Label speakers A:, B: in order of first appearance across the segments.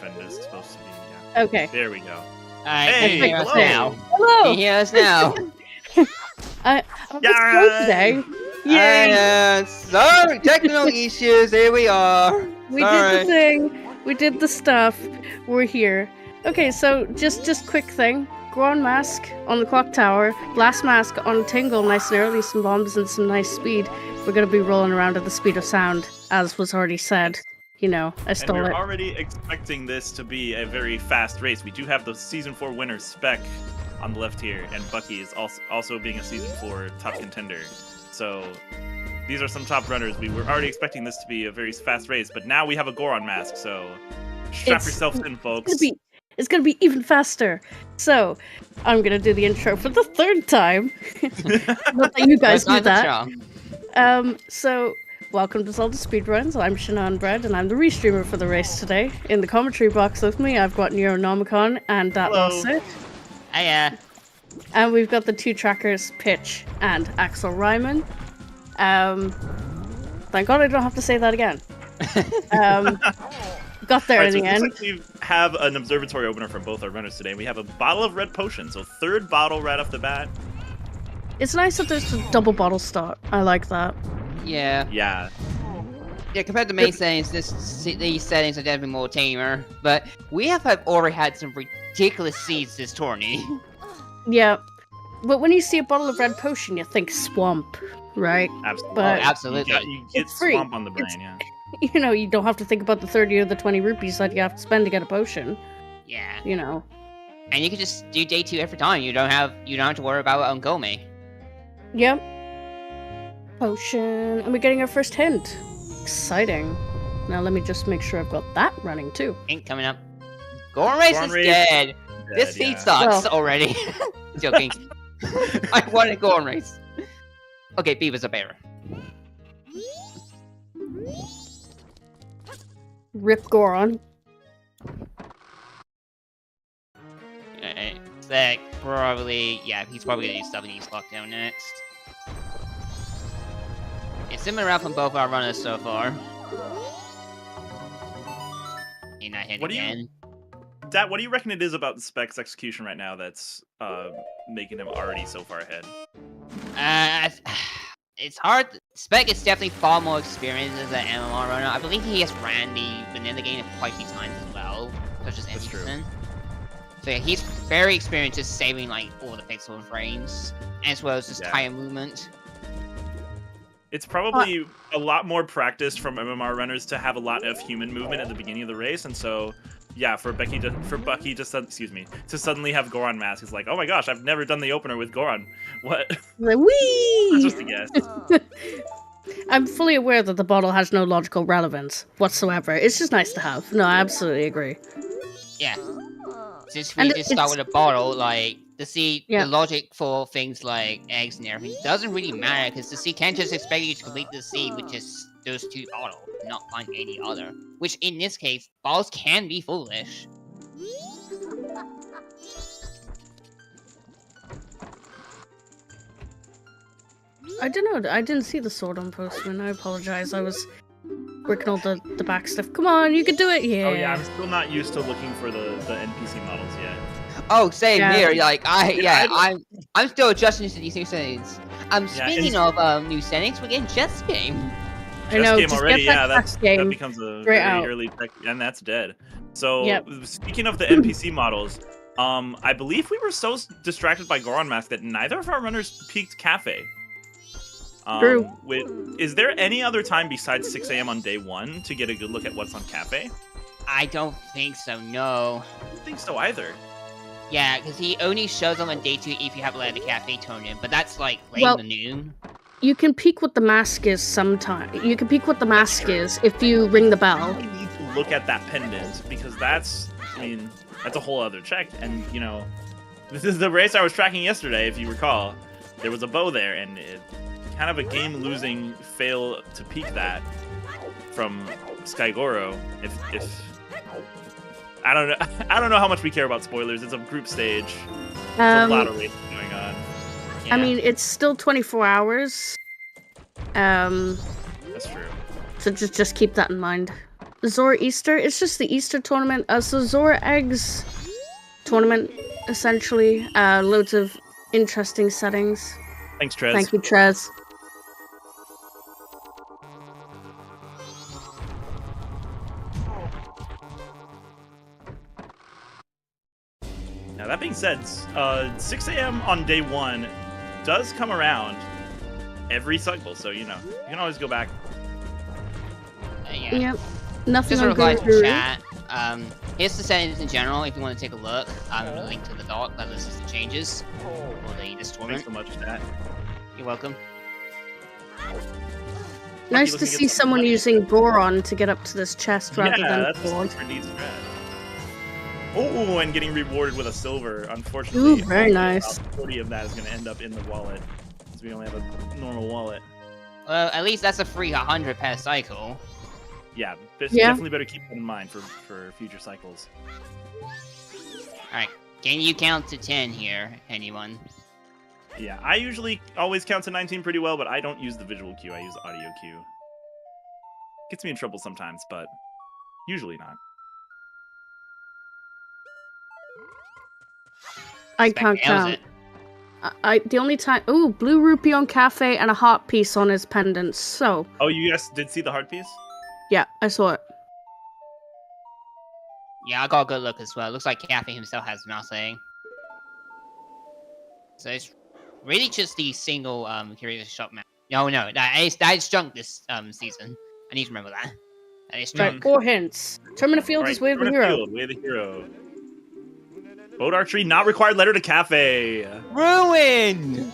A: end is supposed to be. Yeah.
B: Okay.
A: There we go.
C: Alright,
A: Hey,
C: can you hear us
A: hello.
C: now?
B: Hello.
C: Can you hear us now?
B: I'm slow today. Yay!
C: Sorry, technical issues. Here we are.
B: We did the thing. We did the stuff. We're here. Okay, so just quick thing. Goron mask on the clock tower. Blast mask on Tingle. Nice and early. Some bombs and some nice speed. We're gonna be rolling around at the speed of sound, as was already said. You know, I stole
A: and we're
B: it.
A: already expecting this to be a very fast race. We do have the Season 4 winner, Spec, on the left here, and Bucky is also being a Season 4 top contender. So these are some top runners. We were already expecting this to be a very fast race, but now we have a Goron mask, so strap yourselves in, folks.
B: It's gonna be even faster. So I'm gonna do the intro for the third time. Not that you guys do that. So welcome to ZeldaSpeedRuns. I'm Shannon Bread, and I'm the restreamer for the race today. In the commentary box with me, I've got Neuronomicon and That Lost It.
C: Hiya.
B: And we've got the two trackers, Pitch and Axel Ryman. Thank God I don't have to say that again. Got there in the end.
A: Looks like we have an observatory opener for both our runners today. We have a bottle of red potion, so third bottle right off the bat.
B: It's nice that there's a double bottle start. I like that.
C: Yeah.
A: Yeah.
C: Yeah, compared to main settings, these settings are definitely more tamer. But we have already had some ridiculous seeds this tourney.
B: Yeah. But when you see a bottle of red potion, you think swamp, right?
A: Absolutely.
B: But
C: absolutely.
A: You get
B: it's free.
A: swamp on the brain, yeah.
B: You know, you don't have to think about the 30 or the 20 rupees that you have to spend to get a potion.
C: Yeah.
B: You know.
C: And you can just do day 2 every time. You don't have to worry about it on Gome.
B: Yep. Potion. And we're getting our first hint. Exciting. Now let me just make sure I've got that running too.
C: Ain't coming up. Goron Race is dead. This feed sucks already. Joking. I wanted Goron Race. Okay, Beaver's a bear.
B: Rip Goron.
C: Alright. Spec probably, yeah, he's probably gonna do stuff in East Lockdown next. It's similar out from both our runners so far. Ain't not hit again.
A: Dad, what do you reckon it is about the Spec's execution right now that's making him already so far ahead?
C: It's hard. Spec is definitely far more experienced as an MMR runner. I believe he has Randy been in the game quite a few times as well, such as Anderson. So yeah, he's very experienced just saving like all the pixel frames, as well as just tire movement.
A: It's probably a lot more practice from MMR runners to have a lot of human movement at the beginning of the race, and so yeah, for Bucky to suddenly have Goron mask is like, oh my gosh, I've never done the opener with Goron. What?
B: Whee!
A: Just a guess.
B: I'm fully aware that the bottle has no logical relevance whatsoever. It's just nice to have. No, I absolutely agree.
C: Yeah. Since we just start with a bottle, like, the seed, the logic for things like eggs and everything doesn't really matter, because the seed can't just expect you to complete the seed with just those 2 bottles, and not find any other. Which, in this case, bottles can be foolish.
B: I don't know, I didn't see the sword on postman, I apologize, I was working all the back stuff. Come on, you can do it, yeah!
A: Oh yeah, I'm still not used to looking for the NPC models yet.
C: Oh, same here. Like I'm still adjusting to these new settings. Speaking of new settings, we're getting Jess game.
B: I know,
A: game already. Yeah, that
B: game
A: becomes a very early tech, and that's dead. So speaking of the NPC models, I believe we were so distracted by Goron mask that neither of our runners peaked Cafe.
B: True.
A: Is there any other time besides 6 a.m. on day 1 to get a good look at what's on Cafe?
C: I don't think so. No.
A: I don't think so either.
C: Yeah, because he only shows them on day 2 if you have let the cafe turn in, but that's like late in the noon.
B: You can peek what the mask is sometime. You can peek what the mask is if you ring the bell.
A: You need to look at that pendant, because that's a whole other check. And, you know, this is the race I was tracking yesterday, if you recall. There was a bow there, and it kind of a game-losing fail to peek that from Skygoro. If I don't know how much we care about spoilers. It's a group stage. There's a lot of races going on.
B: Yeah. I mean, it's still 24 hours.
A: That's true.
B: So just keep that in mind. Zora Easter. It's just the Easter tournament. So Zora Eggs tournament, essentially. Loads of interesting settings.
A: Thanks, Trez.
B: Thank you, Trez.
A: Now, that being said, 6 a.m. on day 1 does come around every cycle, so, you know, you can always go back.
C: Yeah.
B: Yep. Nothing
C: Just
B: on
C: reply to
B: Guru.
C: chat. Here's the settings in general if you want to take a look. A link to the doc that lists the changes for this tournament.
A: Thanks so much, chat.
C: You're welcome.
B: Nice to see someone using Goron to get up to this chest rather than
A: that's
B: gold.
A: super neat strat. Oh, and getting rewarded with a silver. Unfortunately,
B: Ooh, very nice.
A: About 40 of that is going to end up in the wallet, because we only have a normal wallet.
C: Well, at least that's a free 100 per cycle.
A: Yeah,
B: Yeah.
A: definitely better keep that in mind for future cycles.
C: Alright, can you count to 10 here, anyone?
A: Yeah, I usually always count to 19 pretty well, but I don't use the visual cue. I use the audio cue. Gets me in trouble sometimes, but usually not.
B: I
C: Spec
B: can't
C: nails
B: count.
C: it.
B: The only time. Ooh, blue rupee on cafe and a heart piece on his pendant. So.
A: Oh, you guys did see the heart piece?
B: Yeah, I saw it.
C: Yeah, I got a good look as well. Looks like Kathy himself has nothing. So it's really just the single Curious Shop map. No, that is junk this season. I need to remember that. That is
B: Right,
C: junk.
B: 4 hints. Termina Field is Way of the Hero.
A: Way of the Hero. Boat archery not required. Letter to cafe.
C: Ruin!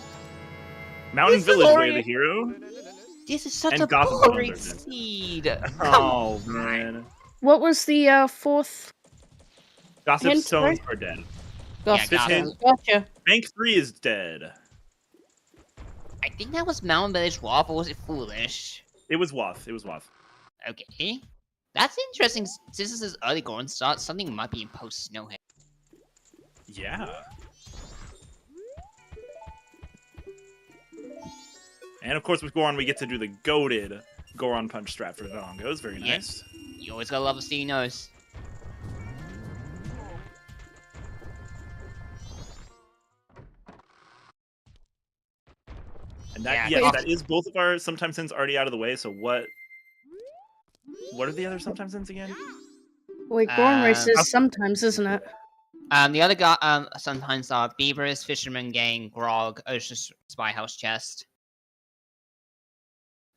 A: Mountain
C: This
A: Village.
C: is
A: Way of the Hero.
C: This is such
A: And
C: a
A: Gotham
C: boring
A: Dungeon.
C: seed.
A: Oh man.
B: What was the fourth?
A: Gossip
B: Hint,
A: Stones
B: right?
A: are dead.
B: Gossip
C: got
A: it.
B: Stones. Gotcha.
A: Bank 3 is dead.
C: I think that was Mountain Village Wolf, or was it Foolish?
A: It was Woth. It was Woth.
C: Okay. That's interesting. Since this is early Goron start, something might be in post Snowhead.
A: Yeah. And of course, with Goron, we get to do the goated Goron Punch strat for the Dongos. Very nice.
C: You always gotta love a steamy nose.
A: And that,
C: Yeah,
A: yes, that is both of our sometimes sins already out of the way. So what are the other sometimes sins again?
B: Wait, Goron Race is sometimes, isn't it?
C: The other guy, sometimes are Beavers, Fisherman Gang, Grog, Ocean Spy House Chest.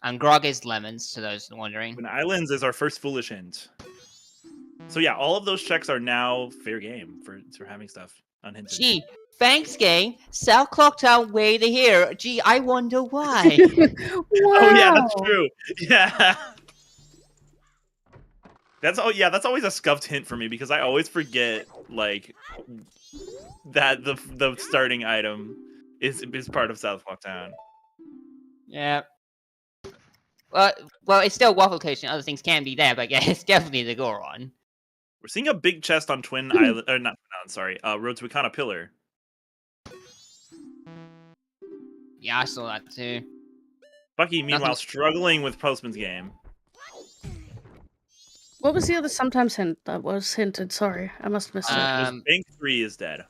C: And Grog is Lemons, to those wondering.
A: When Islands is our first foolish hint. So yeah, all of those checks are now fair game for having stuff unhinted.
C: Gee, thanks, gang. South Clocktown way to here. Gee, I wonder why.
B: Wow.
A: Oh yeah, that's true. Yeah. That's always a scuffed hint for me because I always forget like that the starting item is part of South Clocktown.
C: Yeah. Well, it's still Waffle Coast. Other things can be there, but yeah, it's definitely the Goron.
A: We're seeing a big chest on Twin Island, or not Twin Island, sorry, Road to Ikana Pillar.
C: Yeah, I saw that too.
A: Bucky, meanwhile, struggling with Postman's game.
B: What was the other sometimes hint that was hinted? Sorry, I must have missed it.
A: Bank 3 is dead.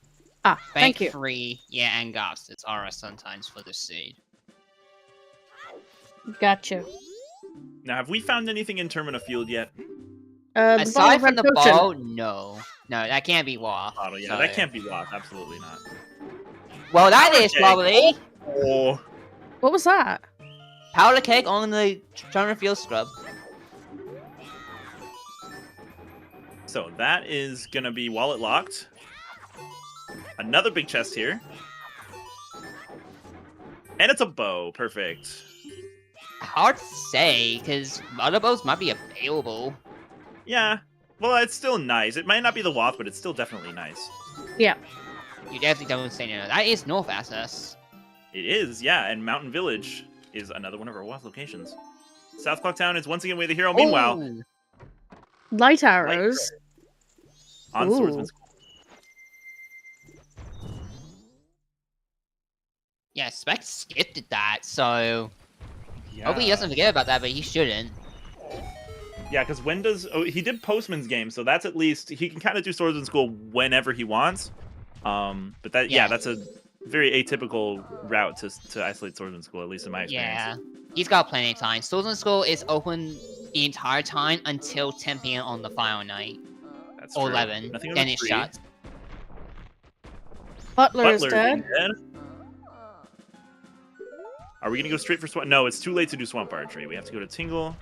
B: Ah, thank
C: Bank
B: you.
C: 3, yeah, and Ghosts are sometimes for the seed.
B: Gotcha.
A: Now, have we found anything in Termina Field yet?
B: The
C: Aside from
B: bottle
C: the
B: of red potion.
C: ball, no. No, that can't be Waff.
A: Bottle, yeah,
C: so-
A: that can't be lost. Absolutely not.
C: Well, that is
A: Okay.
C: probably
A: Oh,
B: What was that?
C: powder cake on the Turner Field scrub.
A: so that is gonna be wallet locked. Another big chest here. And it's a bow. Perfect.
C: Hard to say, because other bows might be available.
A: Yeah. Well, it's still nice. It might not be the Wath, but it's still definitely nice.
B: Yeah.
C: You definitely don't say no. That is North Access.
A: It is, yeah. And Mountain Village is another one of our Wath locations. South Clocktown is once again Way the Hero. Meanwhile,
C: Ooh.
B: Light arrows.
A: on
B: Ooh.
A: Swordsman's.
C: Yeah, Spec skipped at that, so
A: Yeah.
C: hopefully he doesn't forget about that, but he shouldn't.
A: Yeah, because when does... Oh, he did Postman's game, so that's at least... He can kind of do Swords in School whenever he wants. But that, yeah, that's a very atypical route to isolate Swords in School, at least in my experience.
C: Yeah, he's got plenty of time. Swords in School is open the entire time until 10 p.m. on the final night.
A: That's
C: or
A: true.
C: 11.
A: Nothing
C: Then
A: over
C: it
A: 3.
C: shuts.
B: Butler is dead.
A: Are we gonna go straight for Swamp? No, it's too late to do Swamp Archery. We have to go to Tingle.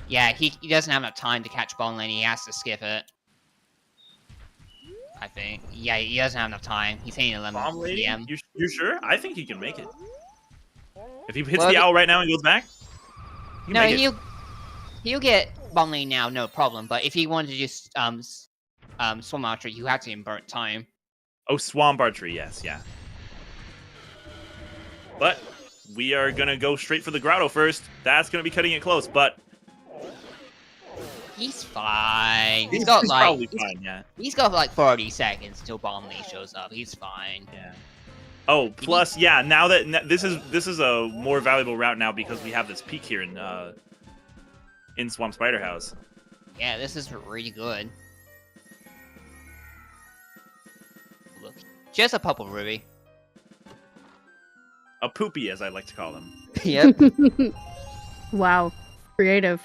C: Yeah, he doesn't have enough time to catch Bone Lane. He has to skip it. I think. Yeah, he doesn't have enough time. He's hitting 11 p.m.
A: You sure? I think he can make it. If he hits the owl right now and goes back,
C: no, he'll get Bone Lane now, no problem. But if he wanted to just Swamp Archery, you have to invert time.
A: Oh, Swamp Archery, yes, yeah. But we are gonna go straight for the Grotto first. That's gonna be cutting it close, but
C: he's fine.
A: He's probably fine, yeah.
C: He's got like 40 seconds until Bomb Lee shows up. He's fine.
A: Yeah. Oh, plus, yeah. Now that this is a more valuable route now because we have this peak here in Swamp Spider House.
C: Yeah, this is really good. Look, just a purple ruby.
A: A poopy, as I like to call them.
C: Yep.
B: Wow, creative.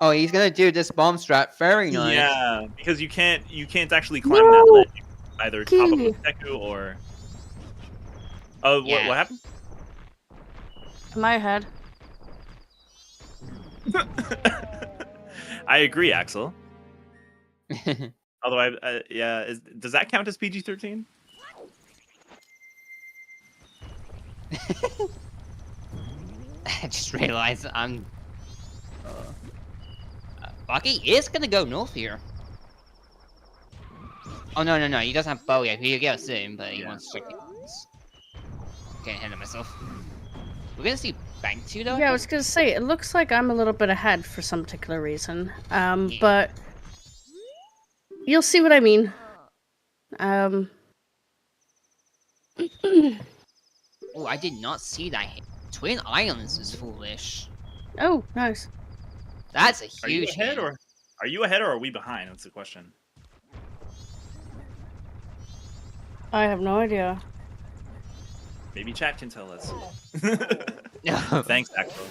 C: Oh, he's gonna do this bomb strat. Very nice.
A: Yeah, because you can't actually climb that ledge. You can either top up with Deku or. Oh, what happened?
B: Am I ahead?
A: I agree, Axel. Although does that count as PG-13?
C: I just realized I'm. Bucky is gonna go north here. Oh no, he doesn't have bow yet. He'll get it soon, but he wants to check things. Getting ahead of myself. We're gonna see Bank 2 though?
B: Yeah, I was gonna say, it looks like I'm a little bit ahead for some particular reason. But you'll see what I mean.
C: Oh, I did not see that hit. Twin Islands is foolish.
B: Oh, nice.
C: That's a huge
A: hit. Are you ahead or are we behind? That's the question.
B: I have no idea.
A: Maybe chat can tell us.
C: No.
A: Thanks, Axel.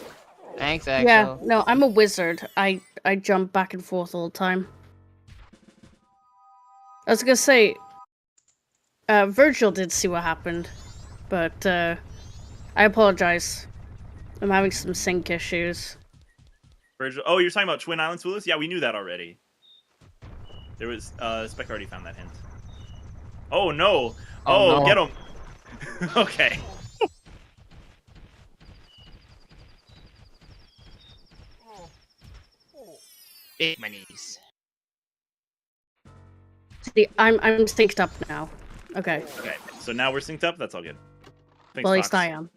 C: Thanks, Axel.
B: Yeah, no, I'm a wizard. I jump back and forth all the time. I was gonna say, Virgil did see what happened, but I apologize. I'm having some sync issues.
A: Virgil, oh, you're talking about Twin Islands Foolish? Yeah, we knew that already. There was Spec already found that hint. Oh no! Oh, no. Get him! Okay.
C: Big monies.
B: See, I'm synced up now. Okay.
A: Okay, so now we're synced up. That's all good. Thanks,
B: well, at least I am.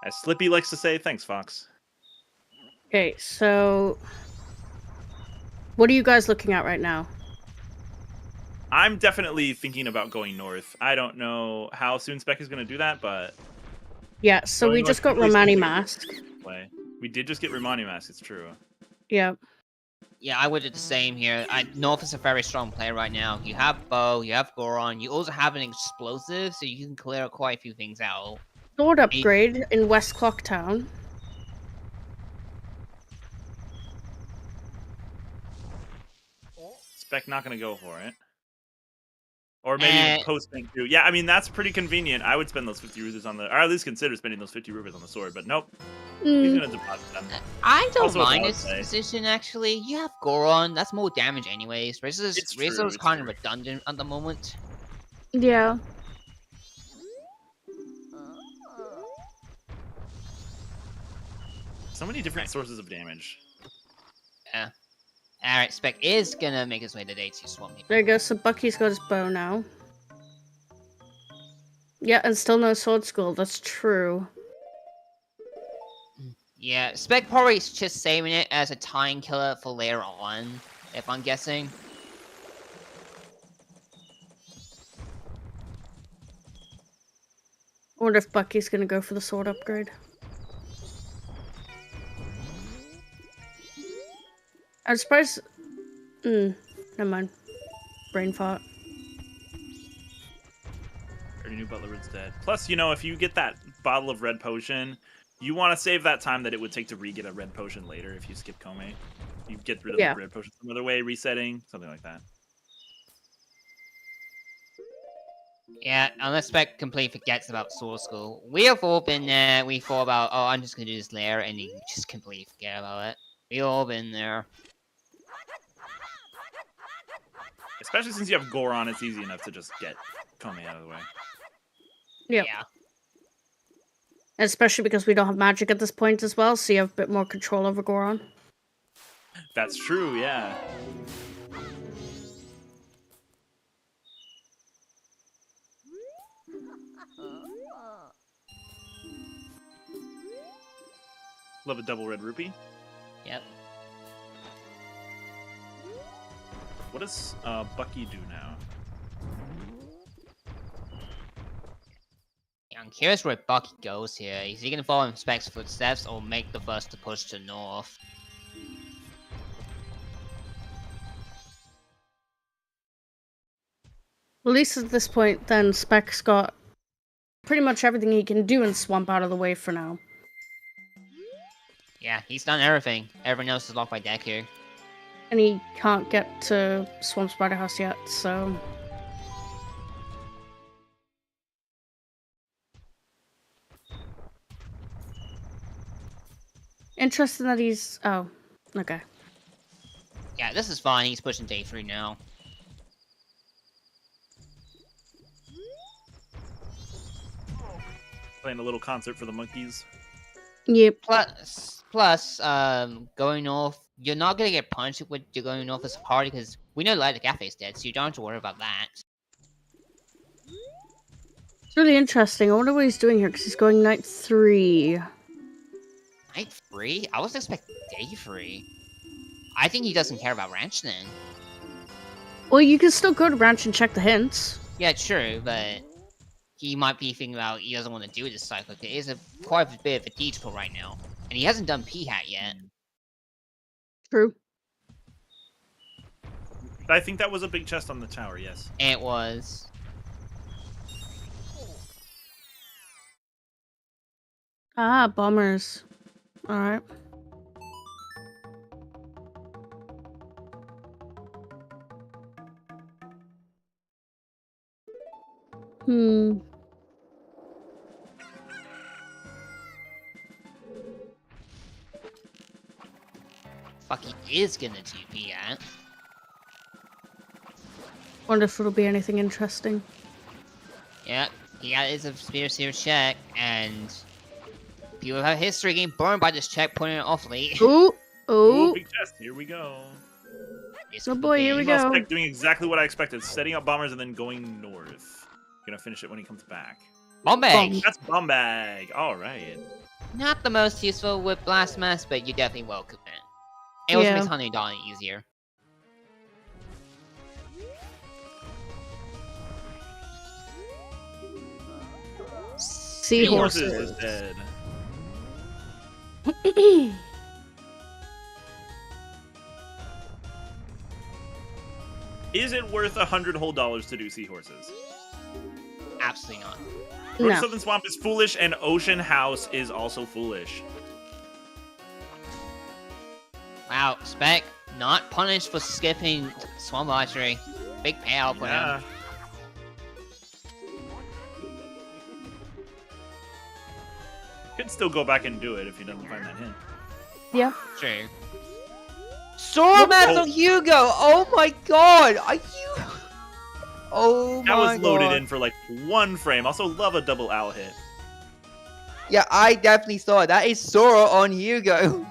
A: As Slippy likes to say, thanks, Fox.
B: Okay, so what are you guys looking at right now?
A: I'm definitely thinking about going north. I don't know how soon Spec is going to do that, but...
B: Yeah, so we just got Romani Mask.
A: We did just get Romani Mask, it's true.
B: Yeah.
C: Yeah, I would do the same here. North is a very strong player right now. You have Bow, you have Goron, you also have an explosive, so you can clear quite a few things out.
B: Sword upgrade in West Clocktown.
A: Spec not going to go for it. Or maybe post-bank too. Yeah, I mean, that's pretty convenient. I would spend those 50 rupees on the... Or at least consider spending those 50 rupees on the sword, but nope. He's going to deposit them.
C: I don't mind this position, actually. You have Goron. That's more damage anyways. Razor's kind of redundant at the moment.
B: Yeah.
A: So many different sources of damage.
C: Yeah. Alright, Spec is gonna make his way to day 2 swamp here.
B: There you go, so Bucky's got his bow now. Yeah, and still no sword school, that's true.
C: Yeah, Spec probably is just saving it as a time killer for later on, if I'm guessing.
B: I wonder if Bucky's gonna go for the sword upgrade. I'm surprised. Never mind. Brain fart.
A: Already knew Butler was dead. Plus, you know, if you get that bottle of red potion, you want to save that time that it would take to re-get a red potion later if you skip Kome. You get rid of the red potion some other way, resetting, something like that.
C: Yeah, unless Spec completely forgets about Sword School. We have all been there. We thought about, oh, I'm just gonna do this later, and you just completely forget about it. We all been there.
A: Especially since you have Goron, it's easy enough to just get Kome out of the way.
B: Yep.
C: Yeah.
B: Especially because we don't have magic at this point as well, so you have a bit more control over Goron.
A: That's true, yeah. Love a double red rupee.
C: Yep.
A: What does Bucky do now?
C: Yeah, I'm curious where Bucky goes here. Is he gonna follow in Spec's footsteps or make the first to push to north?
B: At least at this point, then Spec's got pretty much everything he can do in Swamp out of the way for now.
C: Yeah, he's done everything. Everyone else is locked by deck here.
B: And he can't get to Swamp Spider House yet, so... Interesting that he's... Oh, okay.
C: Yeah, this is fine. He's pushing day 3 now.
A: Playing a little concert for the monkeys.
B: Yep.
C: Plus, going north, you're not gonna get punched with you going north as hard because we know Light the Cafe's dead, so you don't have to worry about that.
B: It's really interesting. I wonder what he's doing here, because he's going night 3.
C: Night 3? I was expecting day 3. I think he doesn't care about Ranch then.
B: Well, you can still go to Ranch and check the hints.
C: Yeah, true, but he might be thinking about he doesn't want to do this cycle. It is quite a bit of a detour right now. And he hasn't done P-Hat yet.
B: True.
A: I think that was a big chest on the tower, yes.
C: It was.
B: Ah, bombers. Alright.
C: Bucky is gonna do P-Hat.
B: Wonder if it'll be anything interesting.
C: Yeah, P-Hat is a severe check, and people have history getting burned by this check, putting it awfully.
B: Ooh!
A: Ooh,
B: Ooh!
A: big chest. Here we go.
B: Oh boy, here we go.
A: Spec doing exactly what I expected. Setting up bombers and then going north. Gonna finish it when he comes back.
C: Bomb bag!
A: That's bomb bag. Alright.
C: Not the most useful with Blast Mass, but you definitely welcome it. It also makes hunting Donnie easier.
B: Seahorses
A: is dead. Is it worth $100 whole to do seahorses?
C: Absolutely not.
A: Road to Southern Swamp is foolish, and Ocean House is also foolish.
C: Wow, Spec not punished for skipping Swamp Archery. Big payout for him.
A: Could still go back and do it if he doesn't find that hint.
B: Yeah.
C: True. Zora on Hugo! Oh my god! Are you... Oh my god.
A: That was loaded in for like 1 frame. Also love a double owl hit.
D: Yeah, I definitely saw it. That is Zora on Hugo.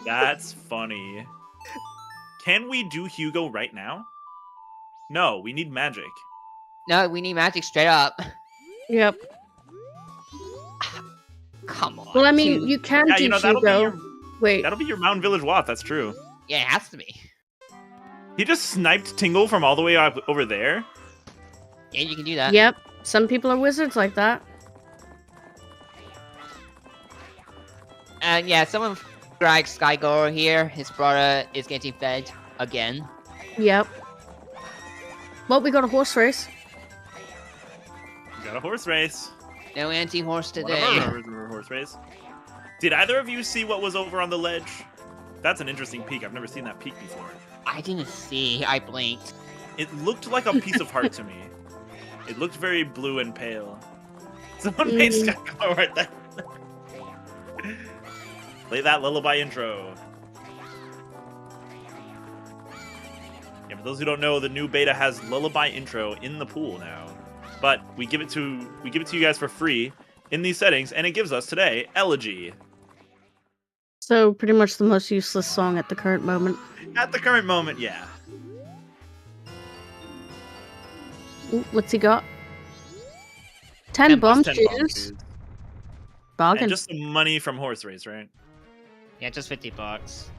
A: That's funny. Can we do Hugo right now? No, we need magic.
C: No, we need magic straight up.
B: Yep.
C: Come on.
B: Well, I mean, you can do Hugo. Wait.
A: That'll be your Mountain Village Waff, that's true.
C: Yeah, it has to be.
A: He just sniped Tingle from all the way up over there?
C: Yeah, you can do that.
B: Yep. Some people are wizards like that.
C: And yeah, someone dragged Skygore here. His brother is getting fed again.
B: Yep. Well, we got a horse race.
A: We got a horse race.
C: No anti-horse today.
A: One of our horse race. Did either of you see what was over on the ledge? That's an interesting peak. I've never seen that peak before.
C: I didn't see. I blinked.
A: It looked like a piece of heart to me. It looked very blue and pale. Someone made Skygore right there. Play that lullaby intro. Yeah, for those who don't know, the new beta has lullaby intro in the pool now. But we give it to you guys for free in these settings, and it gives us today Elegy.
B: So pretty much the most useless song at the current moment.
A: At the current moment, yeah.
B: Ooh, what's he got? 10 bomb shoes. Bargain.
A: And just some money from horse race, right?
C: Yeah, just $50.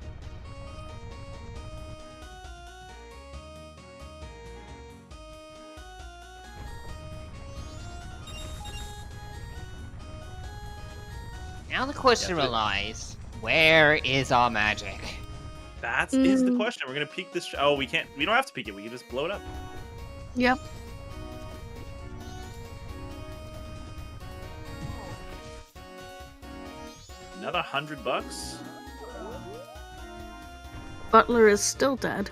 C: Now the question lies, where is our magic?
A: That is the question. We're gonna peek this. Oh, we can't. We don't have to peek it. We can just blow it up.
B: Yep.
A: Another $100.
B: Butler is still dead.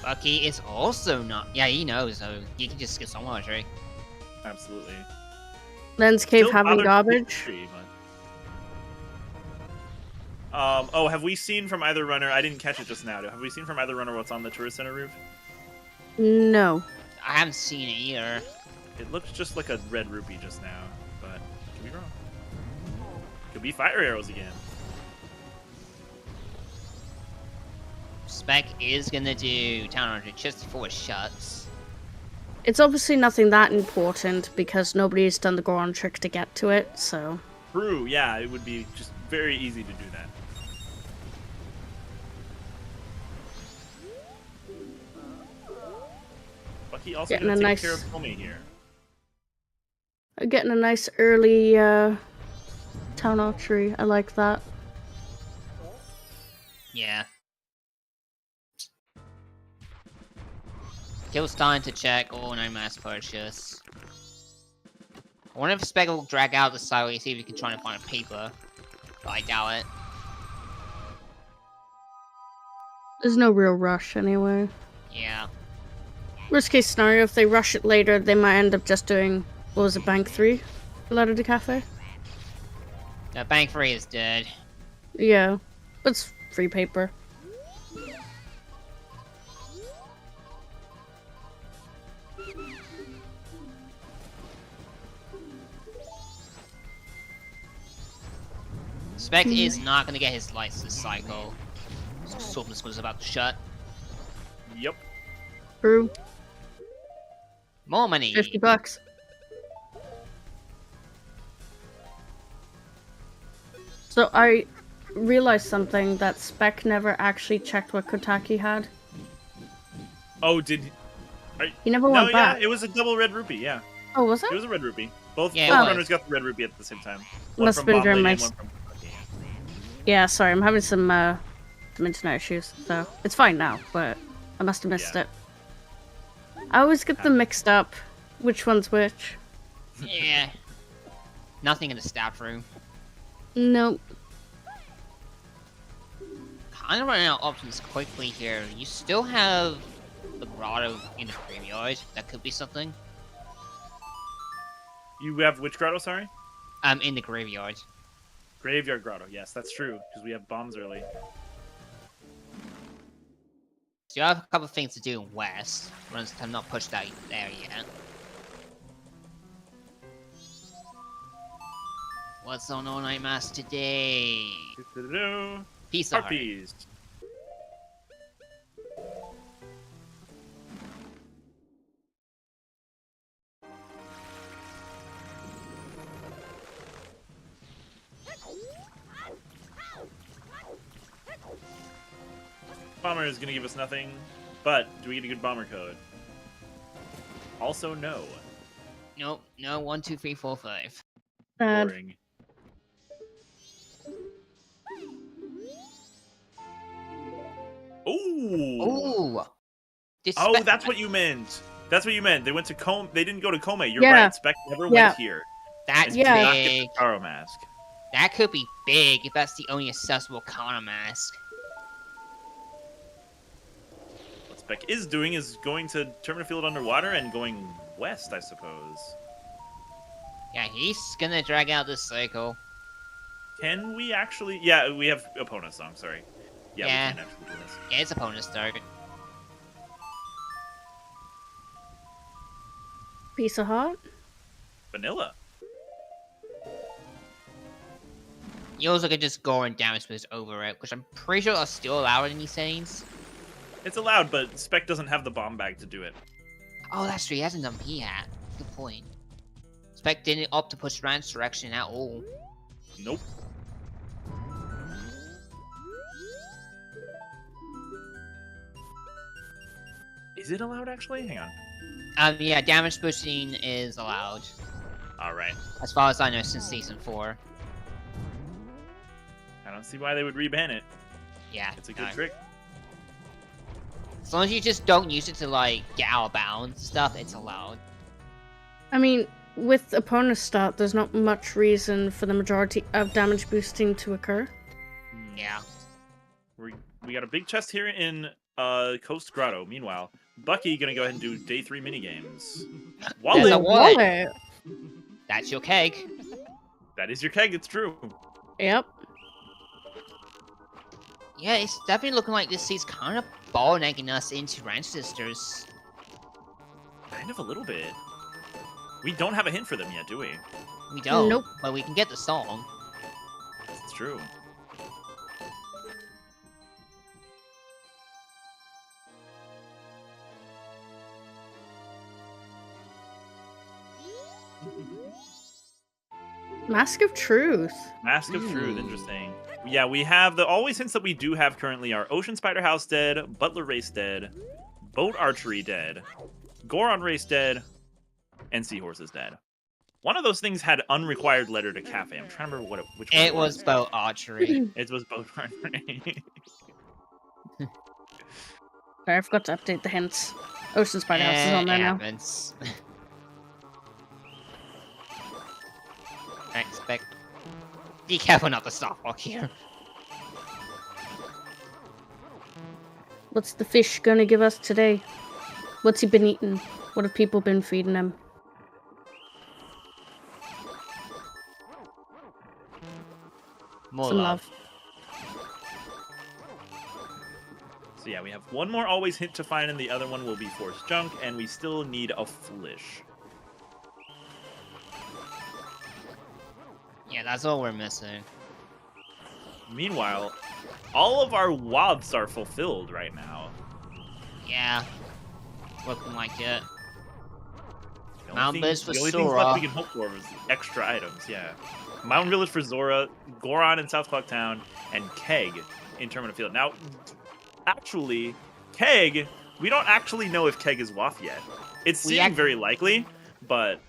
C: Bucky is also not. Yeah, he knows, so he can just skip so much, right?
A: Absolutely.
B: Lens Cave
A: Still
B: having
A: bothered
B: garbage.
A: tree, but... oh, have we seen from either runner? I didn't catch it just now. Have we seen from either runner what's on the tourist center roof?
B: No.
C: I haven't seen it either.
A: It looks just like a red rupee just now, but could be wrong. Could be fire arrows again.
C: Spec is gonna do Town 100 just before it shuts.
B: It's obviously nothing that important because nobody's done the Goron trick to get to it, so...
A: True, yeah, it would be just very easy to do that. Bucky also
B: Getting
A: gonna
B: a
A: take
B: nice...
A: care of Tommy here.
B: Getting a nice early town archery. I like that.
C: Yeah. Kill's time to check. Oh, no mass purchase. I wonder if Spec will drag out the side, see if he can try to find a paper. But I doubt it.
B: There's no real rush anyway.
C: Yeah.
B: Worst case scenario, if they rush it later, they might end up just doing, what was it, Bank 3? Ladder de Cafe?
C: Bank 3 is dead.
B: Yeah. But it's free paper.
C: Spec is not gonna get his lights this cycle. Swordman School is about to shut.
A: Yep.
B: True.
C: More money.
B: $50. So I realized something that Spec never actually checked what Kotaki had.
A: Oh, did
B: He never went back.
A: Yeah, it was a double red rupee, yeah.
B: Oh, was it?
A: It was a red rupee. Both
C: Yeah,
A: runners got the red rupee at the same time. One
B: Must
A: from
B: have been during
A: Bombling
B: my...
A: and one from Bucky.
B: Yeah, sorry, I'm having some internet issues, so it's fine now, but I must have missed it. I always get them mixed up. Which one's which?
C: Yeah. Nothing in the staff room.
B: Nope.
C: Kind of running out of options quickly here. You still have the grotto in the graveyard. That could be something.
A: You have which grotto, sorry?
C: In the graveyard.
A: Graveyard grotto, yes, that's true, because we have bombs early.
C: So you have a couple of things to do in west. Runs have not pushed out there yet. What's on All Night Mass today? Peace of Heart.
A: Harpies. Bomber is going to give us nothing, but do we get a good bomber code? Also, no.
C: Nope, no, 1, 2, 3, 4, 5.
A: Boring. Ooh.
C: Ooh.
A: Oh, that's what you meant. That's what you meant. They went to Kome. They didn't go to Kome. You're
B: Yeah.
A: right. Spec never went here.
C: That's
A: and did not get
C: big.
A: the Garo mask.
C: That could be big if that's the only accessible Kana mask.
A: What Spec is doing is going to Terminal Field underwater and going west, I suppose.
C: Yeah, he's gonna drag out this cycle.
A: Can we actually? Yeah, we have opponent song. Sorry. Yeah,
C: Yeah.
A: we can actually do this.
C: Yeah, it's opponent's target.
B: Piece of heart.
A: Vanilla.
C: You also could just go and damage boost over it, which I'm pretty sure are still allowed in these settings.
A: It's allowed, but Spec doesn't have the bomb bag to do it.
C: Oh, that's true. He hasn't done P hat. Good point. Spec didn't opt to push Rand's direction at all.
A: Nope. Is it allowed, actually? Hang on.
C: Yeah, damage boosting is allowed.
A: Alright.
C: As far as I know, since Season 4.
A: I don't see why they would reban it.
C: Yeah.
A: It's a good trick.
C: As long as you just don't use it to, like, get out of bounds stuff, it's allowed.
B: I mean, with opponent start, there's not much reason for the majority of damage boosting to occur.
C: Yeah.
A: We got a big chest here in Coast Grotto. Meanwhile, Bucky gonna go ahead and do day 3 minigames.
C: There's
A: Wallet!
C: a wallet! That's your keg.
A: That is your keg, it's true.
B: Yep.
C: Yeah, it's definitely looking like this seat's kind of ball-negging us into Ranch Sisters.
A: Kind of a little bit. We don't have a hint for them yet, do we?
C: We don't,
B: Nope.
C: but we can get the song.
A: It's true.
B: Mask of Truth.
A: Mask of Truth, interesting. Yeah, we have the always hints that we do have currently are Ocean Spider House dead, Butler Race dead, Boat Archery dead, Goron Race dead, and Seahorse is dead. One of those things had unrequired letter to cafe. I'm trying to remember which one
C: It was Boat Archery.
A: It was Boat Archery.
B: Sorry, I forgot to update the hints. Ocean Spider House is on there now.
C: Happens. Expect. Be careful not to stop walk here.
B: What's the fish gonna give us today? What's he been eating? What have people been feeding him?
C: More
B: Some
C: love.
A: So yeah, we have one more always hint to find, and the other one will be Force Junk, and we still need a Flish.
C: Yeah, that's all we're missing.
A: Meanwhile, all of our WODs are fulfilled right now.
C: Yeah. Looking like it.
A: The
C: Mountain Village for
A: the only things left
C: Zora.
A: we can hope for is extra items, yeah. Mountain Village for Zora, Goron in South Clock Town, and Keg in Terminal Field. Now, actually, Keg, we don't actually know if Keg is WAF yet. It's seeming very likely, but...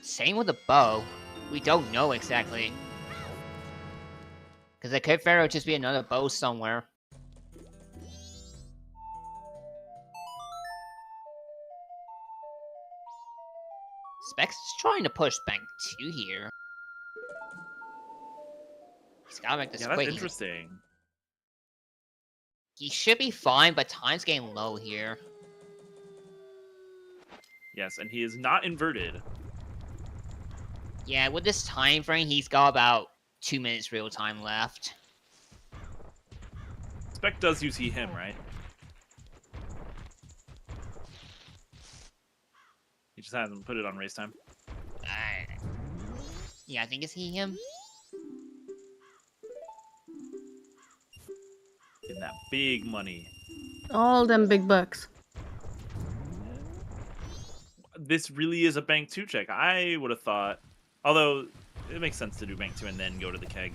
C: Same with the bow. We don't know exactly. Because it could very well just be another bow somewhere. Spec's just trying to push bank 2 here. He's gotta make this
A: Yeah, that's
C: quick.
A: interesting.
C: He should be fine, but time's getting low here.
A: Yes, and he is not inverted.
C: Yeah, with this time frame, he's got about 2 minutes real time left.
A: Spec does use he, him, right? He just hasn't put it on race time.
C: Yeah, I think it's he, him.
A: Getting that big money.
B: All them big bucks.
A: This really is a bank 2 check. I would have thought, although it makes sense to do bank 2 and then go to the keg.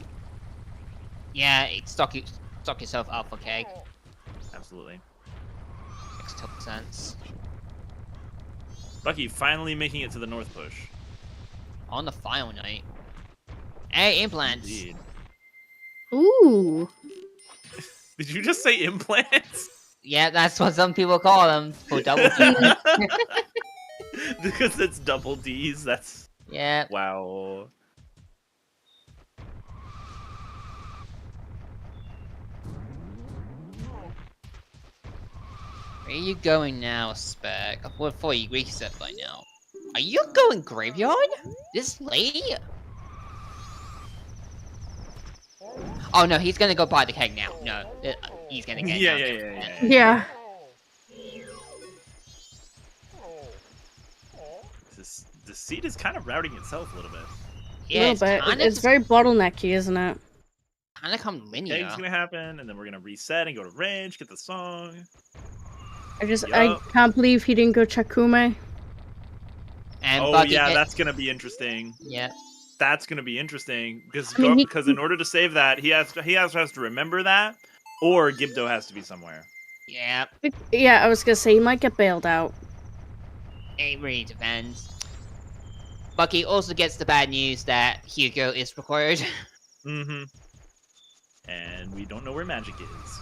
C: Yeah, stock yourself up for keg.
A: Absolutely.
C: Makes total sense.
A: Bucky finally making it to the north push.
C: on the final night. Hey, implants.
A: Indeed.
B: Ooh.
A: Did you just say implants?
C: Yeah, that's what some people call them for double D.
A: Because it's double D's. That's
C: Yeah.
A: wow.
C: Where are you going now, Spec? What for you reset by now? Are you going graveyard? This lady? Oh no, he's gonna go buy the keg now. No, he's gonna get it.
B: Yeah.
A: The seed is kind of routing itself a little bit.
C: Yeah,
B: a little bit. It's very bottlenecky, isn't it?
C: Kinda come linear.
A: Keg's gonna happen, and then we're gonna reset and go to range, get the song.
B: I can't believe he didn't go Chakume.
C: And
A: oh
C: Bucky
A: yeah, that's gonna be interesting.
C: Yeah.
A: That's gonna be interesting because
B: I mean,
A: because in order to save that, he has to remember that, or Gibdo has to be somewhere.
C: Yeah.
B: Yeah, I was gonna say he might get bailed out.
C: It really depends. Bucky also gets the bad news that Hugo is required.
A: Mm-hmm. And we don't know where magic is.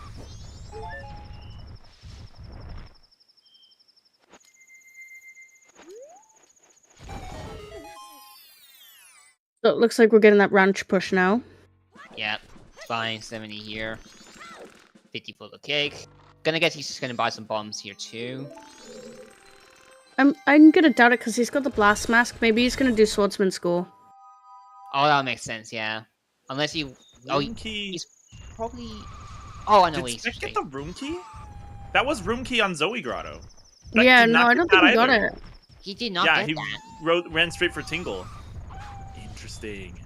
B: So it looks like we're getting that ranch push now.
C: Yep. Fine, 70 here. 50 for the cake. Gonna guess he's just gonna buy some bombs here too.
B: I'm gonna doubt it because he's got the blast mask. Maybe he's gonna do swordsman school.
C: Oh, that makes sense, yeah. Unless he...
A: Room key.
C: He's probably... Oh, I know
A: Did
C: he's...
A: Spec get the room key? That was room key on Zoe Grotto.
B: Yeah, no, I don't think he got it.
C: He did not get that.
A: Yeah, he ran straight for Tingle. Interesting.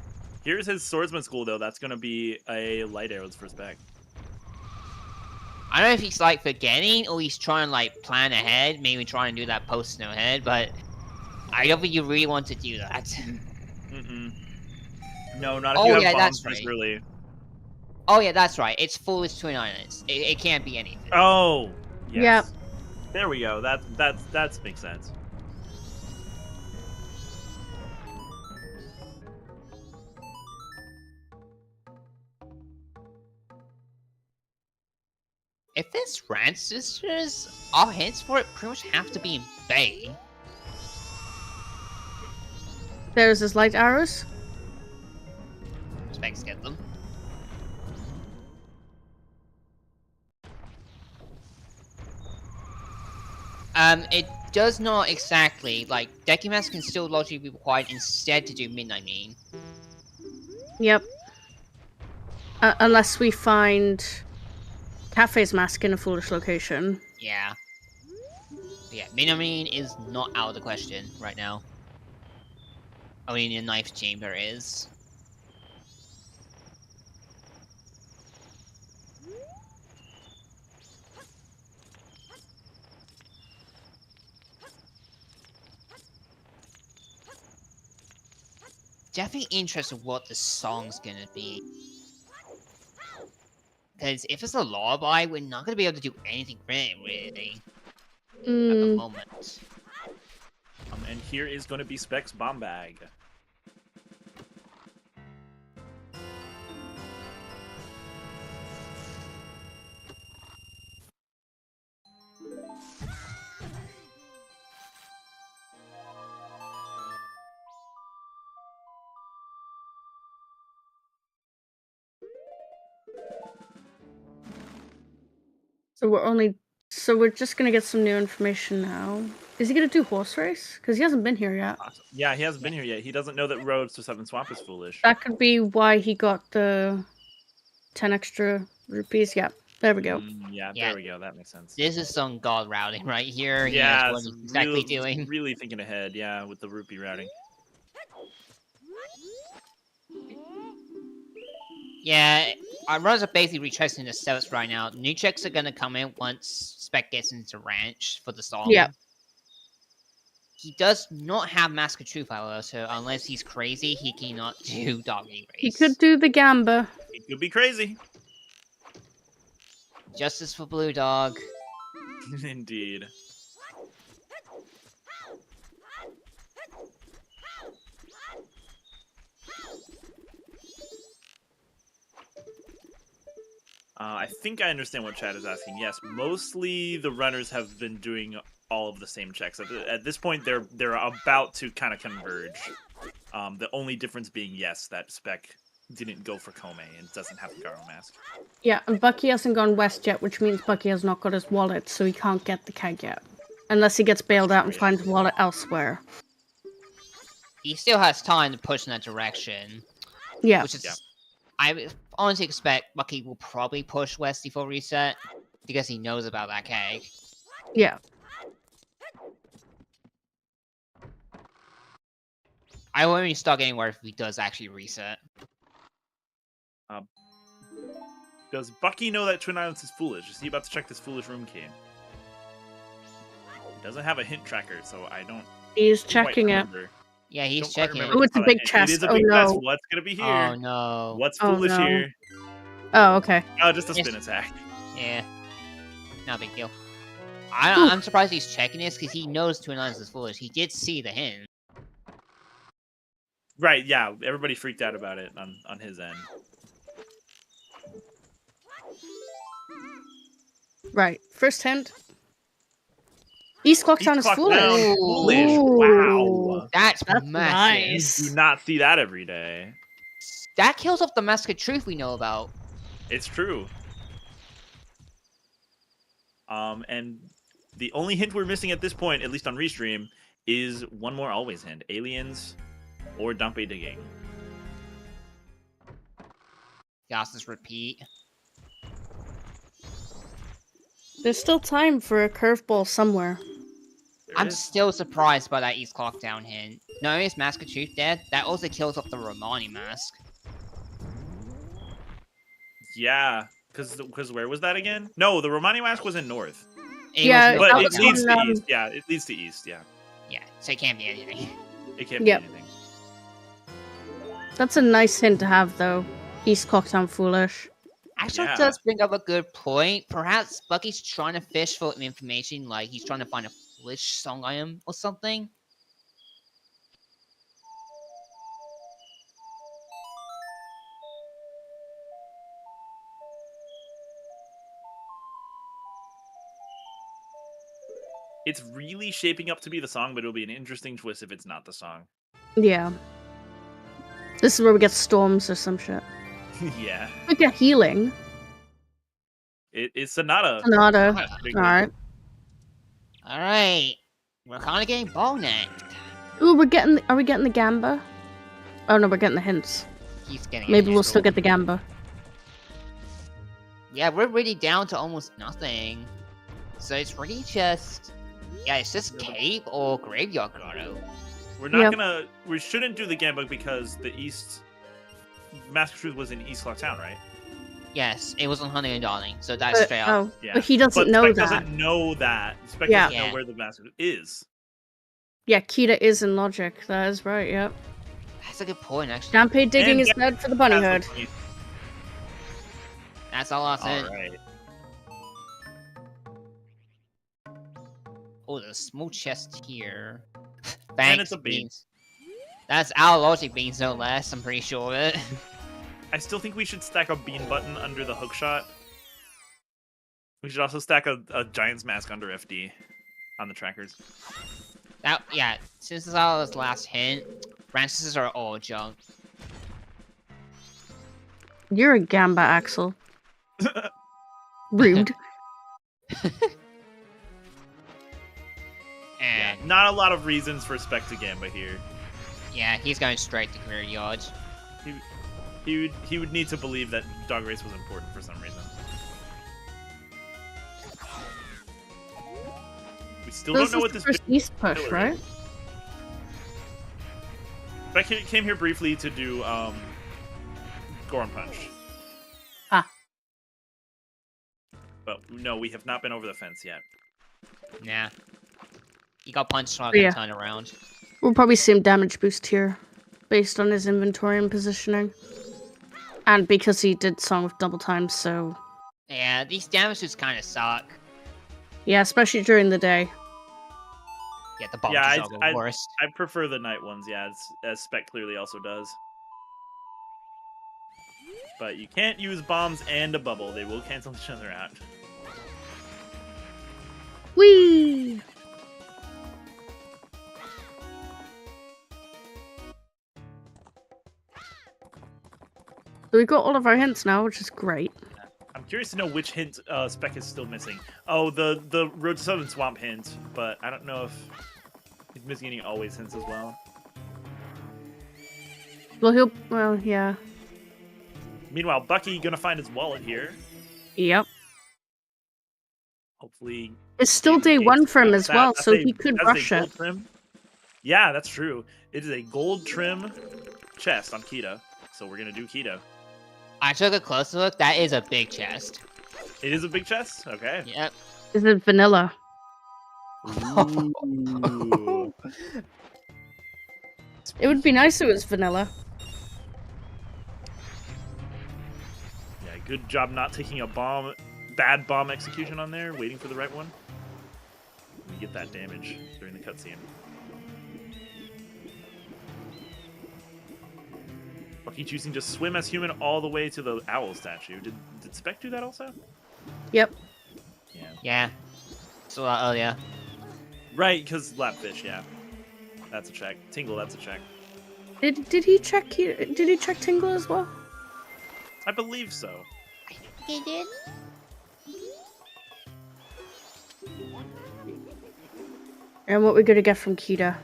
A: Here's his swordsman school, though. That's going to be a light arrows for Spec.
C: I don't know if he's, like, forgetting, or he's trying to, like, plan ahead. Maybe trying to do that post-snow head, but... I don't think you really want to do that.
A: Mm-mm. No, not if you have bombs this early.
C: Oh, yeah, that's right. It's full as 29 minutes. It can't be anything.
A: Oh, yes.
B: Yep.
A: There we go. That makes sense.
C: If it's Rand Sisters, all hints for it pretty much have to be in Bay.
B: There's his light arrows.
C: Specs get them. It does not exactly, like, Decumask can still logically be required instead to do Midnight Mean.
B: Yep. Unless we find Cafe's mask in a foolish location.
C: Yeah. But yeah, Midnight Mean is not out of the question right now. Only in the knife chamber is. Definitely interested in what the song's gonna be. Because if it's a lullaby, we're not gonna be able to do anything really at the moment.
A: And here is going to be Spec's bomb bag.
B: So we're just gonna get some new information now. Is he gonna do horse race? Because he hasn't been here yet.
A: Yeah, he hasn't been here yet. He doesn't know that roads to Seven Swamp is foolish.
B: That could be why he got the 10 extra rupees. Yeah, there we go.
A: Yeah, there we go. That makes sense.
C: This is some god routing right here.
A: Yeah,
C: what he's exactly doing.
A: Really thinking ahead, yeah, with the rupee routing.
C: Yeah, our runs are basically retracing the steps right now. New checks are gonna come in once Spec gets into ranch for the song.
B: Yeah.
C: He does not have Mask of Truth, however, so unless he's crazy, he cannot do Doggy Race.
B: He could do the Gamba.
A: He could be crazy.
C: Justice for Blue Dog.
A: Indeed. I think I understand what Chad is asking. Yes, mostly the runners have been doing all of the same checks. At this point, they're about to kind of converge. The only difference being, yes, that Spec didn't go for Kome and doesn't have the Garo mask.
B: Yeah, and Bucky hasn't gone west yet, which means Bucky has not got his wallet, so he can't get the keg yet. Unless he gets bailed out and finds a wallet elsewhere.
C: He still has time to push in that direction.
B: Yeah.
C: Which is, I honestly expect Bucky will probably push west before reset, because he knows about that keg.
B: Yeah.
C: I won't be stuck anywhere if he does actually reset.
A: Does Bucky know that Twin Islands is foolish? Is he about to check this foolish room key? He doesn't have a hint tracker, so I don't.
B: He's checking it.
C: Yeah, he's checking it.
B: Oh, it's a big chest.
A: It is a
B: oh
A: big
B: no.
A: chest. What's gonna be here?
C: Oh no.
A: What's foolish
B: no.
A: here?
B: Oh, okay.
A: Oh, just a spin attack.
C: Yeah. Not a big deal. I'm surprised he's checking this, because he knows Twin Islands is foolish. He did see the hint.
A: Right, yeah. Everybody freaked out about it on his end.
B: Right. First hint. East Clocktown is foolish.
A: Foolish.
B: Ooh.
A: Wow.
C: That's massive.
B: nice.
A: You do not see that every day.
C: That kills off the Mask of Truth we know about.
A: It's true. And the only hint we're missing at this point, at least on Restream, is one more always hint. Aliens or Dumpe digging.
C: Yas's repeat.
B: There's still time for a curveball somewhere.
C: I'm still surprised by that East Clocktown hint. Not only is Mask of Truth dead, that also kills off the Romani mask.
A: Yeah, because where was that again? No, the Romani mask was in north.
B: Yeah,
A: But it leads to east. Yeah, it leads to east. Yeah.
C: Yeah, so it can't be anything.
A: It can't be anything.
B: That's a nice hint to have, though. East Clocktown foolish.
C: Actually, it does bring up a good point. Perhaps Bucky's trying to fish for information, like he's trying to find a foolish song item or something.
A: It's really shaping up to be the song, but it'll be an interesting twist if it's not the song.
B: Yeah. This is where we get storms or some shit.
A: Yeah.
B: We get healing.
A: It's Sonata.
B: Sonata. Alright.
C: Alright. We're kind of getting ball necked.
B: Ooh, are we getting the Gamba? Oh no, we're getting the hints.
C: He's getting
B: Maybe we'll still get the Gamba.
C: Yeah, we're really down to almost nothing. So it's really just... Yeah, it's just Cave or Graveyard Grotto.
A: We're not gonna... We shouldn't do the Gambug because the East... Mask of Truth was in East Clocktown, right?
C: Yes, it was on Honey and Darling, so that's straight up.
B: Oh, yeah. But he doesn't know
A: Spec
B: that.
A: doesn't know that. Spec doesn't know where the Mask of Truth is.
B: Yeah, Kita is in Logic. That is right, yep.
C: That's a good point, actually.
B: Dampe digging is dead for the bunny herd.
C: That's all I said.
A: Alright.
C: Oh, there's a small chest here.
A: And
C: Thanks,
A: it's a bean.
C: That's our logic beans, no less. I'm pretty sure of it.
A: I still think we should stack a bean button under the hookshot. We should also stack a Giant's Mask under FD on the trackers.
C: Yeah, since it's our last hint, Francis's are all junk.
B: You're a Gamba, Axel. Rude.
C: And
A: yeah, not a lot of reasons for Spec to Gamba here.
C: Yeah, he's going straight to Graveyard.
A: He would need to believe that Dog Race was important for some reason. We still don't know what this
B: first East push, right?
A: Spec came here briefly to do Goron Punch.
B: Ah.
A: But no, we have not been over the fence yet.
C: Nah. He got punched on a turn around.
B: We'll probably see him damage boost here, based on his inventory and positioning. And because he did Song of Double Time, so...
C: Yeah, these damages kind of suck.
B: Yeah, especially during the day.
C: Yeah, the bombs are the worst.
A: I prefer the night ones, yeah, as Spec clearly also does. but you can't use bombs and a bubble. They will cancel each other out.
B: Whee! So we got all of our hints now, which is great.
A: I'm curious to know which hint Spec is still missing. Oh, the Road to Southern Swamp hint, but I don't know if he's missing any always hints as well.
B: Well, yeah.
A: Meanwhile, Bucky gonna find his wallet here.
B: Yep.
A: Hopefully.
B: It's still day one for him as well, so he could rush it.
A: Yeah, that's true. It is a gold trim chest on Kita, so we're gonna do Kita.
C: I took a closer look. That is a big chest.
A: It is a big chest? Okay.
C: Yep.
B: Is it vanilla?
A: Ooh.
B: It would be nice if it was vanilla.
A: Yeah, good job not taking a bad bomb execution on there, waiting for the right one. You get that damage during the cutscene. Bucky choosing to swim as human all the way to the owl statue. Did Spec do that also?
B: Yep.
A: Yeah.
C: Yeah. So earlier.
A: Right, because Lapfish, yeah. That's a check. Tingle, that's a check.
B: Did he check? Did he check Tingle as well?
A: I believe so.
C: He did.
B: And what we're gonna get from Kita?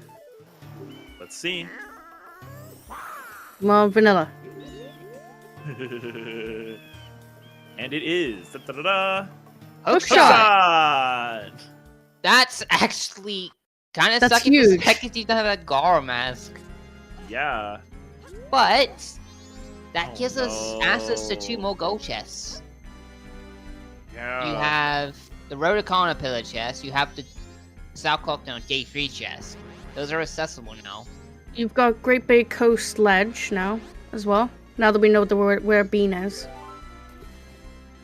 A: Let's see.
B: More vanilla.
A: And it is. Da-da-da-da.
B: Hookshot!
C: That's actually kind of
B: That's
C: sucky
B: huge.
C: because you don't have that Gar mask.
A: Yeah.
C: But that
A: Oh,
C: gives us
A: no.
C: access to 2 more gold chests.
A: Yeah.
C: You have the Rotacana pillar chest. You have the South Clockdown Day 3 chest. Those are accessible now.
B: You've got Great Bay Coast Ledge now, as well. Now that we know where Bean is.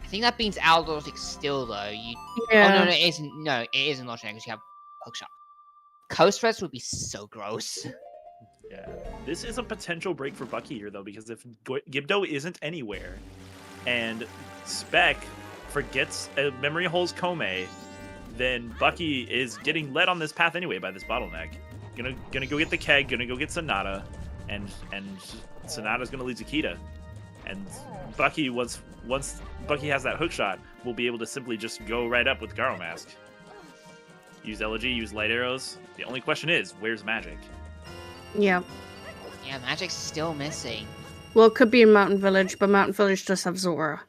C: I think that beans Logic still though.
B: Yeah.
C: Oh no, it isn't. No, it isn't Logic because you have Hookshot. Coast Threats would be so gross.
A: Yeah. This is a potential break for Bucky here, though, because if Gibdo isn't anywhere, and Spec forgets Memory Hole's Kome, then Bucky is getting led on this path anyway by this bottleneck. Gonna go get the keg, gonna go get Sonata, and Sonata's gonna lead to Kita. And Bucky, once Bucky has that hookshot, will be able to simply just go right up with Garo Mask. Use Elegy, use light arrows. The only question is, where's magic?
B: Yeah.
C: Yeah, magic's still missing.
B: Well, it could be in Mountain Village, but Mountain Village does have Zora.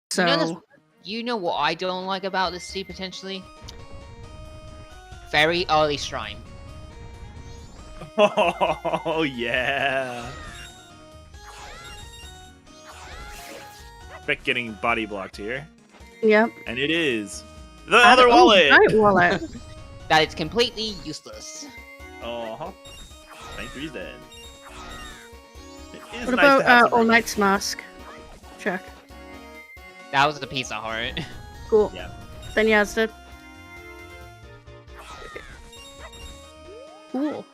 B: So.
C: You know what I don't like about this sea potentially? Very early shrine.
A: Oh yeah. Spec getting body blocked here.
B: Yep.
A: And it is the other wallet.
B: Giant wallet.
C: That it's completely useless.
A: Uh-huh. Rank 3's dead. It is
B: What
A: nice to have
B: about
A: some
B: All
A: rank.
B: Knight's Mask? Check.
C: That was the Pizza Heart.
B: Cool.
A: Yeah.
B: Then Yaz did. Cool.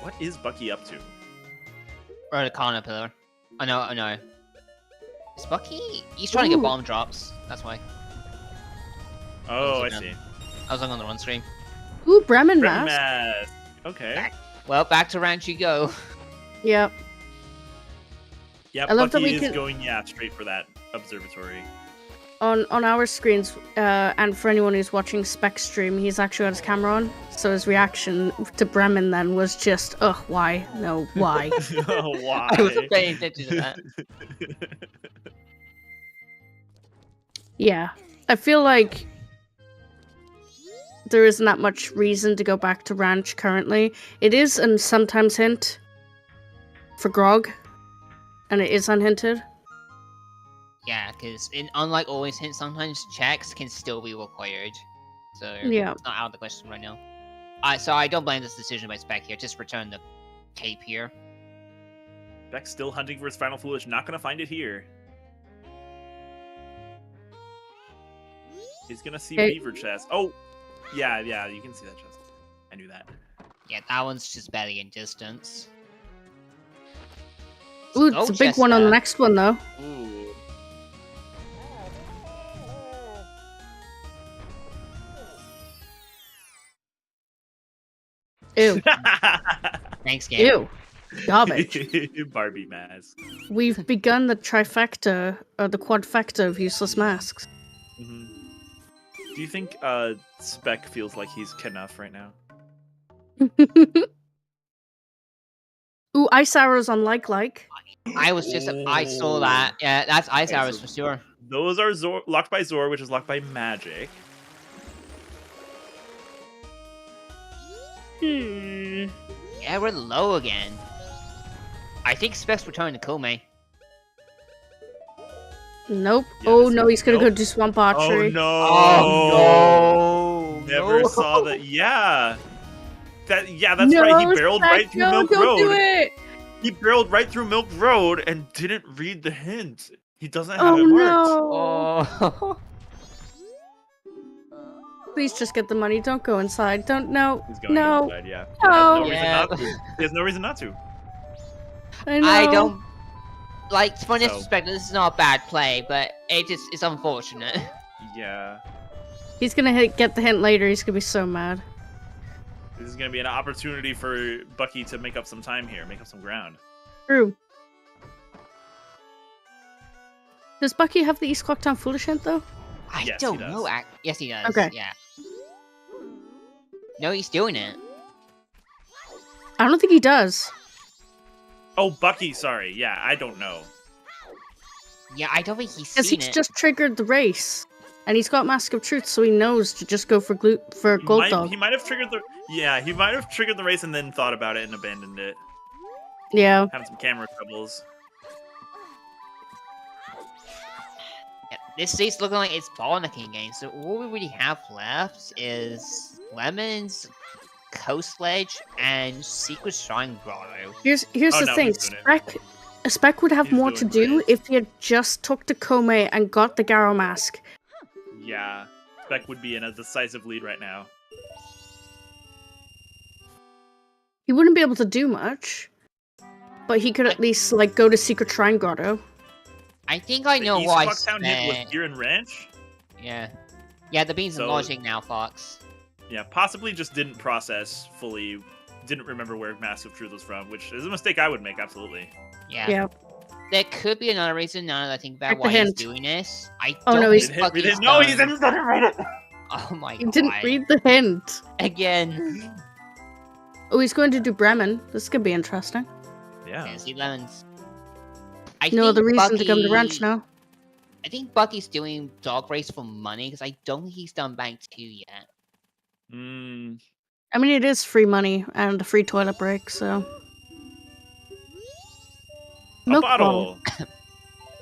A: What is Bucky up to?
C: Or the Kana pillar. Oh no. Is Bucky? He's trying to get
B: Ooh.
C: bomb drops. That's why.
A: Oh, I
C: Yeah.
A: see.
C: I was on the run stream.
B: Ooh, Bremen
A: Red
B: Mask.
A: mask. Okay.
C: Well, back to ranch you go.
B: Yep.
A: Yeah,
B: I love that
A: Bucky
B: we
A: is
B: can-
A: going straight for that observatory.
B: On our screens, and for anyone who's watching Spec stream, he's actually got his camera on. So his reaction to Bremen then was just, ugh, why? No, why?
A: Oh, why?
C: I wasn't paying attention to that.
B: Yeah. I feel like there isn't that much reason to go back to Ranch currently. It is and sometimes hint for Grog, and it is unhinted.
C: Yeah, because unlike always hints, sometimes checks can still be required. So
B: Yeah.
C: it's not out of the question right now. So I don't blame this decision by Spec here. Just return the cape here.
A: Beck's still hunting for his final foolish. Not gonna find it here. He's gonna see
B: Hey.
A: Weaver chest. Oh, yeah, you can see that chest. I knew that.
C: Yeah, that one's just barely in distance.
B: Ooh, it's a big one on the next one, though.
A: Ooh.
B: Ew.
C: Thanks, game.
B: Ew. Garbage.
A: Barbie mask.
B: We've begun the trifecta, or the quadfecta of useless masks.
A: Mm-hmm. Do you think Spec feels like he's Knuff right now?
B: Ooh, ice arrows on like.
C: I saw that. Yeah, that's ice arrows for sure.
A: Those are locked by Zora, which is locked by magic.
C: Yeah, we're low again. I think Spec's returning to Kome.
B: Nope.
A: Yeah,
B: oh no, he's gonna go do swamp archery.
A: Oh no!
C: Oh no!
A: Never saw that. Yeah. That's right. He barreled right through Milk
B: don't
A: Road.
B: Do it.
A: He barreled right through Milk Road and didn't read the hint. He doesn't have it marked.
C: Oh.
B: Please just get the money. Don't go inside. Don't no.
A: He's going
B: no.
A: inside, yeah.
B: No.
A: He has no reason not to.
B: I know.
C: I don't like from this
A: So-
C: perspective. This is not a bad play, but it's unfortunate.
A: Yeah.
B: He's gonna get the hint later. He's gonna be so mad.
A: This is going to be an opportunity for Bucky to make up some time here, make up some ground.
B: True. Does Bucky have the East Clocktown Foolish hint though?
C: I
A: Yes,
C: don't
A: he does.
C: know. Yes, he does.
B: Okay.
C: Yeah. No, he's doing it.
B: I don't think he does.
A: Oh, Bucky, sorry. Yeah, I don't know.
C: Yeah, I don't think he's
B: Because
C: seen
B: he's
C: it.
B: just triggered the race. And he's got Mask of Truth, so he knows to just go for Gold Dog.
A: He might have triggered the... Yeah, he might have triggered the race and then thought about it and abandoned it.
B: Yeah.
A: Having some camera troubles.
C: Yeah, this state's looking like it's bottlenecking game. So all we really have left is Lemons, Coast Ledge, and Secret Shrine Grotto.
B: Here's
A: Oh,
B: the
A: no,
B: thing.
A: he's doing
B: Spec would have
A: He's
B: more to
A: doing
B: do
A: great.
B: if he had just took to Kome and got the Garo Mask.
A: Yeah. Spec would be in a decisive lead right now.
B: He wouldn't be able to do much. But he could at least, like, go to Secret Shrine Grotto.
C: I think I know
A: the
C: why.
A: East Clocktown hit was Gear and Ranch.
C: Yeah. Yeah, the beans
A: So-
C: and logic now, Fox.
A: Yeah, possibly just didn't process fully, didn't remember where Mask of Truth was from, which is a mistake I would make, absolutely.
C: Yeah.
B: Yeah.
C: There could be another reason now that I think about
B: Check the
C: why he's
B: hint.
C: doing this. I
B: Oh,
C: don't
B: no,
C: think
B: he's-
A: We
C: Bucky's
A: didn't know he
C: done-
A: didn't read it!
C: Oh my
B: He
C: god.
B: didn't read the hint.
C: Again.
B: Oh, he's going to do Bremen. This could be interesting.
A: Yeah.
C: Fancy Lemons. I
B: No
C: think
B: other reason to come to
C: Bucky-
B: ranch now.
C: I think Bucky's doing dog race for money because I don't think he's done Bank 2 yet.
A: Mm,
B: I mean, it is free money and a free toilet break, so...
A: a
B: Milk
A: bottle!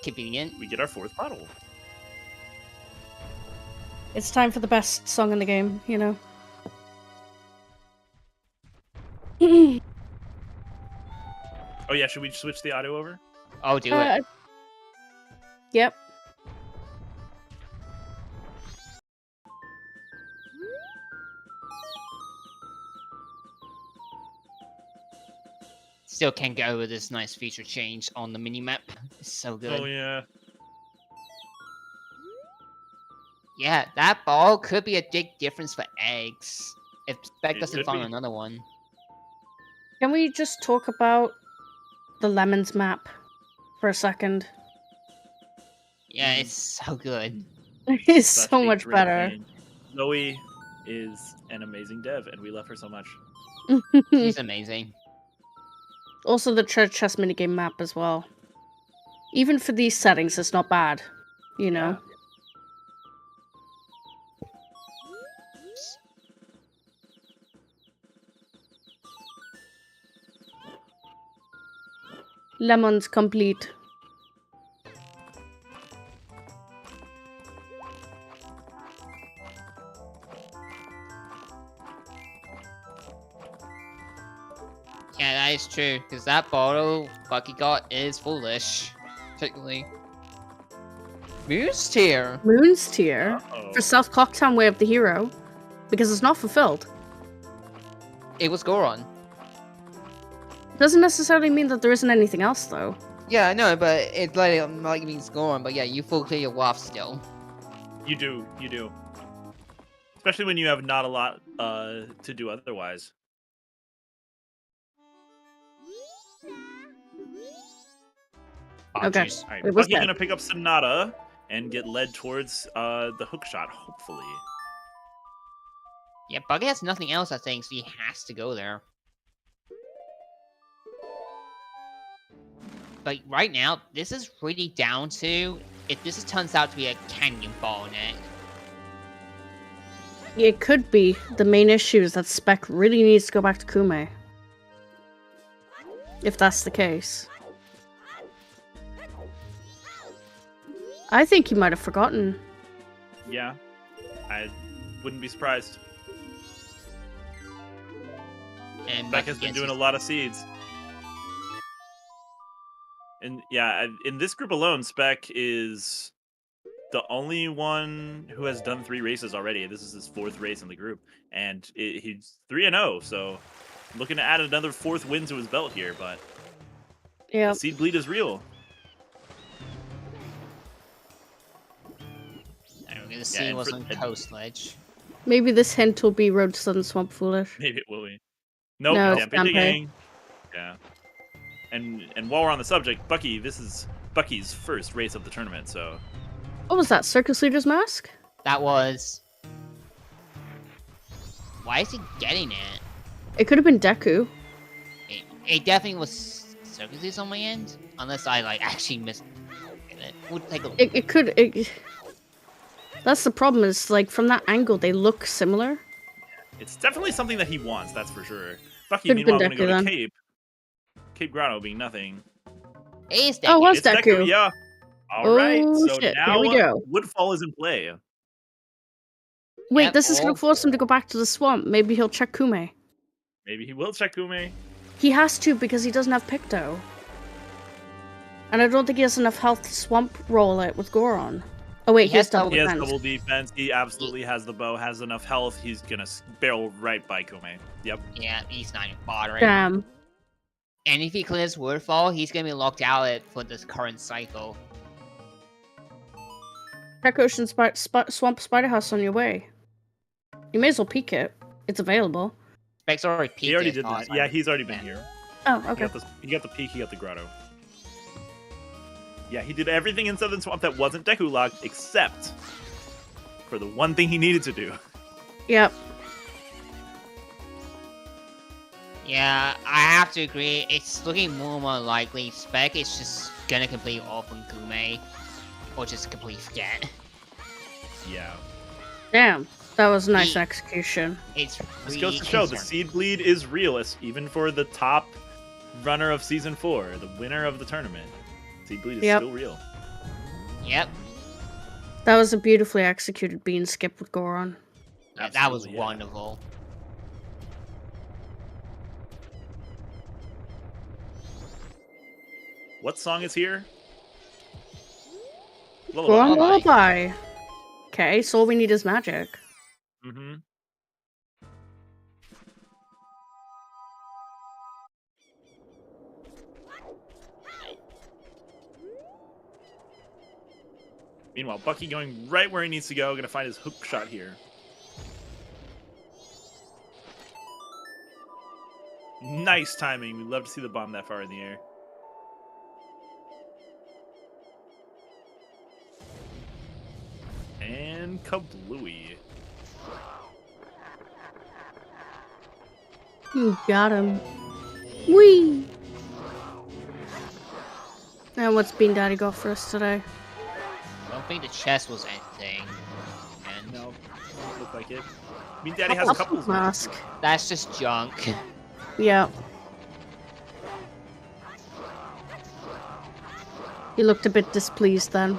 C: Convenient.
A: We get our 4th bottle.
B: It's time for the best song in the game, you know.
A: Oh yeah, should we switch the audio over?
C: Oh, do it.
B: Yep.
C: Still can't get over this nice feature change on the minimap. It's so good.
A: Oh yeah.
C: Yeah, that ball could be a big difference for eggs. If Spec
A: It
C: doesn't
A: could
C: find
A: be.
C: another one.
B: Can we just talk about the Lemons map for a second?
C: Yeah, it's so good.
B: It's
A: Such
B: so
A: a
B: much
A: great
B: better.
A: game. Zoe is an amazing dev, and we love her so much.
C: She's amazing.
B: Also, the church chess minigame map as well. Even for these settings, it's not bad. You know? Lemons complete.
C: Yeah, that is true. Because that bottle Bucky got is foolish. Technically. Moose tier.
B: Moon's tier
A: Uh-oh.
B: for South Clocktown Way of the Hero. Because it's not fulfilled.
C: It was Goron.
B: Doesn't necessarily mean that there isn't anything else, though.
D: Yeah, I know, but it's like being scorned. But yeah, you full clear your WAF still.
A: You do. Especially when you have not a lot to do otherwise.
B: Okay.
A: All right,
B: It was
A: Bucky's
B: dead.
A: gonna pick up Sonata and get led towards the hook shot, hopefully.
C: Yeah, Bucky has nothing else, I think, so he has to go there. But right now, this is really down to if this turns out to be a canyon bottleneck.
B: It could be. The main issue is that Spec really needs to go back to Kume. If that's the case. I think he might have forgotten.
A: Yeah, I wouldn't be surprised.
C: And
A: Spec has been doing a lot of seeds. And yeah, in this group alone, Spec is the only one who has done 3 races already. This is his 4th race in the group, and he's 3-0. So, looking to add another 4th win to his belt here. But
B: yeah,
A: the seed bleed is real.
C: And we're gonna see what's on Coast Ledge.
B: maybe this hint will be Road to Southern Swamp Foolish.
A: Maybe it will be. Nope,
B: No,
A: Dampe digging. Yeah. And while we're on the subject, Bucky, this is Bucky's first race of the tournament, so...
B: What was that? Circus Leader's Mask?
C: That was... Why is he getting it?
B: It could have been Deku.
C: It definitely was Circuses on my end. Unless I, like, actually missed it. We'll take a look.
B: It could... That's the problem, is, like, from that angle, they look similar.
A: It's definitely something that he wants, that's for sure. Bucky,
B: Could've
A: meanwhile,
B: been
A: going to go
B: Deku,
A: to
B: then.
A: Cape. Cape Grotto being nothing.
C: It is Deku.
B: Oh, was
A: It's
B: Deku.
A: yeah. Alright,
B: Oh,
A: so
B: shit.
A: now
B: Here we go.
A: Woodfall is in play.
B: Wait,
C: Yep,
B: this is going to force him to go back to the swamp. Maybe he'll check Kume.
A: Maybe he will check Kume.
B: He has to because he doesn't have Picto. And I don't think he has enough health to swamp roll it with Goron. Oh wait, he has double
A: He has
B: defense.
A: double defense. He absolutely has the bow, has enough health. He's going to barrel right by Kume. Yep.
C: Yeah, he's not even bothering.
B: Damn.
C: And if he clears Woodfall, he's gonna be locked out for this current cycle.
B: Check Ocean Swamp Spider House on your way. You may as well peek it. It's available.
C: Spec's already peeked.
A: He already
C: it,
A: did
C: far
A: that.
C: as I
A: Yeah, he's already been
C: understand.
A: here.
B: Oh, okay.
A: He got the peak, he got the grotto. Yeah, he did everything in Southern Swamp that wasn't Deku locked, except for the one thing he needed to do.
B: Yep.
C: Yeah, I have to agree. It's looking more and more likely Spec is just gonna complete off on Kume, or just completely forget.
A: Yeah.
B: Damn. That was a nice
C: He-
B: execution.
C: It's
A: This
C: really
A: goes to show the
C: concerning.
A: seed bleed is real, even for the top runner of Season 4, the winner of the tournament. Seed bleed is
B: Yep.
A: still real.
C: Yep,
B: That was a beautifully executed bean skip with Goron.
C: yeah, that was
A: Absolutely, yeah.
C: wonderful.
A: What song is here?
B: Goron
C: Lullaby.
B: Lullaby. Okay, so all we need is magic.
A: Mm-hmm. Meanwhile, Bucky going right where he needs to go, gonna find his hook shot here. Nice timing. We love to see the bomb that far in the air. And kablooey.
B: You got him. Whee! And what's Bean Daddy got for us today?
C: I don't think the chest was anything. And
A: No, doesn't look like it. I mean, Daddy has a couple.
B: Mask.
C: that's just junk.
B: Yeah. He looked a bit displeased then.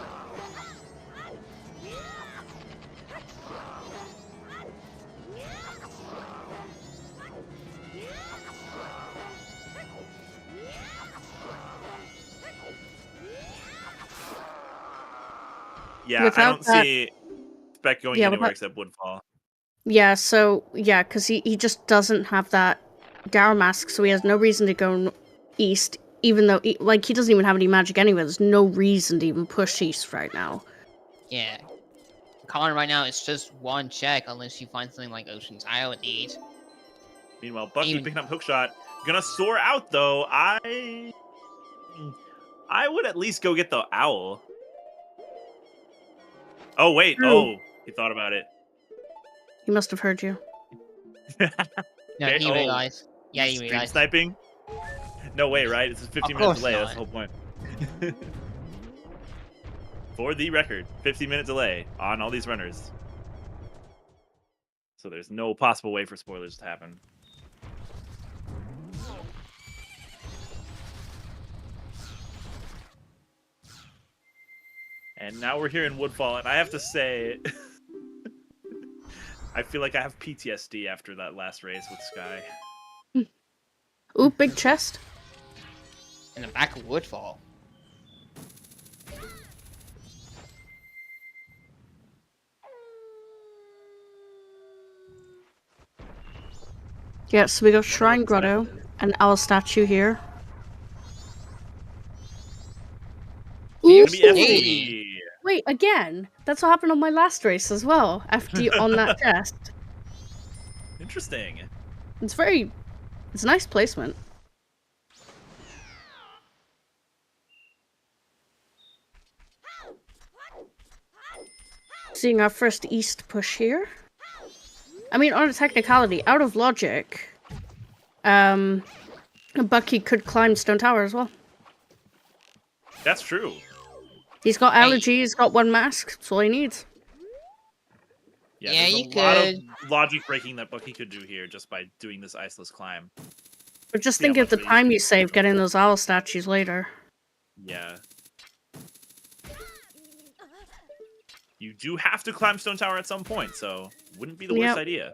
A: Yeah, I
B: Without
A: don't
B: that-
A: see Spec going
B: Yeah,
A: anywhere
B: without-
A: except Woodfall.
B: Yeah, so, because he just doesn't have that Gara mask, so he has no reason to go east. even though, like, he doesn't even have any magic anyway. There's no reason to even push East right now.
C: Yeah. Colin right now, it's just one check unless you find something like Ocean's Isle indeed.
A: Meanwhile, Bucky picking up hookshot. Gonna soar out, though. I would at least go get the owl. Oh, wait. Oh, he thought about it.
B: He must have heard you.
C: No, he realized. Yeah, he
A: Stream
C: realized.
A: sniping? No way, right? It's a 15 minute delay. That's the whole point. For the record, 15-minute delay on all these runners. So there's no possible way for spoilers to happen. And now we're here in Woodfall, and I have to say, I feel like I have PTSD after that last race with Sky.
B: Ooh, big chest.
C: In the back of Woodfall.
B: Yeah, so we got Shrine Grotto, an owl statue here. Ooh, wait, again? That's what happened on my last race as well, after you on that chest.
A: Interesting.
B: It's nice placement. Seeing our first East push here. I mean, on a technicality, out of logic, Bucky could climb Stone Tower as well.
A: That's true.
B: He's got allergy, he's got one mask, that's all he needs.
A: Yeah, there's a lot of logic breaking that Bucky could do here just by doing this iceless climb.
B: But just think of the time you save getting those owl statues later.
A: Yeah. You do have to climb Stone Tower at some point, so wouldn't be the worst idea.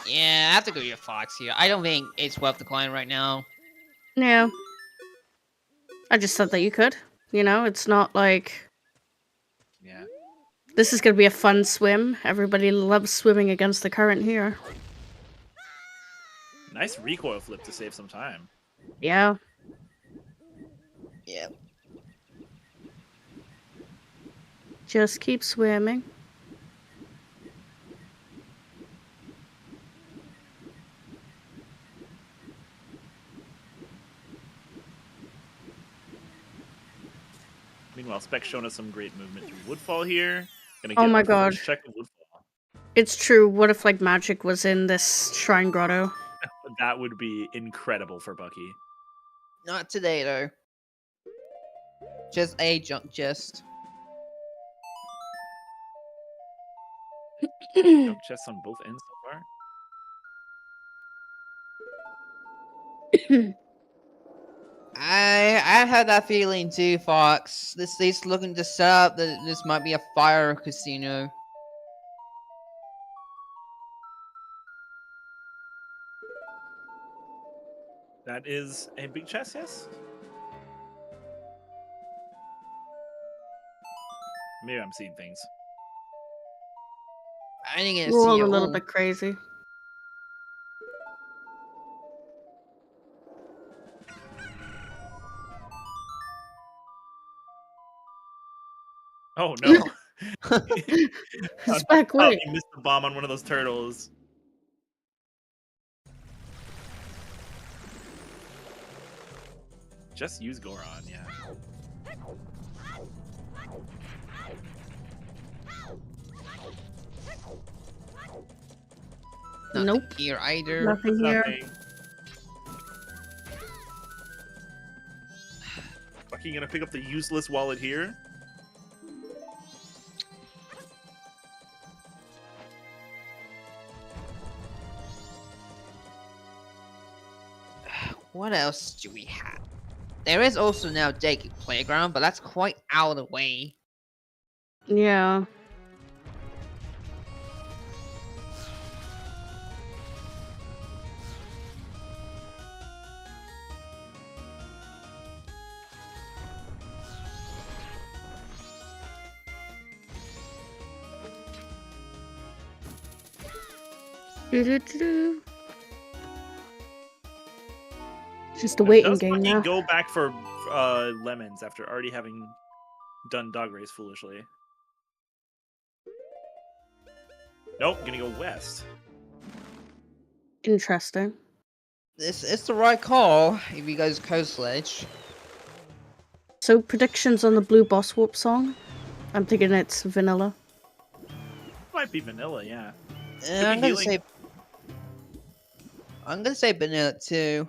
C: Yeah, I have to go to Fox here. I don't think it's worth the climb right now.
B: Yeah. I just said that you could. You know, it's not like...
A: Yeah.
B: This is going to be a fun swim. Everybody loves swimming against the current here.
A: Nice recoil flip to save some time.
B: Yeah.
C: Yeah.
B: Just keep swimming.
A: Meanwhile, Spec showing us some great movement through Woodfall here.
B: Oh my god.
A: Check the Woodfall.
B: It's true. What if, like, magic was in this Shrine Grotto?
A: That would be incredible for Bucky.
D: Not today, though. Just a junk chest.
A: Junk chests on both ends so far.
D: I had that feeling too, Fox. This is looking to set up that this might be a fire casino.
A: That is a big chest, yes? Maybe I'm seeing things.
D: I think it's
B: We're all a little bit crazy.
A: Oh no!
B: Spec, wait.
A: You missed the bomb on one of those turtles. Just use Goron, yeah.
D: Nope. Here either.
B: Nothing here.
A: Bucky gonna pick up the useless wallet here.
D: What else do we have? There is also now Jake Playground, but that's quite out of the way.
B: Yeah. It's just a waiting
A: Does
B: game
A: Bucky
B: now.
A: go back for lemons after already having done dog race foolishly? Nope, gonna go west.
B: Interesting.
D: It's the right call if you guys co-sledge.
B: So predictions on the Blue Boss Warp song? I'm thinking it's vanilla.
A: Might be vanilla, yeah.
D: I'm gonna say vanilla too.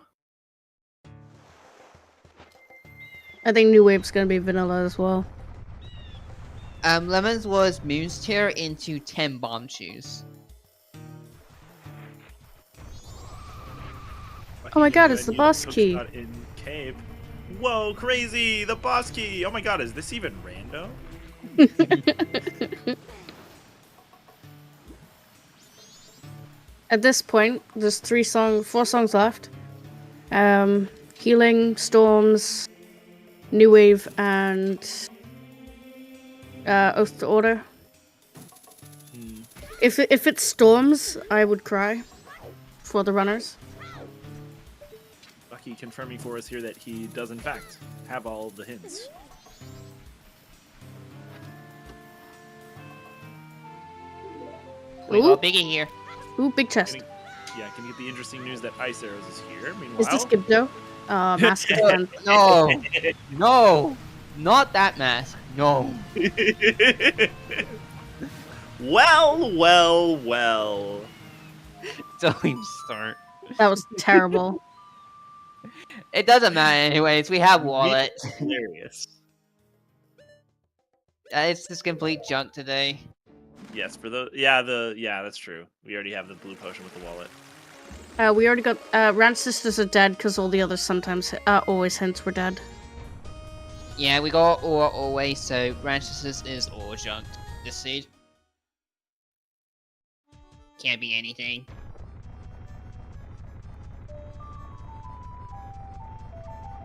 B: I think New Wave's gonna be vanilla as well.
D: Lemons was Moon's tier into 10 bomb shoes.
B: Oh my god, it's the boss key.
A: In cave. Whoa, crazy! The boss key! Oh my god, is this even random?
B: At this point, there's 4 songs left. Healing, Storms, New Wave, and Oath to Order. If it's Storms, I would cry for the runners.
A: Bucky confirming for us here that he does in fact have all of the hints.
C: We got Biggie here.
B: Ooh, big chest.
A: Can you get the interesting news that Ice Arrows is here? Meanwhile,
B: Is this Gibdo? Mask and
D: No, no, not that mask. No.
A: well.
C: Don't even start.
B: that was terrible.
C: It doesn't matter anyways. We have wallets.
A: Hilarious.
C: It's just complete junk today.
A: Yes, for the that's true. We already have the blue potion with the wallet.
B: We already got Rand Sisters are dead because all the others sometimes always hints were dead.
C: Yeah, we got ore always, so Ranches is ore junk. This seed. Can't be anything.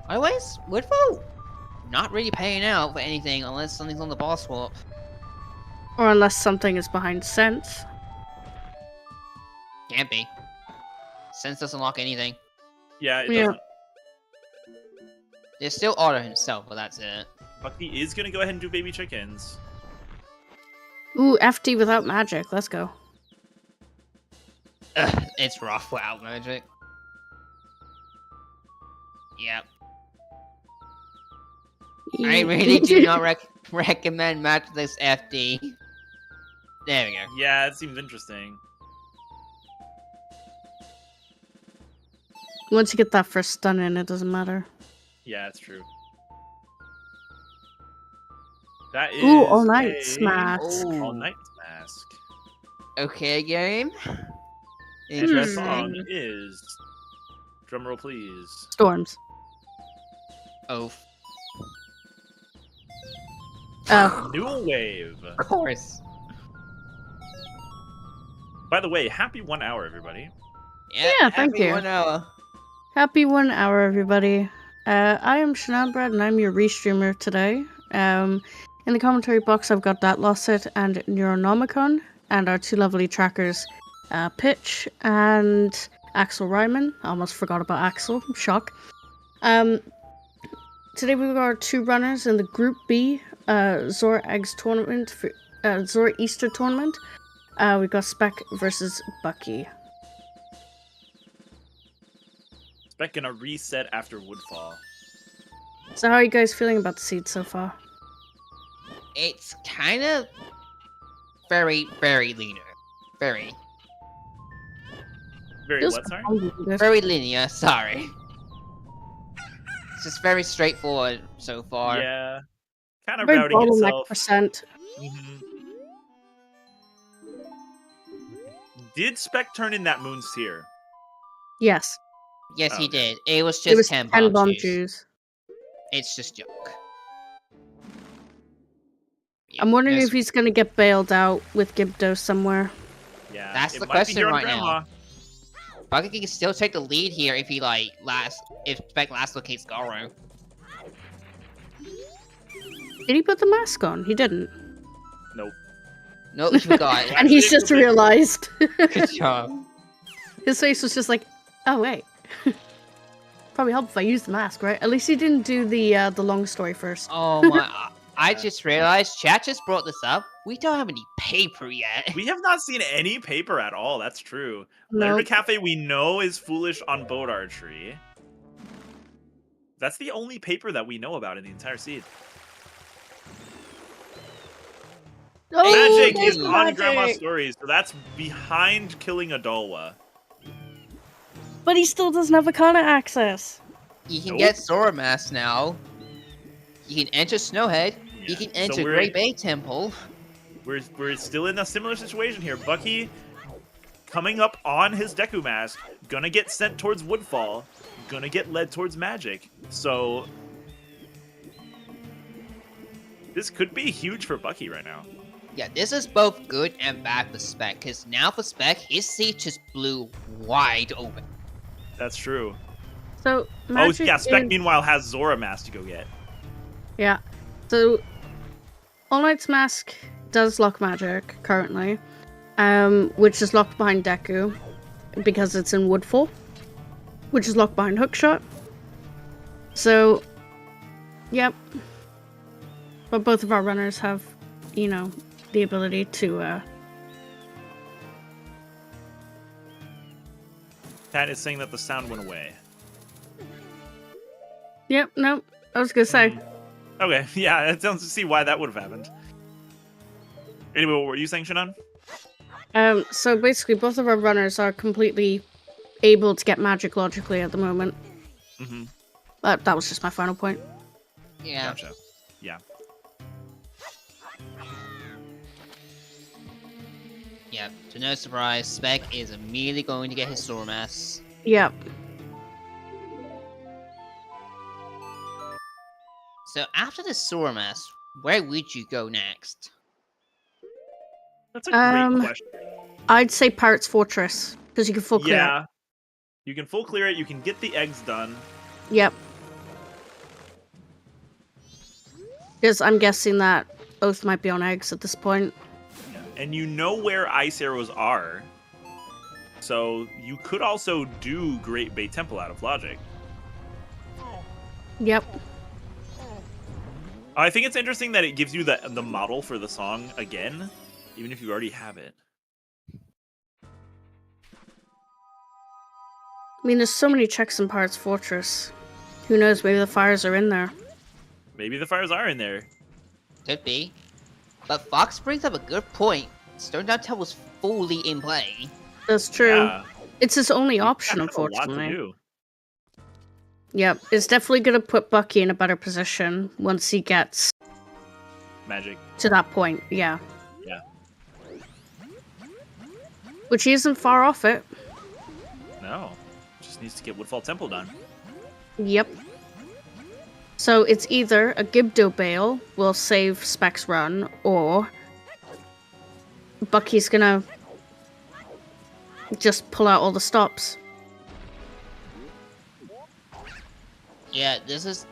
C: Otherwise, Woodfall not really paying out for anything unless something's on the boss swap.
B: Or unless something is behind Sense.
C: Can't be. Sense doesn't lock anything.
A: Yeah, it doesn't.
C: There's still Otto himself, but that's it.
A: Bucky is gonna go ahead and do baby chickens.
B: Ooh, FD without magic. Let's go.
C: Ugh, it's rough without magic. Yep. I really do not recommend matchless FD. There we go.
A: Yeah, it seems interesting.
B: Once you get that first stun in, it doesn't matter.
A: Yeah, it's true. That is
B: Ooh, All Night's Mask.
A: All Night's Mask.
D: Okay, game.
A: And the
D: Interesting.
A: song is... Drumroll, please.
B: Storms.
C: Oh.
B: Oh.
A: New Wave.
C: Of course.
A: By the way, happy 1 hour, everybody.
B: Yeah, thank
D: Happy
B: you.
D: 1 hour.
B: Happy 1 hour, everybody. I am Shenanbrad, and I'm your restreamer today. In the commentary box, I've got that Losset and Neuronomicon, and our 2 lovely trackers, Pitch and Axel Ryman. I almost forgot about Axel. Shock. Today we've got our 2 runners in the Group B Zora Eggs tournament, Zora Easter tournament. We've got Spec versus Bucky.
A: Spec gonna reset after Woodfall.
B: So how are you guys feeling about the seed so far?
C: It's kind of very, very linear. Very.
A: Very
B: Feels
A: what, sorry?
C: Very linear, sorry. It's just very straightforward so far.
A: Yeah. Kind of
B: Very
A: routing
B: bottleneck
A: itself.
B: percent.
A: Mhm. Did Spec turn in that moon sphere?
B: Yes.
C: Yes,
A: Oh,
C: he
A: okay.
C: did. It was just
B: It was
C: 10
B: 10 bomb
C: juice.
B: juice.
C: It's just junk.
B: I'm wondering
C: There's-
B: if he's gonna get bailed out with Gibdo somewhere.
A: Yeah.
C: That's
A: it
C: the
A: might be
C: question
A: here on
C: right
A: Grandma.
C: now. Bucky can still take the lead here if he if Spec last locates Garo.
B: Did he put the mask on? He didn't.
A: Nope.
C: No, he forgot.
B: And he's just realized.
C: Good job.
B: His face was just like, oh wait. probably help if I use the mask, right? At least he didn't do the long story first.
C: Oh my! I just realized chat just brought this up. We don't have any paper yet.
A: We have not seen any paper at all. That's true. Letter to Cafe we know is foolish on boat archery. That's the only paper that we know about in the entire seed.
B: Oh,
A: Magic is on
B: magic.
A: Grandma's stories, so that's behind killing a Dolwa.
B: But he still doesn't have Arcana access.
D: You can get Zora Mask now. You can enter Snowhead.
A: Yeah.
D: You can enter
A: So
D: Great Bay Temple.
A: We're still in a similar situation here. Bucky coming up on his Deku Mask, gonna get sent towards Woodfall, gonna get led towards Magic. So this could be huge for Bucky right now.
D: Yeah, this is both good and bad for Spec, because now for Spec, his seat just blew wide open.
A: That's true.
B: So Magic
A: Spec meanwhile has Zora Mask to go get.
B: Yeah. So All Might's Mask does lock Magic currently, which is locked behind Deku because it's in Woodfall, which is locked behind Hookshot. So, yep. But both of our runners have, you know, the ability to.
A: Cat is saying that the sound went away.
B: Yep. No, I was gonna say.
A: Okay, yeah, I don't see why that would have happened. Anyway, what were you saying, Shannon?
B: So basically, both of our runners are completely able to get magic logically at the moment.
A: Mm-hmm.
B: But that was just my final point.
D: Yeah.
A: Gotcha. Yeah.
C: Yep, to no surprise, Spec is immediately going to get his Zora Mask.
B: Yep.
C: So after the Zora Mask, where would you go next?
A: That's a great question.
B: I'd say Pirate's Fortress, because you can full clear it.
A: Yeah. You can full clear it, you can get the eggs done.
B: Yep. Because I'm guessing that both might be on eggs at this point.
A: Yeah. And you know where ice arrows are. So you could also do Great Bay Temple out of logic.
B: Yep.
A: I think it's interesting that it gives you the model for the song again, even if you already have it.
B: I mean, there's so many checks in Pirate's Fortress. Who knows, maybe the fires are in there.
A: Maybe the fires are in there.
C: Could be. But Fox brings up a good point. Stone Down Temple was fully in play.
B: That's true.
A: Yeah.
B: It's his only option,
A: That's a lot to
B: unfortunately.
A: do.
B: Yep, it's definitely going to put Bucky in a better position once he gets
A: Magic.
B: to that point, yeah.
A: Yeah.
B: Which he isn't far off it.
A: No. Just needs to get Woodfall Temple done.
B: Yep. So it's either a Gibdo Bale will save Spec's run, or Bucky's gonna just pull out all the stops.
C: Yeah, this is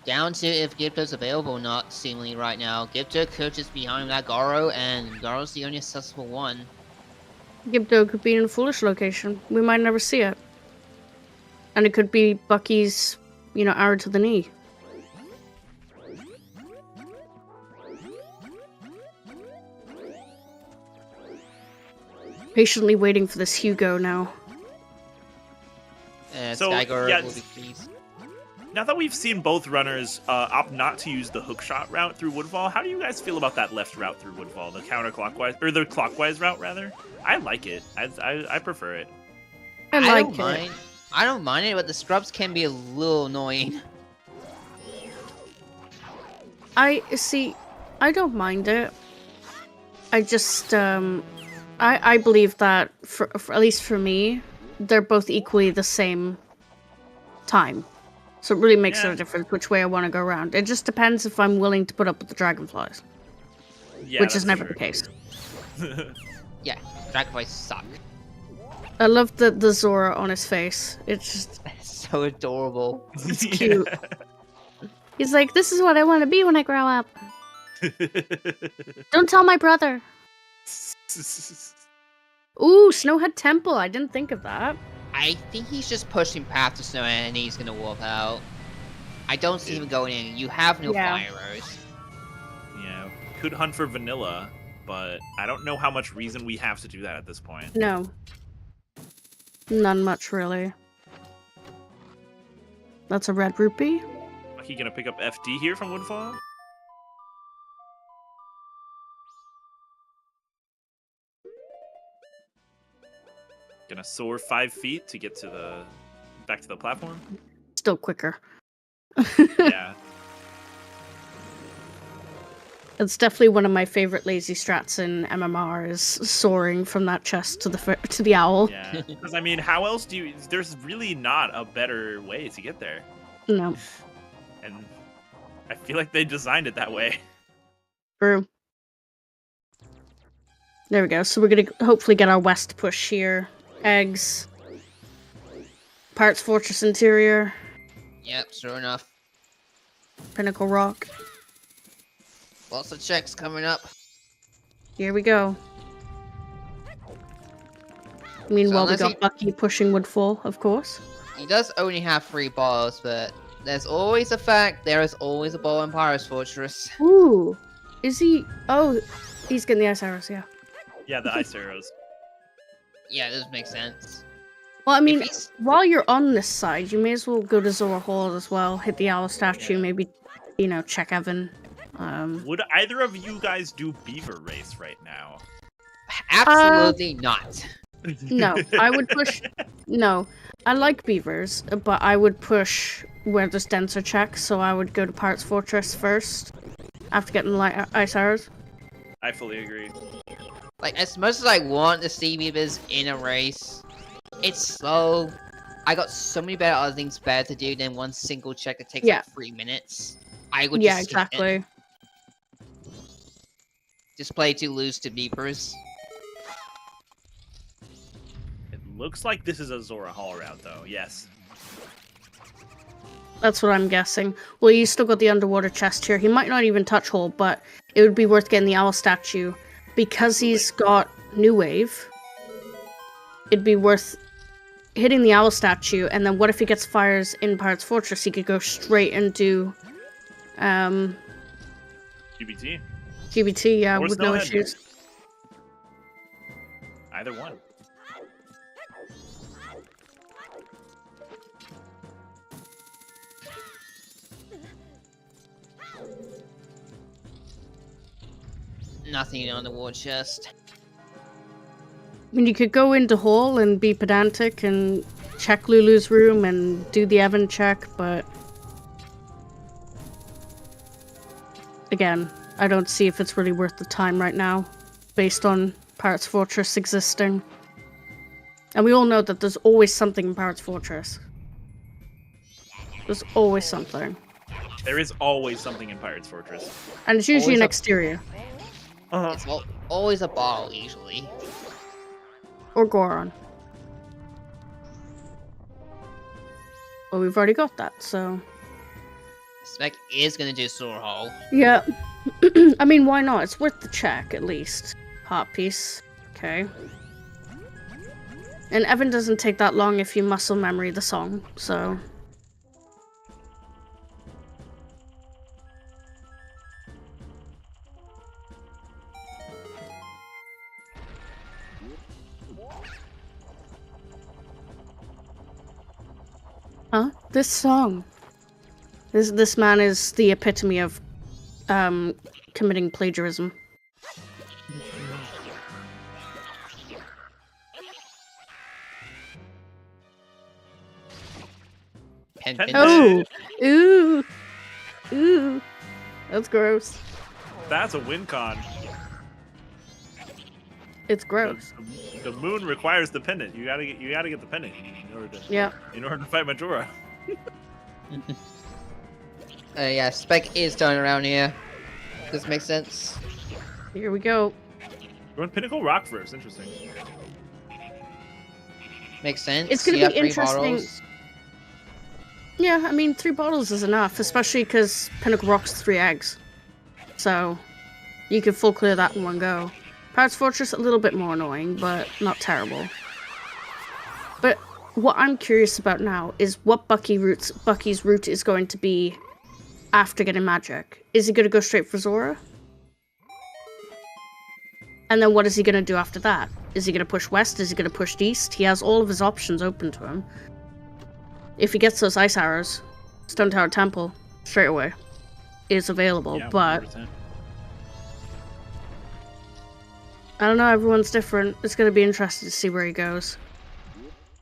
C: down to if Gipto's available or not, seemingly right now. Gipto could just be behind that Garo, and Garo's the only accessible one.
B: Gibdo could be in a foolish location. We might never see it. And it could be Bucky's, arrow to the knee. Patiently waiting for this Hugo now.
A: So,
C: Skygar
A: yeah,
C: will be pleased.
A: Now that we've seen both runners opt not to use the hookshot route through Woodfall, how do you guys feel about that left route through Woodfall, the counterclockwise, or the clockwise route rather? I like it. I prefer it.
B: I like it.
C: Mind. I don't mind it, but the scrubs can be a little annoying.
B: I don't mind it. I just, I believe that, for at least for me, they're both equally the same time. So it really makes no difference which way I want to go around. It just depends if I'm willing to put up with the dragonflies.
A: Yeah,
B: which is never
A: true.
B: the case.
C: Yeah, dragonflies suck.
B: I love the Zora on his face. It's just...
C: So adorable.
B: It's cute. He's like, this is what I want to be when I grow up. Don't tell my brother. Ooh, Snowhead Temple. I didn't think of that.
C: I think he's just pushing past the snow and he's gonna warp out. I don't see him going in. You have no fire arrows.
A: Yeah, could hunt for vanilla, but I don't know how much reason we have to do that at this point.
B: No. None much, really. That's a red rupee.
A: Are he gonna pick up FD here from Woodfall? Gonna soar 5 feet to get to back to the platform.
B: Still quicker.
A: Yeah.
B: It's definitely one of my favorite lazy strats in MMR is soaring from that chest to the owl.
A: Yeah, because I mean, how else do you? There's really not a better way to get there.
B: No.
A: And I feel like they designed it that way.
B: True. There we go. So we're gonna hopefully get our west push here. Eggs. Pirates Fortress interior.
C: Yep, sure enough.
B: Pinnacle Rock.
C: Lots of checks coming up.
B: Here we go. Meanwhile,
C: So
B: we got Bucky pushing Woodfall, of course.
C: He does only have 3 balls, but there's always a fact there is always a ball in Pirates Fortress.
B: Ooh. Is he? Oh, he's getting the ice arrows, yeah.
A: Yeah, the ice arrows.
C: Yeah, this makes sense.
B: Well, I mean, while you're on this side, you may as well go to Zora Hall as well, hit the owl statue, maybe, you know, check Evan.
A: Would either of you guys do Beaver Race right now?
C: Absolutely not.
B: No, I would push... No, I like beavers, but I would push where there's denser checks, so I would go to Pirates Fortress first, after getting the ice arrows.
A: I fully agree.
C: Like, as much as I want to see beavers in a race, it's slow. I got so many other things better to do than one single check that takes like 3 minutes. I would just skip it. Just play to lose to beepers.
A: It looks like this is a Zora Hall route, though. Yes.
B: That's what I'm guessing. Well, you still got the underwater chest here. He might not even touch Hall, but it would be worth getting the owl statue. Because he's got New Wave, it'd be worth hitting the owl statue, and then what if he gets fires in Pirates Fortress? He could go straight into
A: GBT.
B: GBT, yeah,
A: Or
B: with no issues.
A: Either one.
C: Nothing on the war chest.
B: I mean, you could go into Hall and be pedantic and check Lulu's room and do the Evan check, but again, I don't see if it's really worth the time right now, based on Pirates Fortress existing. And we all know that there's always something in Pirates Fortress. There's always something.
A: There is always something in Pirates Fortress.
B: And it's usually an exterior.
C: It's always a bottle, usually.
B: Or Goron. Well, we've already got that, so...
C: Spec is gonna do Zora Hall.
B: Yeah. I mean, why not? It's worth the check, at least. Heart piece. Okay. And Evan doesn't take that long if you muscle memory the song, so... Huh? This song. This man is the epitome of committing plagiarism. Oh! Ooh! Ooh! That's gross.
A: That's a win con.
B: It's gross.
A: The moon requires the pendant. You gotta get the pendant in order to fight Majora.
C: Yeah, Spec is done around here. This makes sense.
B: Here we go.
A: We're on Pinnacle Rock first. Interesting.
C: Makes sense.
B: It's gonna be interesting. Yeah, I mean, 3 bottles is enough, especially because Pinnacle Rock's 3 eggs. So, you can full clear that in one go. Pirates Fortress, a little bit more annoying, but not terrible. But what I'm curious about now is what Bucky's route is going to be after getting magic. Is he going to go straight for Zora? And then what is he going to do after that? Is he going to push west? Is he going to push east? He has all of his options open to him. If he gets those ice arrows, Stone Tower Temple, straight away, is available,
A: Yeah,
B: but...
A: 100%.
B: I don't know, everyone's different. It's going to be interesting to see where he goes.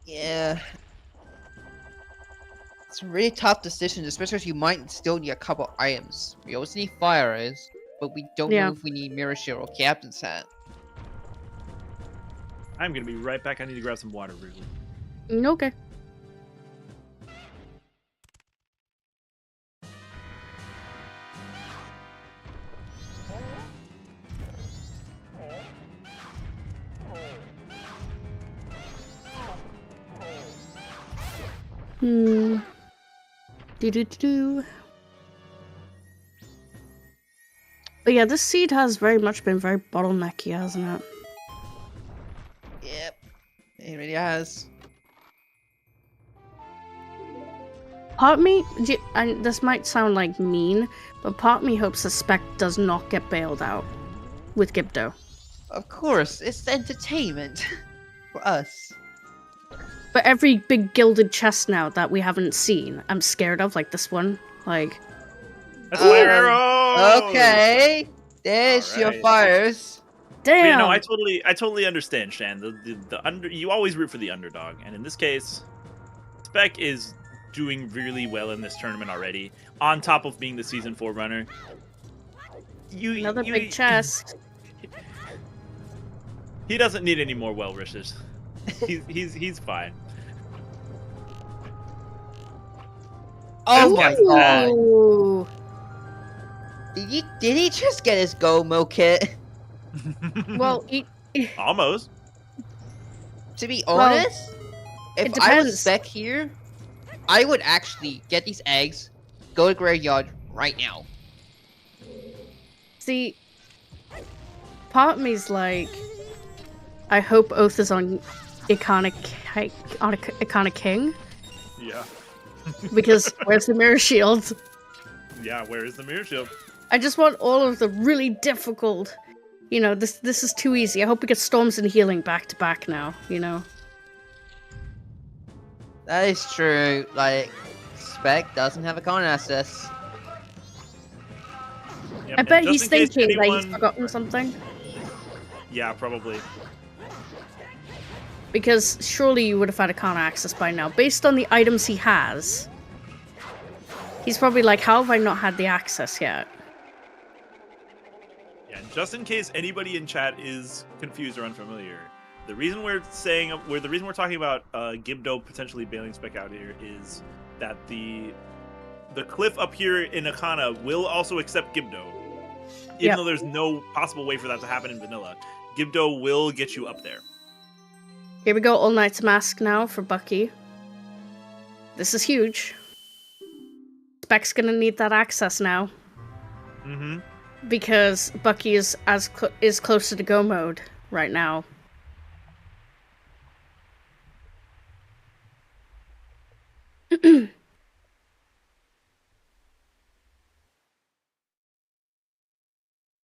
D: Yeah. It's a really tough decision, especially if you might still need a couple items. We also need fire arrows, but we don't know if we need Mirror Shield or Captain's Hat.
A: I'm gonna be right back. I need to grab some water, really.
B: Okay. Do. But yeah, this seed has very much been very bottlenecky, hasn't it?
D: Yep. It really has.
B: Part of me, and this might sound like mean, but part of me hopes the Spec does not get bailed out with Gibdo.
D: Of course, it's entertainment for us.
B: But every big gilded chest now that we haven't seen, I'm scared of, like this one. Like,
A: That's fire arrow.
D: Okay, there's your
A: Alright.
D: fires.
B: damn.
A: But, you know, I totally understand, Shan. You always root for the underdog, and in this case, Spec is doing really well in this tournament already. On top of being the season 4 runner,
B: Another big chest.
A: He doesn't need any more well wishes. He's fine.
D: Oh my god!
B: Ooh.
D: Did he just get his Go-Mo kit?
B: Well,
A: Almost.
D: To be honest, if
B: it
D: I was
B: depends.
D: Spec here, I would actually get these eggs, go to Graveyard right now.
B: See, part of me's like, I hope Oath is on Iconic King,
A: Yeah.
B: because where's the Mirror Shield?
A: Yeah, where is the mirror shield?
B: I just want all of the really difficult, you know, this is too easy. I hope we get Storms and Healing back to back now, you know?
D: That is true. Like, Spec doesn't have a con access.
A: Yep,
B: I bet
A: and
B: he's
A: just in case
B: thinking that he's
A: anyone-
B: forgotten something.
A: Yeah, probably.
B: Because surely you would have had a con access by now. Based on the items he has, he's probably like, how have I not had the access yet?
A: Yeah, and just in case anybody in chat is confused or unfamiliar, the reason we're talking about Gibdo potentially bailing Spec out here is that the cliff up here in Akana will also accept Gibdo. Even though there's no possible way for that to happen in vanilla, Gibdo will get you up there.
B: Here we go, All Knight's Mask now for Bucky. This is huge. Spec's gonna need that access now.
A: Mm-hmm.
B: Because Bucky is is closer to go mode right now.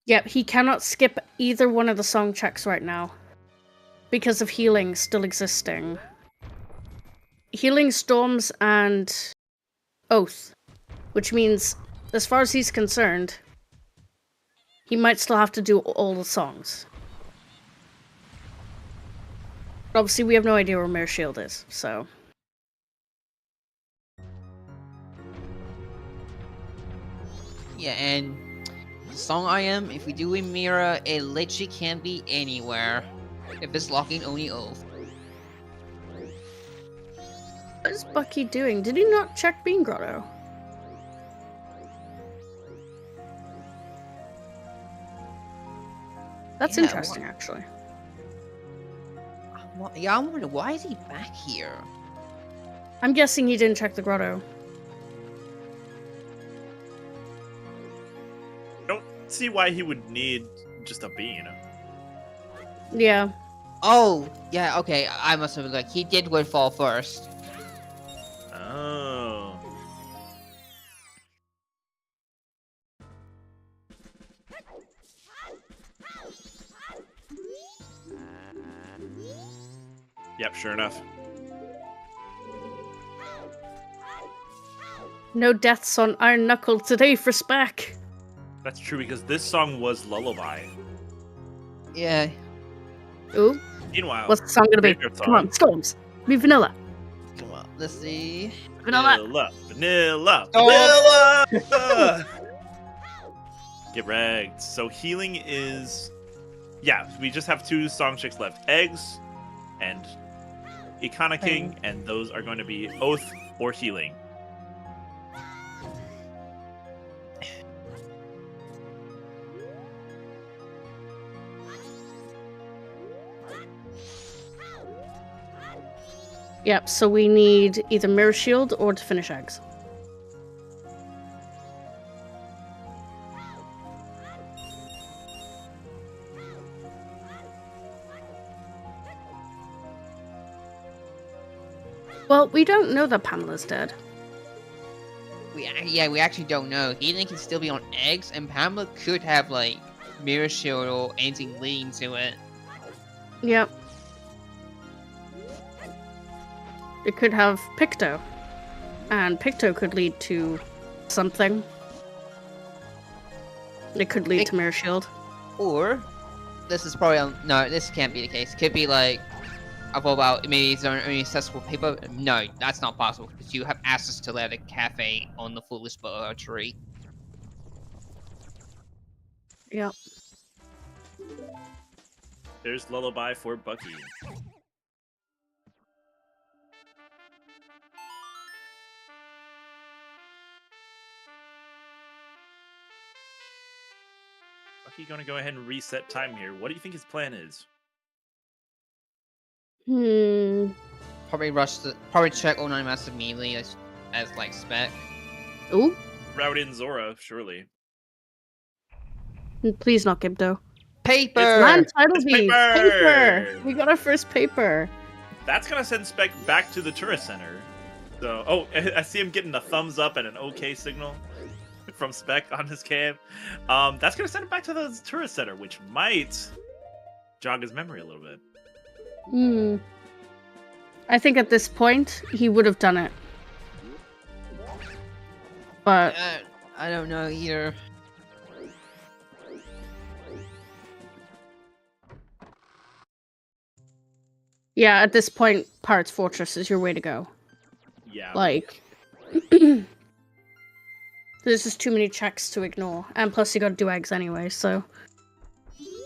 B: Yep, he cannot skip either one of the song checks right now. Because of healing still existing. Healing, Storms, and Oath. Which means, as far as he's concerned, he might still have to do all the songs. But obviously, we have no idea where Mirror Shield is, so...
D: Yeah, and song I am, if we do a mirror, it literally can be anywhere. If it's locking only Oath.
B: What is Bucky doing? Did he not check Bean Grotto? That's
D: Yeah,
B: interesting, actually.
D: Yeah, I'm wondering, why is he back here?
B: I'm guessing he didn't check the grotto.
A: Don't see why he would need just a bean.
B: Yeah.
D: Oh, yeah, okay. I must have he did fall first.
A: Oh. Yep, sure enough.
B: No deaths on Iron Knuckle today for Spec.
A: That's true because this song was Lullaby.
D: Yeah.
B: Ooh.
A: Meanwhile,
B: What's the song gonna be? Come on, Storms. Be vanilla.
D: Come on, let's see.
B: Vanilla.
A: Vanilla.
D: Oh.
A: Vanilla. Get wrecked. So healing is... Yeah, we just have 2 song chicks left. Eggs and Ikana King, and those are going to be Oath or Healing.
B: Yep, so we need either Mirror Shield or to finish eggs. Well, we don't know that Pamela's dead.
D: We actually don't know. Healing can still be on eggs, and Pamela could have like Mirror Shield or anything leading to it.
B: Yep. It could have Picto. And Picto could lead to something. It could lead to Mirror Shield.
D: Or, this is probably no, this can't be the case. It could be like, I thought about maybe it's only accessible paper. No, that's not possible because you have access to that at cafe on the fullest tree.
B: Yep.
A: There's Lullaby for Bucky. Bucky gonna go ahead and reset time here. What do you think his plan is?
D: Probably check all 9 masters immediately as like Spec.
B: Ooh.
A: Route in Zora, surely.
B: Please not Gibdo.
D: Paper!
B: It's land title deed.
A: Paper!
B: We got our first paper.
A: That's gonna send Spec back to the tourist center. So, oh, I see him getting a thumbs up and an OK signal from Spec on his cam. That's gonna send him back to the tourist center, which might jog his memory a little bit.
B: I think at this point he would have done it, but
D: I don't know either.
B: yeah, at this point, Pirates Fortress is your way to go.
A: Yeah.
B: Like, there's just too many checks to ignore, and plus you got to do eggs anyway. So,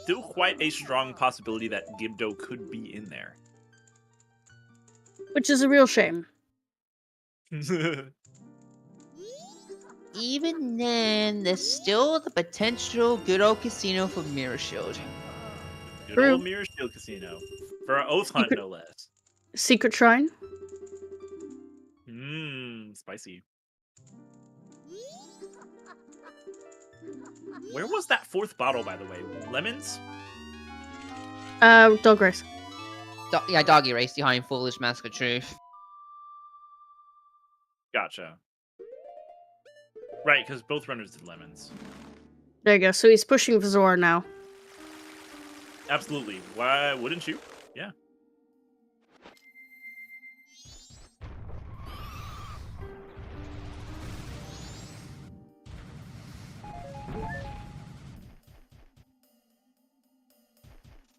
A: still quite a strong possibility that Gibdo could be in there.
B: which is a real shame.
D: Even then, there's still the potential good old casino for Mirror Shield.
A: Good
B: True.
A: old Mirror Shield Casino. For an Oath Hunt, no less.
B: Secret Shrine?
A: Spicy. Where was that 4th bottle, by the way? Lemons?
B: Dog Race.
D: Yeah, Doggy Race behind Foolish Mask of Truth.
A: Gotcha. Right, because both runners did lemons.
B: There you go. So he's pushing for Zora now.
A: Absolutely. Why wouldn't you? Yeah.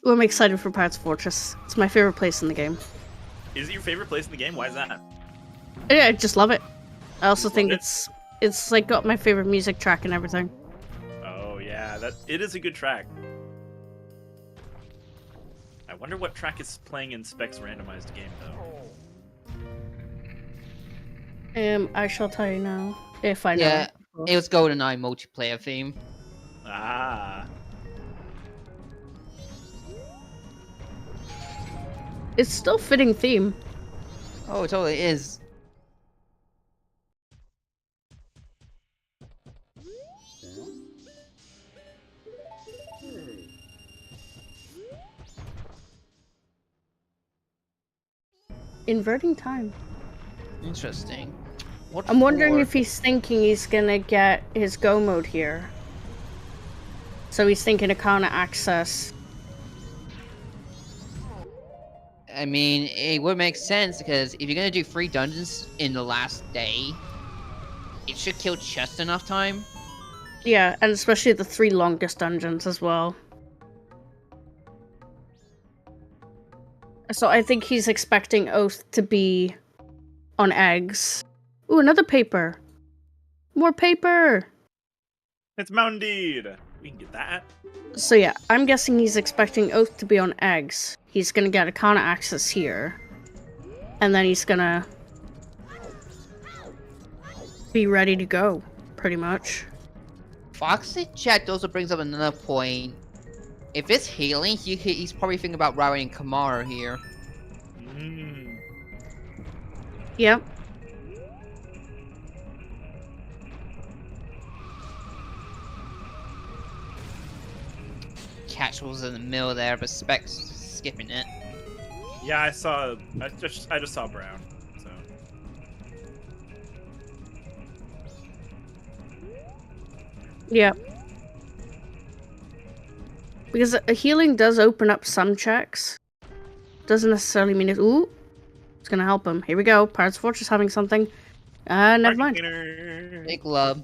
B: Ooh, I'm excited for Pirates Fortress. It's my favorite place in the game.
A: Is it your favorite place in the game? Why is that?
B: Yeah, I just love it. I also think it's like got my favorite music track and everything.
A: Oh yeah, it is a good track. I wonder what track is playing in Spec's randomized game though.
B: I shall tell you now if I know.
D: Yeah, it was GoldenEye multiplayer theme.
A: Ah.
B: It's still fitting theme.
D: Oh, it totally is.
B: inverting time.
D: Interesting. What
B: I'm wondering
D: for?
B: if he's thinking he's gonna get his go mode here. So he's thinking to counter access.
D: I mean, it would make sense because if you're gonna do 3 dungeons in the last day, it should kill just enough time.
B: Yeah, and especially the 3 longest dungeons as well. So I think he's expecting Oath to be on eggs. Ooh, another paper. More paper!
A: It's Mountain Deed. We can get that.
B: So yeah, I'm guessing he's expecting Oath to be on eggs. He's gonna get a counter access here. And then he's gonna be ready to go, pretty much.
D: Foxy Chat also brings up another point. If it's healing, he's probably thinking about routing Kamaru here.
A: Mm.
B: Yep.
D: Catch was in the middle there, but Spec's skipping it.
A: Yeah, I saw. I just saw Brown. So.
B: Yep. Because a healing does open up some checks. Doesn't necessarily mean it's... Ooh! It's gonna help him. Here we go. Pirate's Fortress having something. Never mind.
D: Big love.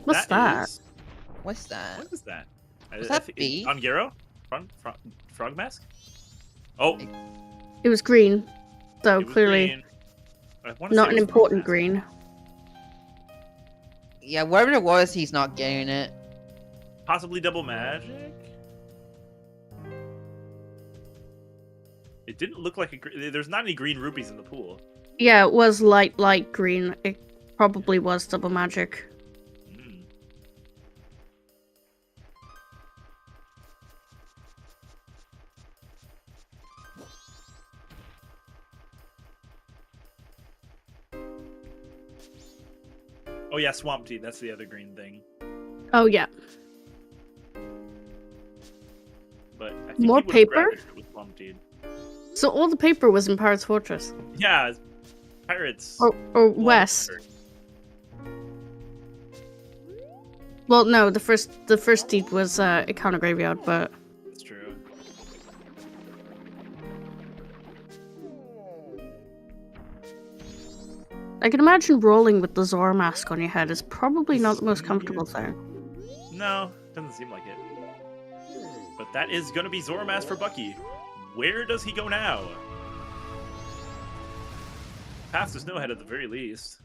B: What's that?
D: What's that?
A: What is that?
D: Was that B?
A: On Gyro? Frog mask? Oh,
B: It was green. So
A: it was
B: clearly
A: green. I wanna say
B: not
A: it
B: an
A: was
B: important
A: frog
B: green.
D: Yeah, wherever it was, he's not getting it.
A: mask. Possibly double magic? It didn't look like a. There's not any green rupees in the pool.
B: Yeah, it was light green. It probably was double magic.
A: Mm. Oh yeah, Swamp Tea. That's the other green thing.
B: Oh yeah.
A: But I think
B: More
A: he would've grabbed
B: paper?
A: it if it was Swamp Tea.
B: So all the paper was in Pirate's Fortress.
A: Yeah, pirates.
B: Or West. Well, no, the first deed was a counter graveyard, but
A: That's true.
B: I can imagine rolling with the Zora mask on your head is probably not the most comfortable thing.
A: No, doesn't seem like it. But that is gonna be Zora Mask for Bucky. Where does he go now? Past the Snowhead at the very least.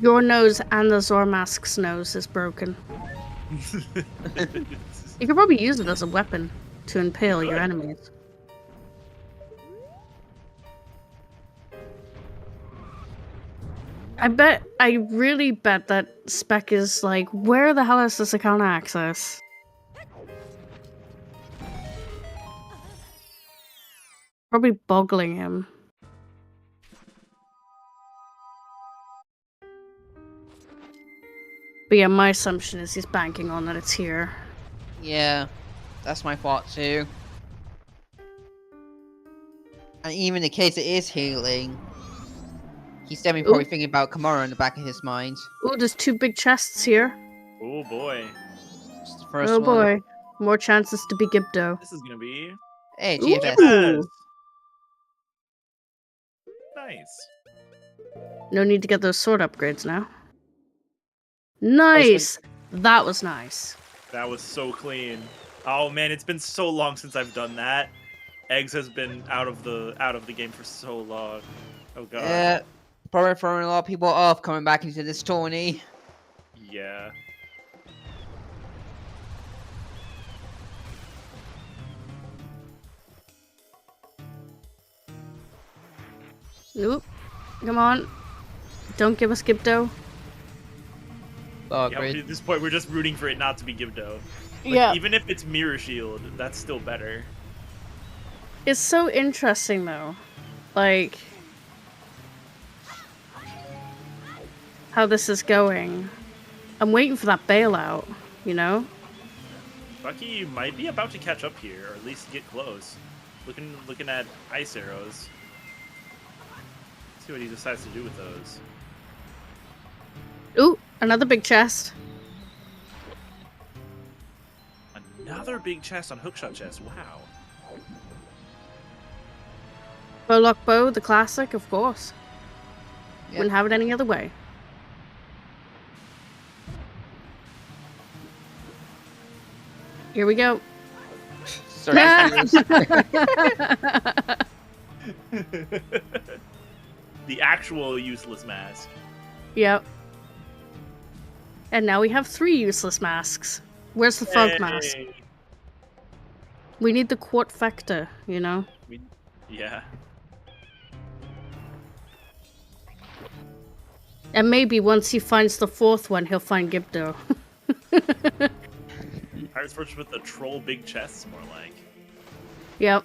B: Your nose and the Zora mask's nose is broken. You could probably use it as a weapon to impale your enemies. I really bet that Spec is like, where the hell is this account access? Probably boggling him. But yeah, my assumption is he's banking on that it's here.
D: Yeah, that's my thought too. And even in case it is healing, he's definitely probably thinking about Kamaru in the back of his mind.
B: Ooh, there's 2 big chests here.
A: Oh boy.
D: Just the first
B: Oh
D: one.
B: boy. More chances to be Gibdo.
A: This is gonna be
D: Hey,
B: Ooh.
D: GFS.
A: yes. Nice.
B: No need to get those sword upgrades now. Nice! That was nice.
A: That was so clean. Oh man, it's been so long since I've done that. Eggs has been out of the game for so long. Oh god.
D: Yeah, probably throwing a lot of people off coming back into this tourney.
A: Yeah.
B: Nope. Come on. Don't give us Gibdo.
D: Oh,
A: Yeah,
D: great.
A: at this point, we're just rooting for it not to be Gibdo. Like,
B: Yeah.
A: Even if it's Mirror Shield, that's still better.
B: It's so interesting though. Like how this is going. I'm waiting for that bailout. you know?
A: Bucky might be about to catch up here, or at least get close. Looking at ice arrows. Let's see what he decides to do with those.
B: Ooh, another big chest.
A: Another big chest on hookshot chest. Wow.
B: Bowlock bow, the classic, of course.
D: Yep.
B: Wouldn't have it any other way. Here we go.
D: Sorry.
A: The actual useless mask.
B: Yep. And now we have 3 useless masks. Where's the frog mask? We need the quart factor, you know?
A: Yeah.
B: And maybe once he finds the 4th one, he'll find Gibdo.
A: Pirates Fortress with the troll big chests, more like.
B: Yep.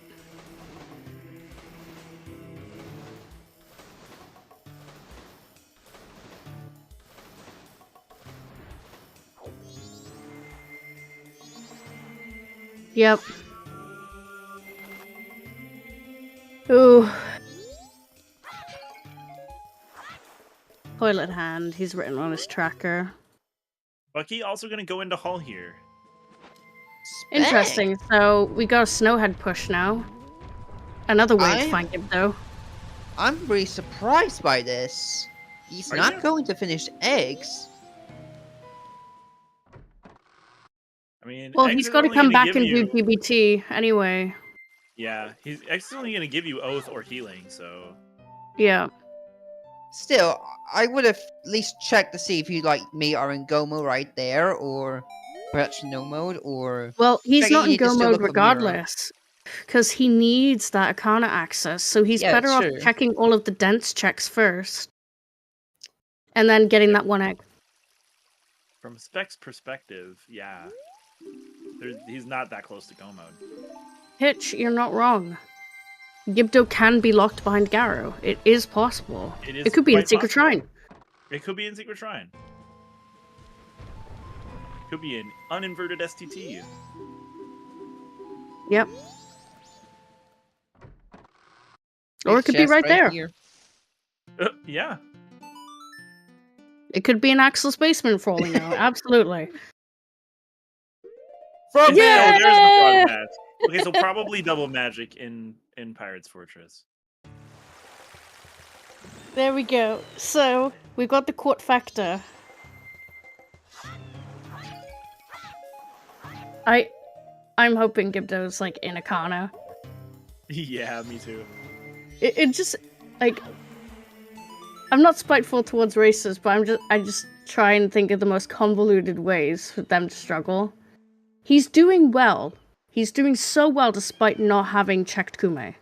B: Yep. Ooh. Toilet hand, he's written on his tracker.
A: Bucky also gonna go into Hull here.
B: Interesting, so we got a snowhead push now. Another way to find him, though.
D: I'm really surprised by this. He's not going to finish eggs.
A: I mean,
B: well, he's got to come back and do GBT anyway.
A: Yeah, he's only going to give you Oath or Healing, so...
B: Yeah.
D: Still, I would have at least checked to see if you, like, me are in Go mode right there, or perhaps no mode, or...
B: Well, he's not in Go mode regardless, because he needs that Arcana access, so he's better off checking all of the dense checks first, and then getting that one egg.
A: From Spec's perspective, yeah. He's not that close to Go mode.
B: Hitch, you're not wrong. Gibdo can be locked behind Garrow. It is possible. It could be in Secret Shrine.
A: It could be in Secret Shrine. It could be an uninverted STT.
B: Yep. Or it could be right there.
A: Yeah.
B: It could be an Axel's basement for all we know. Absolutely.
A: Frog there's the frog mask. Okay, so probably double magic in Pirates Fortress.
B: There we go. So we got the quart factor. I'm hoping Gibdo's like in Arcana.
A: Yeah, me too.
B: It just like I'm not spiteful towards racers, but I just try and think of the most convoluted ways for them to struggle. He's doing well. He's doing so well despite not having checked Kume.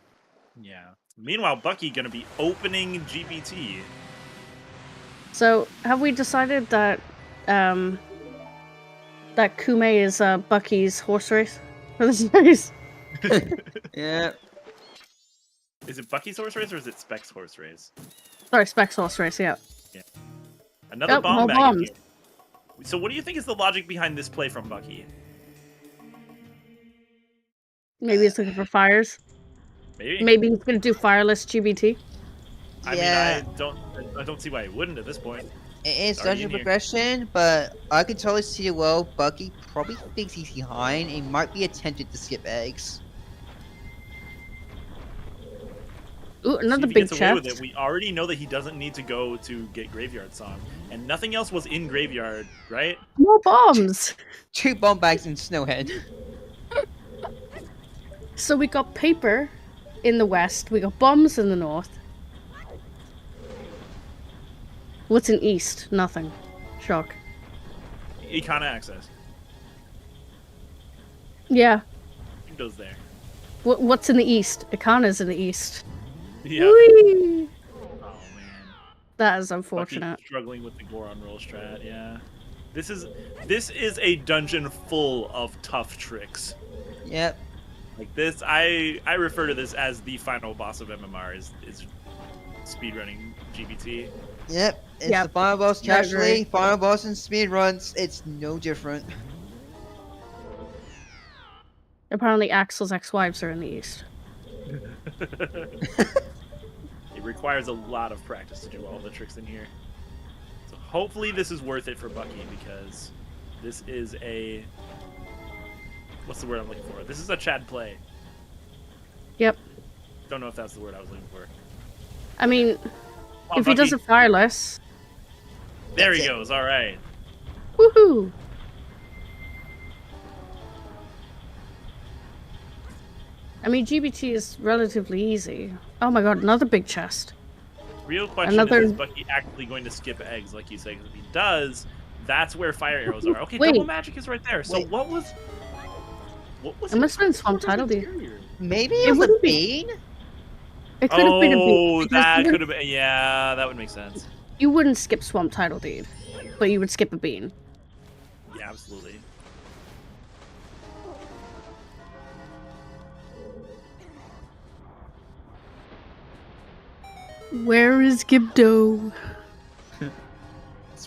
A: Yeah. Meanwhile, Bucky gonna be opening GBT.
B: So, have we decided that that Kume is Bucky's horse race for this race?
D: Yeah.
A: Is it Bucky's horse race or is it Spec's horse race?
B: Sorry, Spec's horse race, yeah.
A: Yeah. Another bomb bag.
B: Bombs.
A: So what do you think is the logic behind this play from Bucky?
B: Maybe he's looking for fires. Maybe he's gonna do fireless GBT.
A: I mean, I don't see why he wouldn't at this point.
D: It is dungeon progression, but I can totally see it well. Bucky probably thinks he's behind and might be tempted to skip eggs.
B: Ooh, another
A: big chest. We already know that he doesn't need to go to get Graveyard Song, and nothing else was in Graveyard, right?
B: More bombs.
D: 2 bomb bags in Snowhead.
B: So we got paper in the west, we got bombs in the north. What's in east? Nothing. Shock.
A: Arcana access.
B: Yeah.
A: Goes there.
B: What's in the east? Arcana's in the east.
A: Yeah.
B: Whee!
A: Oh man.
B: That is unfortunate.
A: Bucky struggling with the Goron roll strat, yeah. This is a dungeon full of tough tricks.
D: Yep.
A: Like this, I refer to this as the final boss of MMR is speedrunning GBT.
D: Yep. It's the final boss casually, final boss in speedruns. It's no different.
B: Apparently Axel's ex-wives are in the east.
A: It requires a lot of practice to do all the tricks in here. So hopefully this is worth it for Bucky, because this is a... What's the word I'm looking for? This is a Chad play.
B: Yep.
A: Don't know if that's the word I was looking for.
B: I mean, if
A: Bucky.
B: he does it fireless...
A: There he goes, alright.
B: Woohoo! I mean, GBT is relatively easy. Oh my god, another big chest.
A: Real question is Bucky actually going to skip eggs, like you say? Because if he does, that's where fire arrows are. Okay,
B: Wait.
A: double magic is right there. So
D: Wait.
A: what was
B: It must have been Swamp Tidal Deer.
D: Maybe it was a bean?
B: It could have been a bean.
A: Oh, that could have been... Yeah, that would make sense.
B: You wouldn't skip Swamp Tidal Deed, but you would skip a bean.
A: Yeah, absolutely.
B: Where is Gibdo?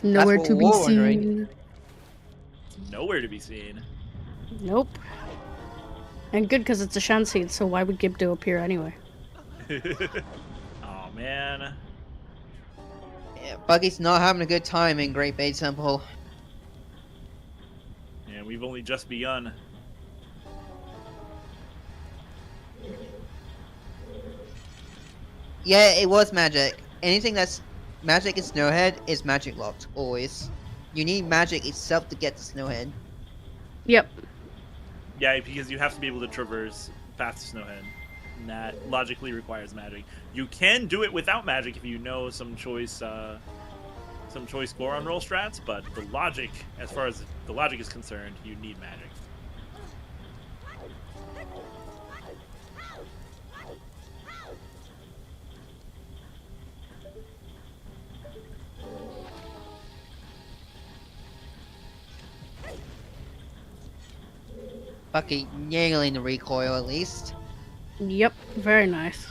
B: Nowhere
D: what
B: to be
D: we're wondering.
B: seen.
A: Nowhere to be seen.
B: Nope. And good, because it's a Shanseed, so why would Gibdo appear anyway?
A: Oh man.
D: Yeah, Buggy's not having a good time in Great Bay Temple.
A: Yeah, we've only just begun.
D: Yeah, it was magic. Anything that's magic in Snowhead is magic locked, always. You need magic itself to get to Snowhead.
B: Yep.
A: Yeah, because you have to be able to traverse past Snowhead. And that logically requires magic. You can do it without magic if you know some choice Goron roll strats, but the logic, as far as the logic is concerned, you need magic.
D: Bucky nailing the recoil at least.
B: Yep. Very nice.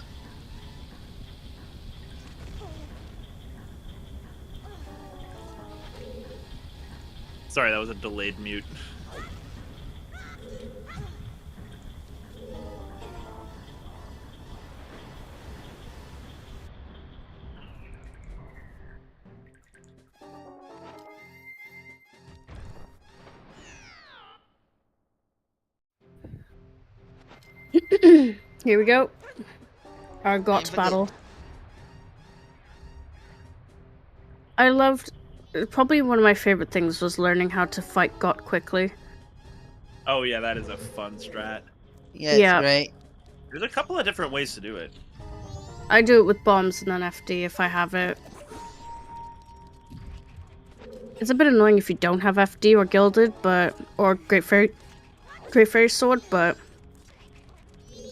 A: Sorry, that was a delayed mute.
B: Here we go. Our GOT
D: for
B: battle. I loved... Probably one of my favorite things was learning how to fight GOT quickly.
A: Oh yeah, that is a fun strat.
D: Yeah, it's
B: Yeah.
D: great.
A: There's a couple of different ways to do it.
B: I do it with bombs and then FD if I have it. It's a bit annoying if you don't have FD or Gilded, but... Or Great Fairy Sword, but...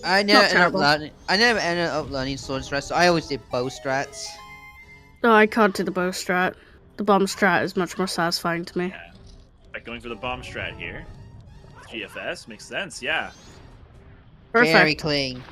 D: I never
B: terrible.
D: ended up learning sword strats, so I always did bow strats.
B: No, I can't do the bow strat. The bomb strat is much more satisfying to me.
A: Yeah. Like going for the bomb strat here. GFS makes sense, yeah.
B: Perfect.
D: Very clean.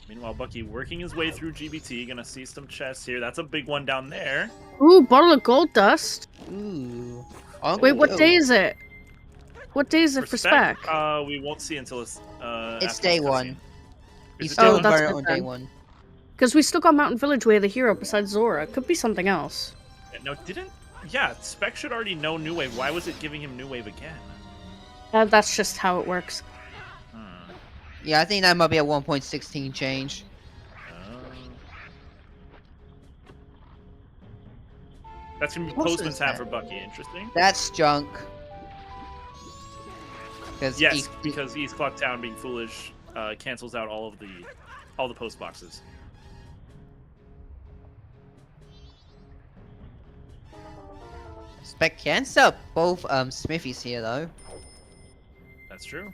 A: Meanwhile, Bucky working his way through GBT, gonna see some chests here. That's a big one down there.
B: Ooh, bottle of gold dust.
D: Ooh.
B: Wait, what day is it? What day is it for Spec?
A: We won't see until it's
D: It's
A: after
D: day
A: the
D: one.
A: cutscene.
D: You
A: Is it
D: still
A: day
B: that's
D: burn it
B: good
D: on
B: then.
D: day one.
B: Because we still got Mountain Village Way of the hero besides Zora. Could be something else.
A: No, didn't... Yeah, Spec should already know New Wave. Why was it giving him New Wave again?
B: That's just how it works.
A: Hmm.
D: Yeah, I think that might be a 1.16 change.
A: That's gonna be
D: What
A: Postman's
D: is
A: hat
D: that?
A: for Bucky. Interesting.
D: That's junk.
A: Yes, because East Clock Town being foolish cancels out all the post boxes.
D: Spec can sell both smithies here though.
A: That's true.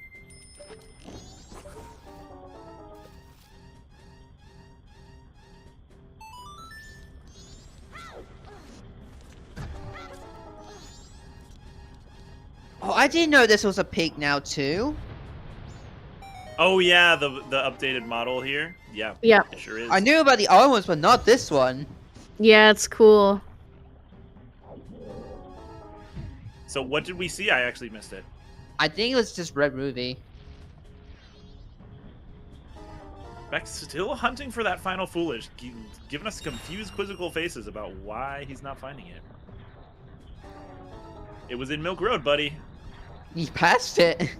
D: Oh, I didn't know this was a pig now too.
A: Oh yeah, the updated model here. Yeah.
B: Yeah.
A: It sure is.
D: I knew about the other ones, but not this one.
B: Yeah, it's cool.
A: So what did we see? I actually missed it.
D: I think it was just Red Ruby.
A: Beck's still hunting for that final foolish, giving us confused, quizzical faces about why he's not finding it. It was in Milk Road, buddy.
D: He passed it.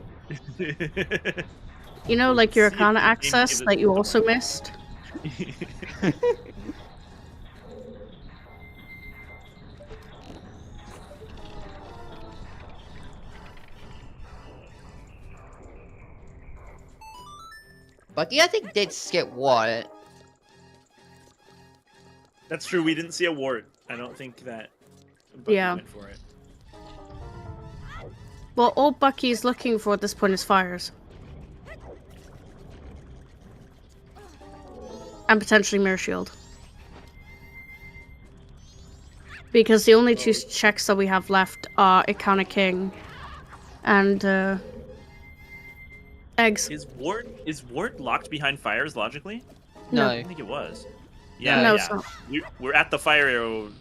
B: You know, like your
A: See if
B: Arcana
A: the game
B: access
A: gives it
B: that you
A: something.
B: also missed?
D: Bucky, I think, did skip what?
A: That's true. We didn't see a wart. I don't think that Bucky
B: Yeah.
A: went for it.
B: Well, all Bucky's looking for at this point is fires. And potentially Mirror Shield. Because the only two checks that we have left are Ikana King and eggs.
A: Is wart locked behind fires logically?
B: No.
A: I think it was. Yeah,
B: No,
A: yeah.
B: it's not.
A: We're at the fire arrow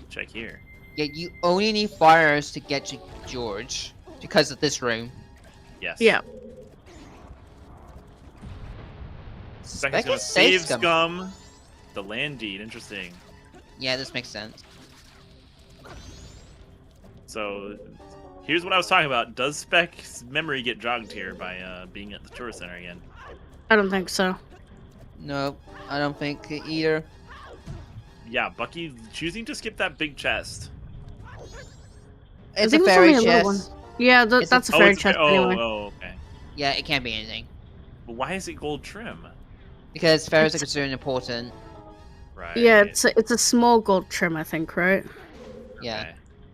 A: check here.
D: Yeah, you only need fires to get to George because of this room.
A: Yes.
B: Yeah.
A: Spec
D: Spec
A: is gonna
D: is
A: save
D: Scum.
A: Scum. The land deed. Interesting.
D: Yeah, this makes sense.
A: So here's what I was talking about. Does Spec's memory get jogged here by being at the tourist center again?
B: I don't think so.
D: Nope, I don't think either.
A: Yeah, Bucky choosing to skip that big chest.
D: It's
B: think
D: a
B: it's
D: fairy
B: only a little
D: chest.
B: Yeah,
D: It's a-
B: that's a fairy chest anyway.
A: Oh, okay.
D: Yeah, it can't be anything.
A: But why is it gold trim?
D: Because fairies are considered important.
A: Right.
B: Yeah, it's a small gold trim, I think, right?
D: Yeah.
A: Okay.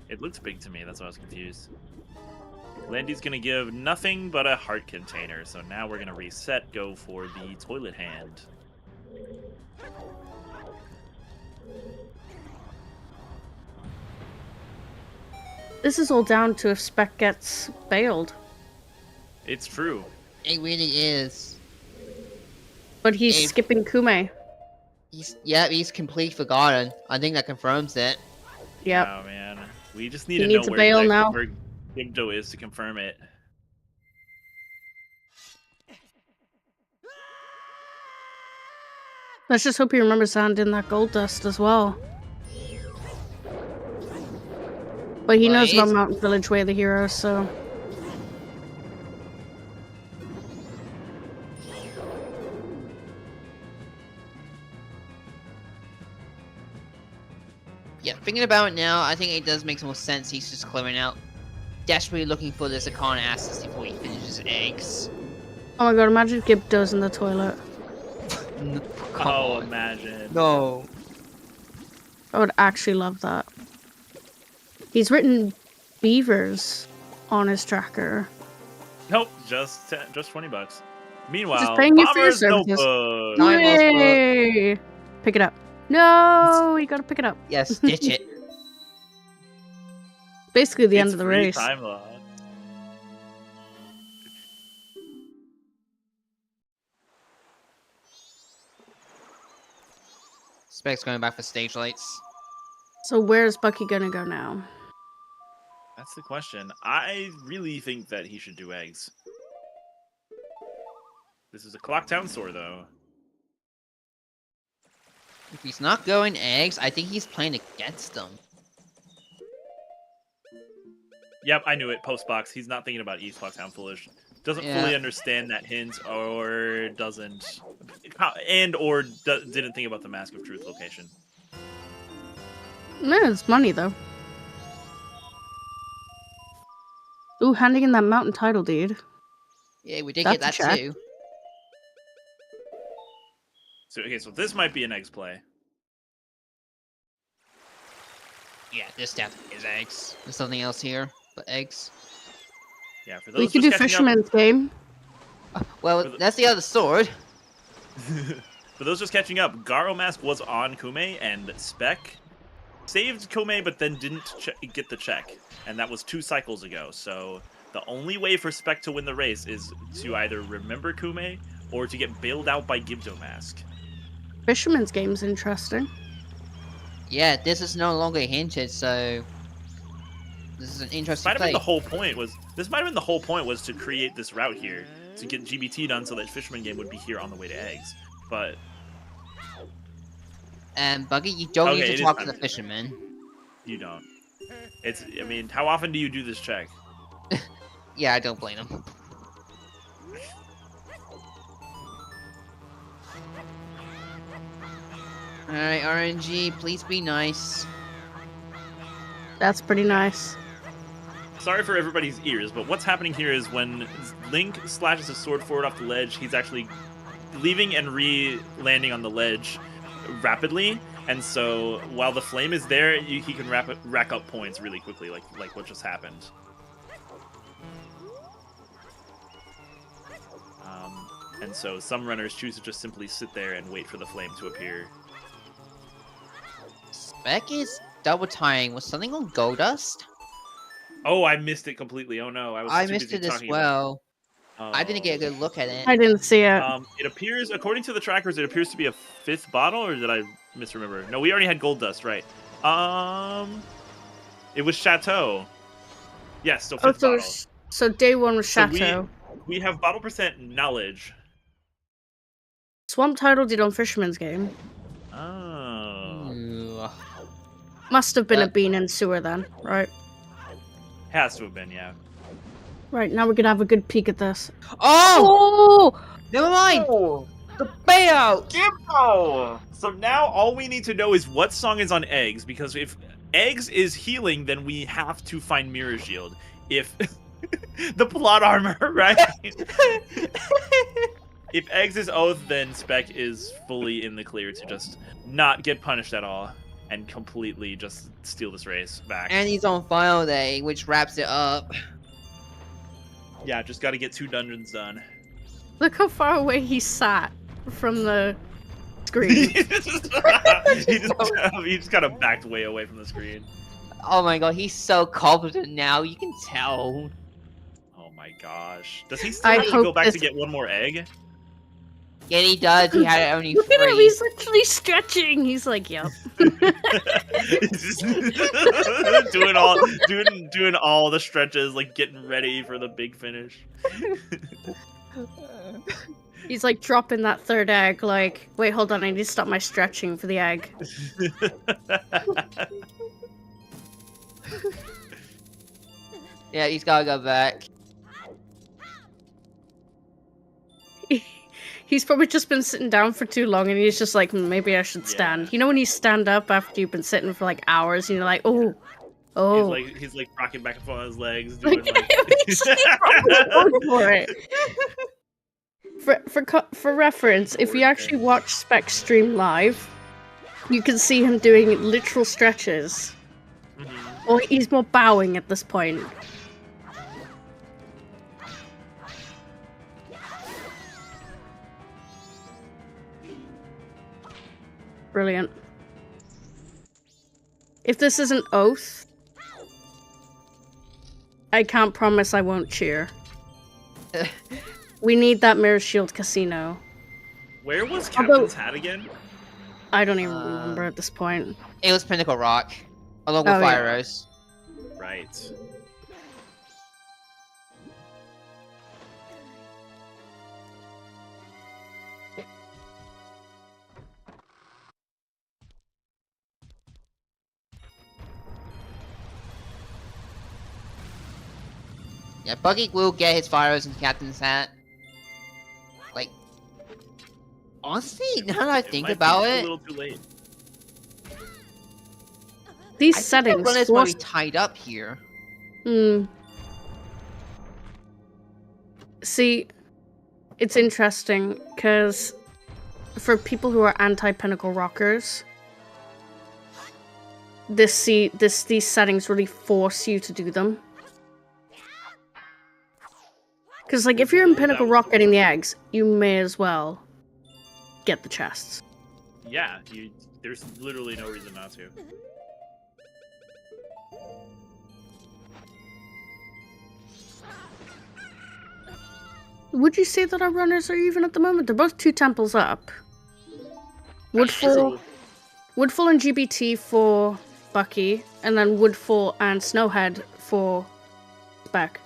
A: It looks big to me. That's why I was confused. Landy's gonna give nothing but a heart container. So now we're gonna reset. Go for the toilet hand.
B: This is all down to if Spec gets bailed.
A: It's true.
D: It really is.
B: But he's
D: Abe.
B: skipping Kume.
D: He's completely forgotten. I think that confirms it.
B: Yep.
A: Oh man, we just need
B: He
A: to
B: needs
A: know
B: a bail now.
A: where Gibdo is to confirm it.
B: Let's just hope he remembers to hand in that gold dust as well. But he knows about
D: Right.
B: Mountain Village Way of the Hero, so...
D: Yeah, thinking about it now, I think it does make more sense. He's just clearing out, desperately looking for this Arcana assets before he finishes eggs.
B: Oh my god, imagine if Gibdo's in the toilet.
D: Come
A: Oh,
D: on.
A: imagine.
D: No.
B: I would actually love that. He's written beavers on his tracker.
A: Nope, just $20. Meanwhile,
B: paying you for your
A: Bomber's
B: services.
A: Notebook.
D: No. I lost
B: Yay! Pick it up. No, you gotta pick it up.
D: Yes, ditch it.
B: Basically the end
A: It's
B: of the
A: free
B: race.
A: time log.
D: Spec's going back for stage lights.
B: So where's Bucky gonna go now?
A: That's the question. I really think that he should do eggs. This is a Clocktown store, though.
D: If he's not going eggs, I think he's playing against them.
A: Yep, I knew it. Post box. He's not thinking about East Clocktown Foolish. Doesn't
D: Yeah.
A: fully understand that hint, or doesn't, didn't think about the Mask of Truth location.
B: No, it's money though. Ooh, handing in that mountain title deed.
D: Yeah, we did
B: That's
D: get that
B: a check.
D: too.
A: So okay, so this might be an eggs play.
D: Yeah, this definitely is eggs. There's something else here but eggs.
A: Yeah, for those
B: We could
A: just
B: do
A: catching
B: Fisherman's Game.
D: Well,
A: For the-
D: that's the other sword.
A: For those just catching up, Garo Mask was on Kume, and Spec saved Kume, but then didn't get the check, and that was 2 cycles ago. So The only way for Spec to win the race is to either remember Kume or to get bailed out by Gibdo Mask.
B: Fisherman's game's interesting.
D: Yeah, this is no longer hinted, so this is an interesting play.
A: This might have been the whole point was to create this route here to get GBT done so that Fisherman game would be here on the way to eggs. But
D: and Buggy, you don't need to talk to the fisherman.
A: You don't. I mean, how often do you do this check?
D: Yeah, I don't blame him. Alright, RNG, please be nice.
B: That's pretty nice.
A: Sorry for everybody's ears, but what's happening here is when Link slashes his sword forward off the ledge, he's actually leaving and re-landing on the ledge rapidly, and so while the flame is there, he can rack up points really quickly, like what just happened. And so some runners choose to just simply sit there and wait for the flame to appear.
D: Spec is double tying. Was something on Goldust?
A: Oh, I missed it completely. Oh no,
D: I missed it as well. I didn't get a good look at it.
B: I didn't see it.
A: It appears, according to the trackers, it appears to be a 5th bottle, or did I misremember? No, we already had Gold Dust, right? It was Chateau. Yes, so 5th bottle.
B: So day 1 was Chateau.
A: So we have bottle percent knowledge.
B: Swamp Tidal did on Fisherman's game.
A: Oh.
B: Must have been a bean and sewer then, right?
A: Has to have been, yeah.
B: Right, now we're gonna have a good peek at this.
D: Oh!
B: Oh!
D: Never mind! The bailout!
A: Gimbo! So now all we need to know is what song is on Eggs, because if Eggs is healing, then we have to find Mirror Shield. If... the plot armor, right? If Eggs is Oath, then Spec is fully in the clear to just not get punished at all and completely just steal this race back.
D: And he's on Final Day, which wraps it up.
A: Yeah, just gotta get 2 dungeons done.
B: Look how far away he sat from the screen.
A: he just kind of backed way away from the screen.
D: Oh my god, he's so confident now, you can tell.
A: Oh my gosh. Does he still have to go back to get one more egg?
D: Yeah, he does. He had it only
B: Look
D: 3.
B: at him, he's literally stretching. He's like, yep.
A: doing all the stretches, like getting ready for the big finish.
B: He's like dropping that 3rd egg, like, wait, hold on, I need to stop my stretching for the egg.
D: Yeah, he's gotta go back.
B: He's probably just been sitting down for too long and he's just like, maybe I should stand.
A: Yeah.
B: You know when you stand up after you've been sitting for like hours and you're like, oh.
A: He's like rocking back and forth on his legs. Doing
B: He's like going for it. For reference, if you actually watch Spec stream live, you can see him doing literal stretches.
A: Mm-hmm.
B: Or he's more bowing at this point. Brilliant. If this isn't Oath, I can't promise I won't cheer. We need that Mirror Shield casino.
A: Where was Captain's hat again?
B: I don't even remember at this point.
D: It was Pinnacle Rock, along with Fire Rose.
A: Right.
D: Yeah, Bucky will get his Fire Rose and Captain's hat. Like, honestly, now that I think about it,
A: a little too late.
B: These settings
D: the run is probably tied up here.
B: See, it's interesting because for people who are anti-Pinnacle Rockers, these settings really force you to do them. Because, like, if you're in Pinnacle Rock getting the eggs, you may as well get the chests.
A: Yeah, there's literally no reason not to.
B: Would you say that our runners are even at the moment? They're both 2 temples up. Woodfall and GBT for Bucky, and then Woodfall and Snowhead for Spec.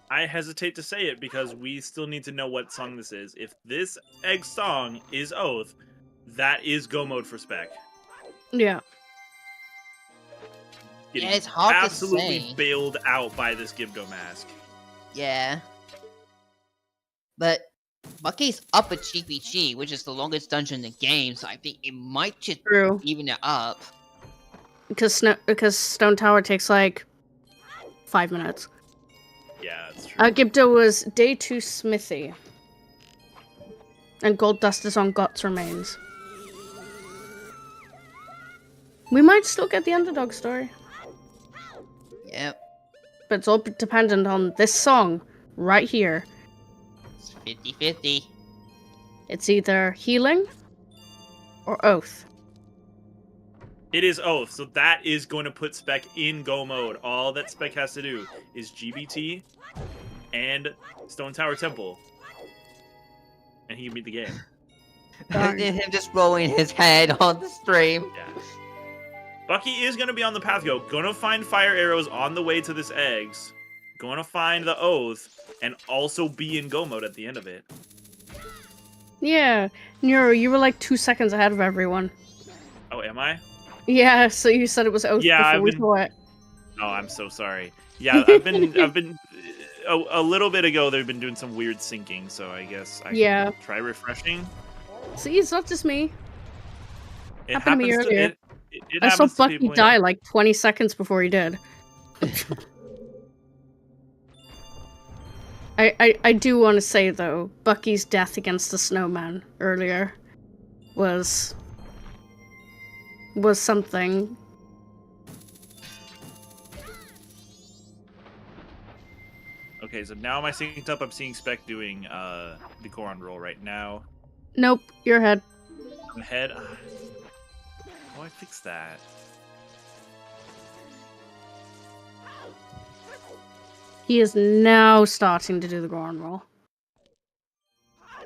A: I hesitate to say it because we still need to know what song this is. If this egg song is Oath, that is go mode for Spec.
B: Yeah.
A: Getting
D: it's hard
A: absolutely
D: to say.
A: bailed out by this Gibdo mask.
D: Yeah. But Bucky's up at GPG, which is the longest dungeon in the game, so I think it might just
B: True.
D: even it up.
B: Because Stone Tower takes like 5 minutes.
A: Yeah, that's true.
B: Gibdo was day 2 Smithy. And Gold Dust is on Got's Remains. We might still get the underdog story.
D: Yep.
B: But it's all dependent on this song right here.
D: It's 50-50.
B: It's either Healing or Oath.
A: It is Oath, so that is going to put Spec in go mode. All that Spec has to do is GBT and Stone Tower Temple. And he can beat the game.
D: And him just rolling his head on the stream.
A: Yeah. Bucky is going to be on the path go. Going to find fire arrows on the way to this eggs. Going to find the Oath. And also be in go mode at the end of it.
B: Yeah. Nero, you were like 2 seconds ahead of everyone.
A: Oh, am I?
B: Yeah, so you said it was Oath
A: Yeah,
B: before we saw it.
A: Oh, I'm so sorry. Yeah, I've been a little bit ago they've been doing some weird syncing, so I guess I can try refreshing.
B: See, it's not just me.
A: It
B: Happened to me
A: happens
B: earlier.
A: It
B: I saw
A: happens to
B: Bucky
A: people,
B: die like 20 seconds before he did. I do want to say, though, Bucky's death against the snowman earlier was something.
A: Okay, so now am I synced up? I'm seeing Spec doing the Goron roll right now.
B: Nope, you're ahead.
A: I'm ahead. Oh, I fixed that.
B: He is now starting to do the Goron roll.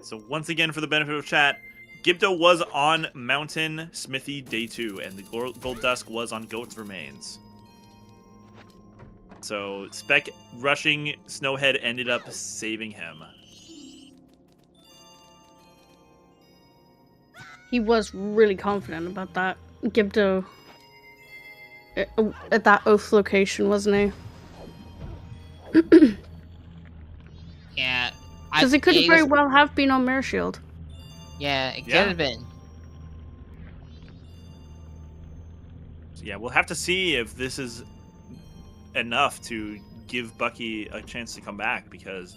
A: So once again, for the benefit of chat, Gibdo was on Mountain Smithy Day 2, and the Gold Dusk was on Goat's Remains. So Spec rushing Snowhead ended up saving him.
B: He was really confident about that. Gibdo at that Oath location, wasn't
C: he? Yeah.
B: Because it could very well have been on Mirror Shield.
D: Yeah, it could have been.
A: Yeah, we'll have to see if this is enough to give Bucky a chance to come back, because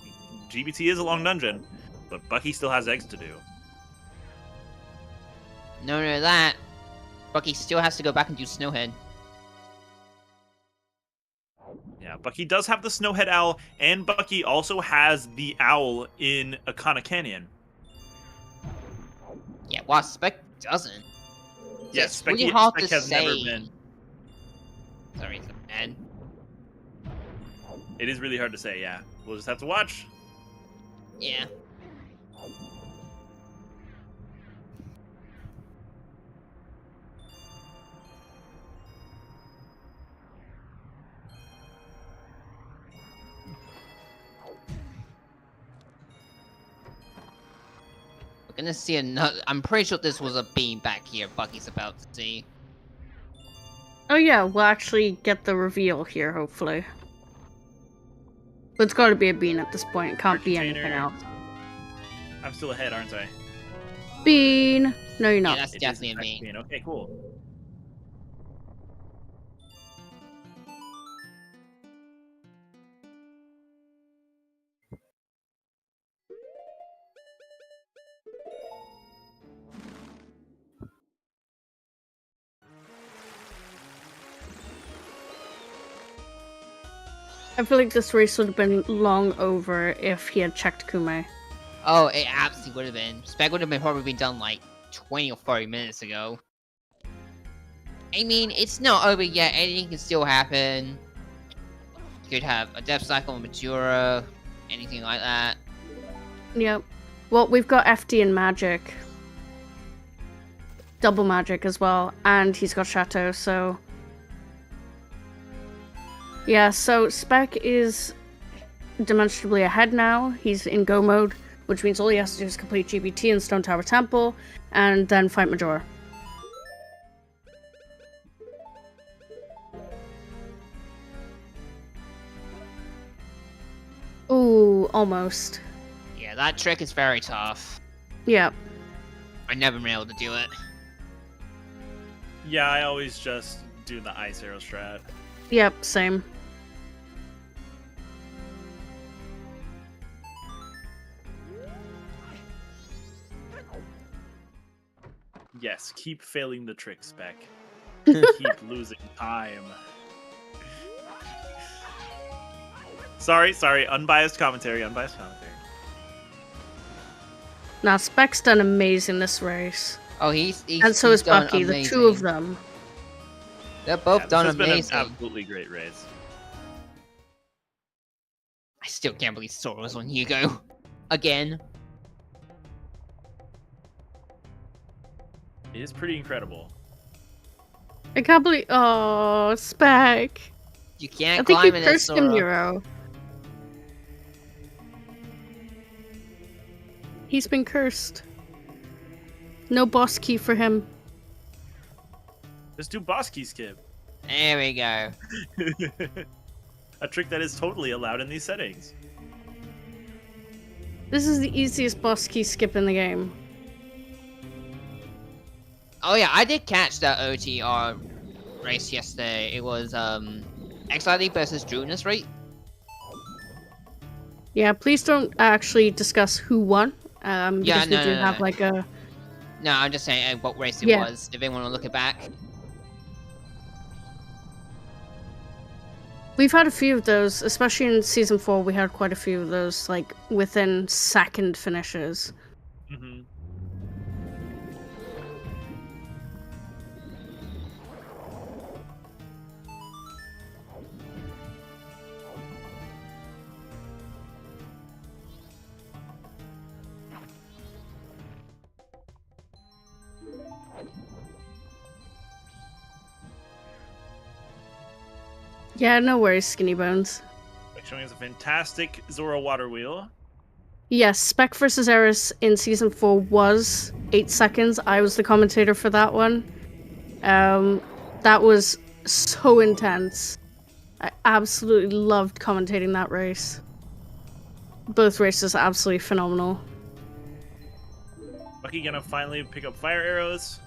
A: GBT is a long dungeon, but Bucky still has eggs to do.
D: No, that. Bucky still has to go back and do Snowhead.
A: Yeah, Bucky does have the Snowhead Owl, and Bucky also has the owl in Akana Canyon.
D: Yeah, well, Spec doesn't.
A: Yeah,
D: it's
A: Spec
D: really hard
A: Spec
D: to
A: has
D: say.
A: never been.
D: Sorry, man.
A: It is really hard to say, yeah. We'll just have to watch.
D: Yeah. We're gonna see another. I'm pretty sure this was a beam back here Bucky's about to see.
B: Oh yeah, we'll actually get the reveal here, hopefully. But it's gotta be a bean at this point. It can't be anything else.
A: I'm still ahead, aren't I?
B: Bean! No, you're not.
D: Yeah, that's definitely a bean.
A: Okay, cool.
B: I feel like this race would have been long over if he had checked Kume.
D: Oh, it absolutely would have been. Spec would have been probably been done like 20 or 30 minutes ago. I mean, it's not over yet. Anything can still happen. You could have a death cycle on Matura, anything like that.
B: Yep. Well, we've got FD and Magic. Double Magic as well. And he's got Chateau, so... Yeah, so Spec is demonstrably ahead now. He's in Go mode, which means all he has to do is complete GBT and Stone Tower Temple, and then fight Majora. Ooh, almost.
C: Yeah, that trick is very tough.
B: Yeah.
C: I never been able to do it.
A: Yeah, I always just do the ice arrow strat.
B: Yep, same.
A: Yes, keep failing the trick, Spec. Keep losing time. Sorry, unbiased commentary.
B: Nah, Spec's done amazing this race.
D: Oh, he's
B: and so
D: he's
B: is
D: done
B: Bucky,
D: amazing.
B: the two of them.
D: They're both done
A: this has
D: amazing.
A: been an absolutely great race.
C: I still can't believe Zora was on Hugo. Again.
A: It is pretty incredible.
B: I can't believe. Oh, Spec.
D: You can't
B: I think
D: climb
B: you
D: in
B: cursed him,
D: Zora.
B: Nero. He's been cursed. No boss key for him.
A: Just do boss key skip.
D: There we go.
A: A trick that is totally allowed in these settings.
B: This is the easiest boss key skip in the game.
D: Oh yeah, I did catch that OTR race yesterday. It was XID versus Junus, right?
B: Yeah, please don't actually discuss who won. Because
D: Yeah,
B: we
D: no,
B: do
D: no,
B: have
D: no.
B: like a...
D: No, I'm just saying what race it
B: Yeah.
D: was. If anyone want to look it back.
B: We've had a few of those, especially in Season 4, we had quite a few of those, like, within second finishes.
A: Mm-hmm.
B: Yeah, no worries, Skinny Bones.
A: Showing us a fantastic Zora water wheel.
B: Yes, Spec vs. Eris in Season 4 was 8 seconds. I was the commentator for that one. That was so intense. I absolutely loved commentating that race. Both races are absolutely phenomenal.
A: Bucky gonna finally pick up fire arrows.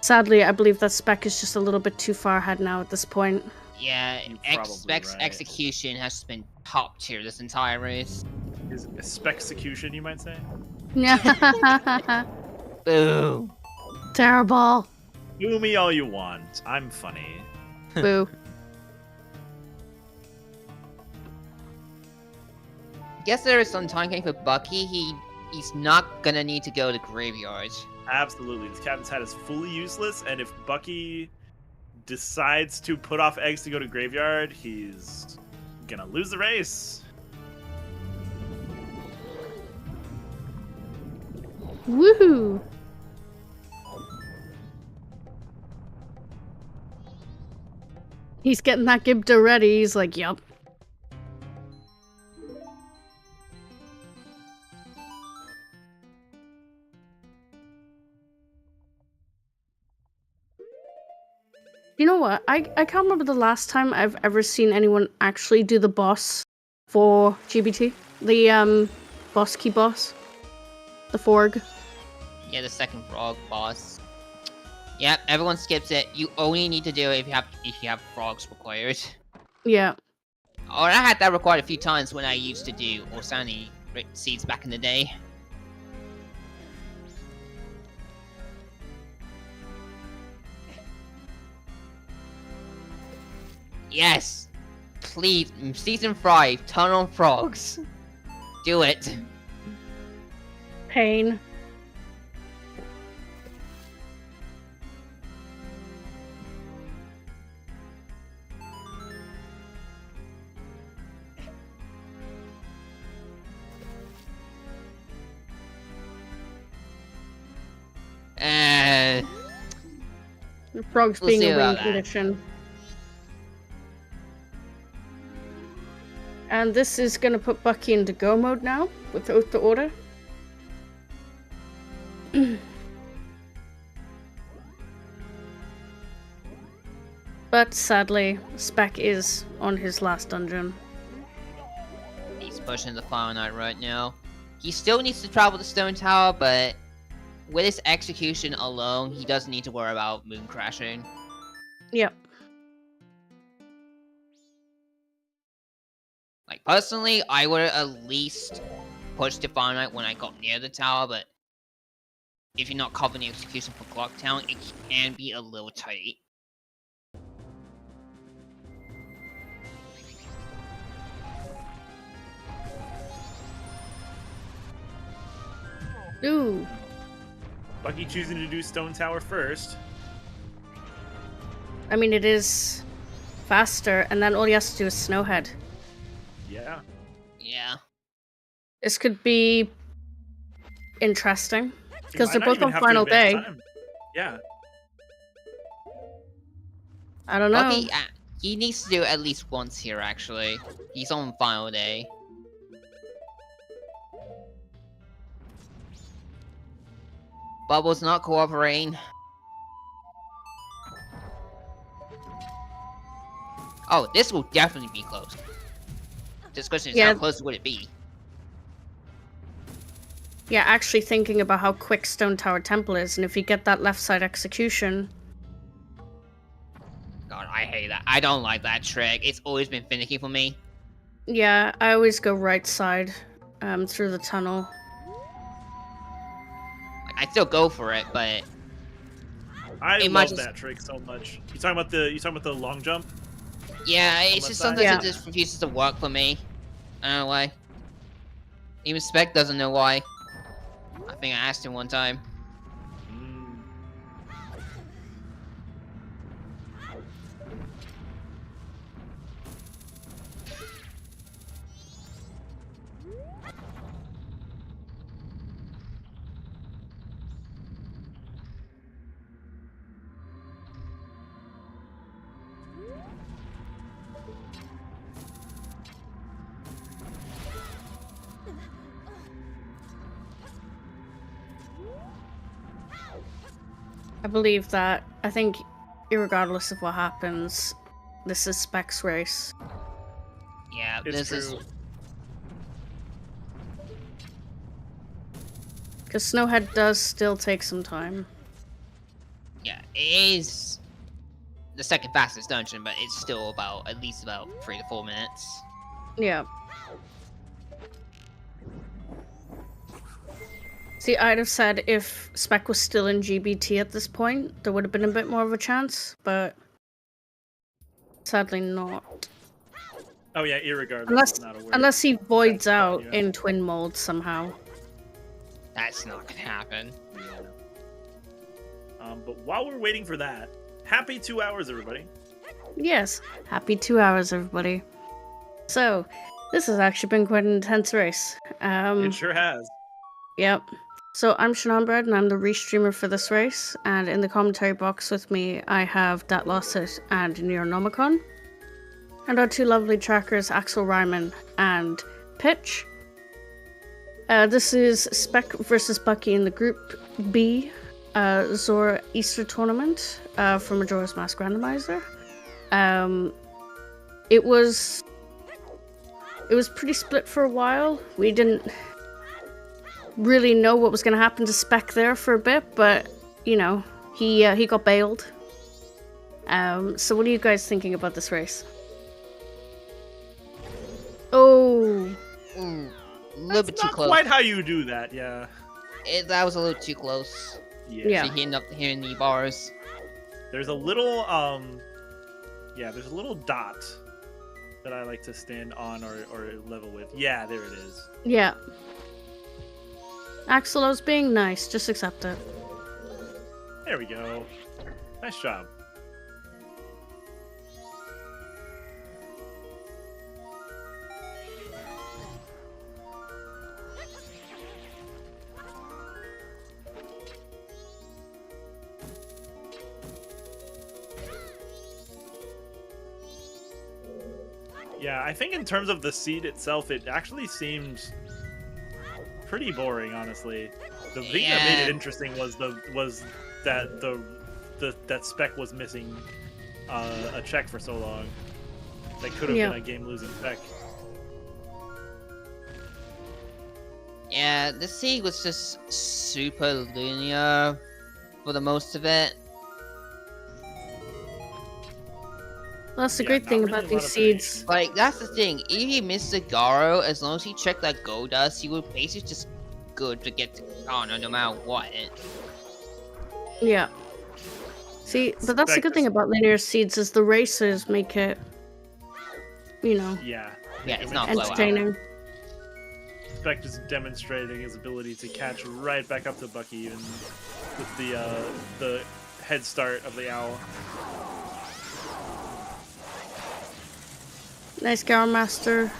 B: Sadly, I believe that Spec is just a little bit too far ahead now at this point.
C: Yeah,
A: You're probably
C: Spec's
A: right.
C: execution has been top tier this entire race.
A: Is a spec-execution, you might say?
D: Boo.
B: Terrible.
A: Boo me all you want. I'm funny.
B: Boo.
D: Guess there is some time came for Bucky. He's not gonna need to go to graveyard.
A: Absolutely. This captain's hat is fully useless, and if Bucky decides to put off eggs to go to graveyard, he's gonna lose the race.
B: Woohoo! He's getting that Gibda ready. He's like, yup. You know what? I can't remember the last time I've ever seen anyone actually do the boss for GBT. The boss key boss. The Forg.
D: Yeah, the second frog boss. Yep, everyone skips it. You only need to do it if you have frogs required.
B: Yeah.
D: Oh, I had that required a few times when I used to do Orsani seeds back in the day. Yes! Please, Season 5, turn on frogs. Do it.
B: Pain. Frogs
C: We'll
B: being
C: see
B: a win
C: about that.
B: condition. And this is going to put Bucky into go mode now, without the order. But sadly, Spec is on his last dungeon.
D: He's pushing the Final Night right now. He still needs to travel the Stone Tower, but with his execution alone, he doesn't need to worry about moon crashing.
B: Yep.
D: Like, personally, I would at least push the Final Night when I got near the tower, but if you're not covering the execution for Clock Town, it can be a little tight.
B: Ooh.
A: Bucky choosing to do Stone Tower first.
B: I mean, it is faster, and then all he has to do is Snowhead.
A: Yeah.
D: Yeah.
B: This could be interesting, because
A: He
B: they're
A: might not
B: both
A: even
B: on
A: have to
B: final
A: advance
B: day.
A: time. Yeah.
B: I don't know.
D: Bucky, he needs to do it at least once here, actually. He's on final day. Bubble's not cooperating. Oh, this will definitely be close. This question is,
B: Yeah.
D: how close would it be?
B: Yeah, actually thinking about how quick Stone Tower Temple is, and if you get that left side execution.
D: God, I hate that. I don't like that trick. It's always been finicky for me.
B: Yeah, I always go right side through the tunnel.
D: Like, I still go for it, but
A: I
D: It might
A: love
D: just-
A: that trick so much. You talking about the long jump?
D: yeah, it's
A: left
D: just
A: side?
D: sometimes
B: Yeah.
D: it just refuses to work for me. I don't know why. Even Spec doesn't know why. I think I asked him one time.
A: Mm.
B: I believe that. I think, irregardless of what happens, this is Spec's race.
D: Yeah,
A: It's
D: this
A: true.
D: is
B: Because Snowhead does still take some time.
D: yeah, it is the second fastest dungeon, but it's still about at least about 3 to 4 minutes.
B: Yeah. See, I'd have said if Spec was still in GBT at this point, there would have been a bit more of a chance, but sadly not.
A: Oh yeah, irregardless.
B: Unless,
A: I'm not aware.
B: unless he voids
A: That's
B: out
A: fine, yeah.
B: in twin mold somehow.
D: That's not gonna happen.
A: But while we're waiting for that, happy 2 hours, everybody.
B: Yes, happy 2 hours, everybody. So, this has actually been quite an intense race.
A: It sure has.
B: Yep. So I'm Shanonbread, and I'm the restreamer for this race. And in the commentary box with me, I have Dat Losset and Neuronomicon. And our two lovely trackers, Axel Ryman and Pitch. This is Spec versus Bucky in the Group B Zora Easter tournament for Majora's Mask Randomizer. It was pretty split for a while. We didn't really know what was going to happen to Spec there for a bit, but you know, he got bailed. So what are you guys thinking about this race? Oh,
D: A little bit too
A: Not
D: close.
A: quite how you do that, yeah.
D: That was a little too close.
B: Yeah.
D: To end up hearing the bars.
A: There's a little there's a little dot that I like to stand on or level with. Yeah, there it is.
B: yeah. Axel, I was being nice. Just accept it.
A: There we go. Nice job. Yeah, I think in terms of the seed itself, it actually seemed pretty boring, honestly. The thing that made it interesting was that that Spec was missing a check for so long. That could have been a game-losing Spec.
D: Yeah, the seed was just super linear for the most of it.
B: That's the great thing about these seeds.
D: Like, that's the thing. If he missed the Garo, as long as he checked that gold dust, he would basically just good to get to Ghana no matter what.
B: Yeah. See, but that's the good thing about linear seeds is the racers make it, you know.
A: Yeah,
D: it's not
B: entertaining.
A: Spec just demonstrating his ability to catch right back up to Bucky, even with the head start of the owl.
B: Nice Garo Master.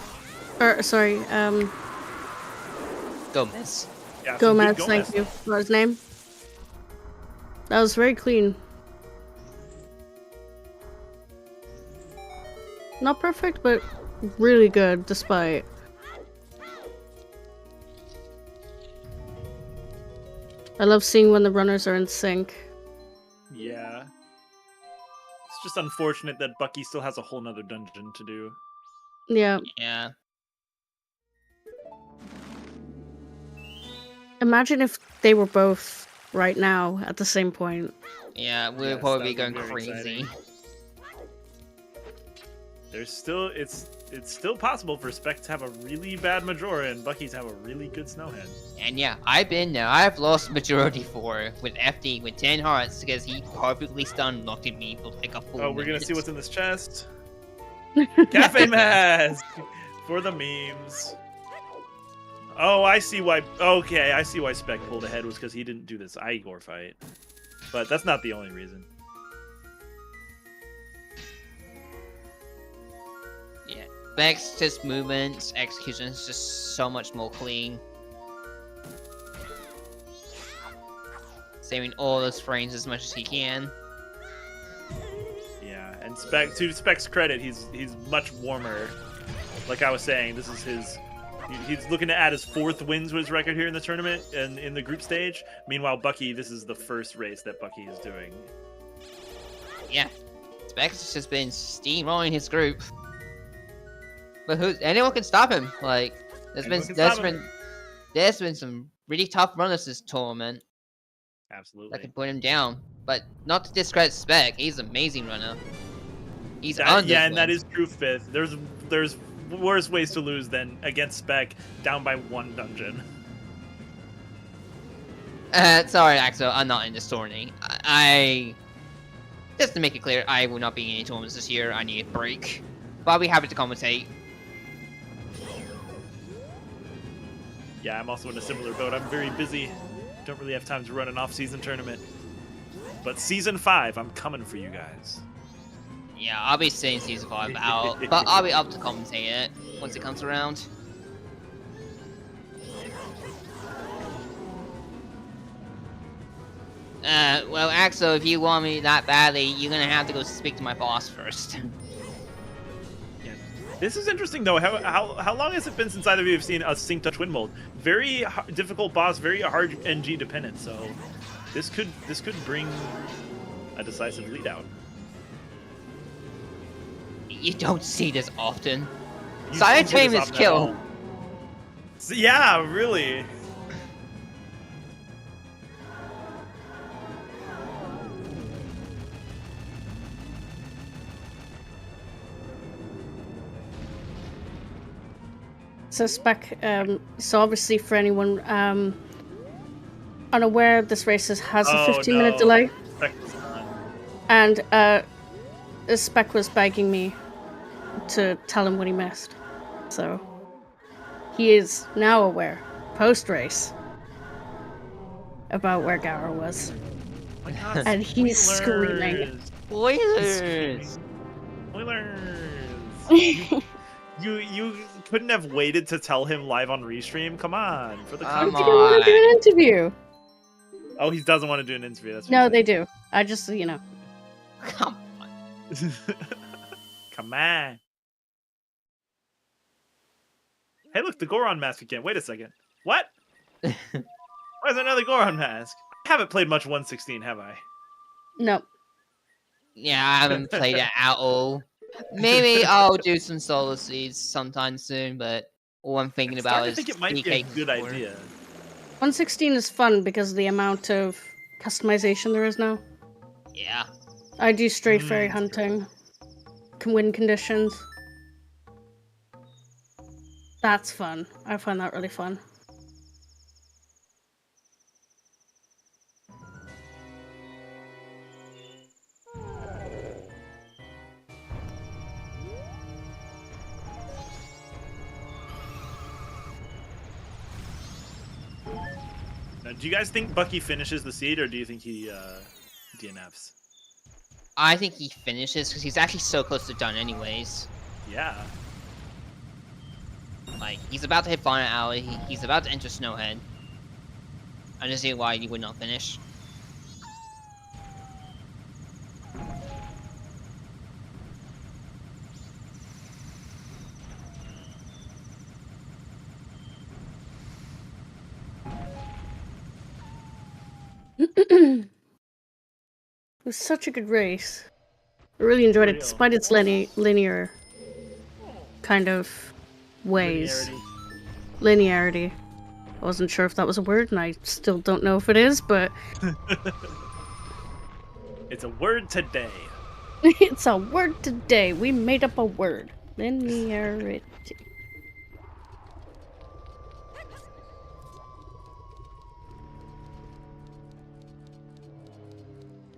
B: Or, sorry,
D: Gomez.
A: Yeah,
B: Gomez, thank you. What was his name? That was very clean. Not perfect, but really good, despite. I love seeing when the runners are in sync.
A: Yeah. It's just unfortunate that Bucky still has a whole nother dungeon to do.
B: Yeah.
D: Yeah.
B: Imagine if they were both right now at the same point.
D: Yeah, we'd probably be going crazy.
A: Exciting. There's still it's still possible for Spec to have a really bad Majora and Bucky to have a really good Snowhead.
D: And yeah, I've been there. I've lost majority for with FD with 10 hearts because he perfectly stun locked me for like a full
A: Oh, we're
D: minute.
A: gonna see what's in this chest. Cafe mask for the memes. Oh, I see why. Okay, I see why Spec pulled ahead was because he didn't do this Igor fight. But that's not the only reason.
D: Yeah, Spec's just movements, execution is just so much more clean. Saving all those frames as much as he can.
A: Yeah, and Spec, to Spec's credit, he's much warmer. Like I was saying, this is his. He's looking to add his 4th win to his record here in the tournament and in the group stage. Meanwhile, Bucky, this is the first race that Bucky is doing.
D: Yeah, Spec's just been steamrolling his group. But anyone can stop him. Like, there's been some really tough runners this tournament.
A: Absolutely.
D: That can put him down. But not to discredit Spec, he's an amazing runner. He's on this
A: yeah, and
D: win.
A: that is true, Fifth. There's worse ways to lose than against Spec down by 1 dungeon.
D: Sorry, Axel, I'm not in this tournament. I just to make it clear, I will not be in any tournaments this year. I need a break. But I'll be happy to commentate.
A: Yeah, I'm also in a similar boat. I'm very busy. Don't really have time to run an off-season tournament. But Season 5, I'm coming for you guys.
D: Yeah, I'll be seeing Season 5 out, but I'll be up to commentate it once it comes around. Well, Axel, if you want me that badly, you're gonna have to go speak to my boss first.
A: Yeah. This is interesting, though. How long has it been since either of you have seen a synced twin mold? Very difficult boss, very hard NG dependent. So this could bring a decisive lead out.
D: You don't see this often. Silent Tame is kill.
A: So, yeah, really.
B: So Spec, so obviously for anyone unaware, this race has a 15-minute delay. And Spec was begging me to tell him what he missed. So he is now aware, post-race, about where Garo was.
A: Oh my God,
B: and he's screaming.
D: Spoilers!
A: Spoilers! You couldn't have waited to tell him live on Restream? Come on, for the
B: content. He didn't want to do an interview.
A: Oh, he doesn't want to do an interview. That's
B: no, they do. I just, you know.
D: Come on.
A: Come on. Hey, look, the Goron mask again. Wait a second. What? Why is there another Goron mask? I haven't played much 116, have I?
B: No.
D: Yeah, I haven't played it at all. Maybe I'll do some Solar Seeds sometime soon, but all I'm thinking about is
A: I think it might be a good idea.
B: 116 is fun because of the amount of customization there is now.
D: Yeah.
B: I do stray fairy hunting. Can win conditions. That's fun. I find that really fun.
A: Now, do you guys think Bucky finishes the seed, or do you think he DNFs?
D: I think he finishes because he's actually so close to done anyways.
A: Yeah.
D: Like, he's about to hit Final Hour, he's about to enter Snowhead. I don't see why he would not finish.
B: It was such a good race. I really enjoyed it, despite its linear kind of ways. Linearity. I wasn't sure if that was a word, and I still don't know if it is, but...
A: It's a word today.
B: It's a word today. We made up a word. Linearity.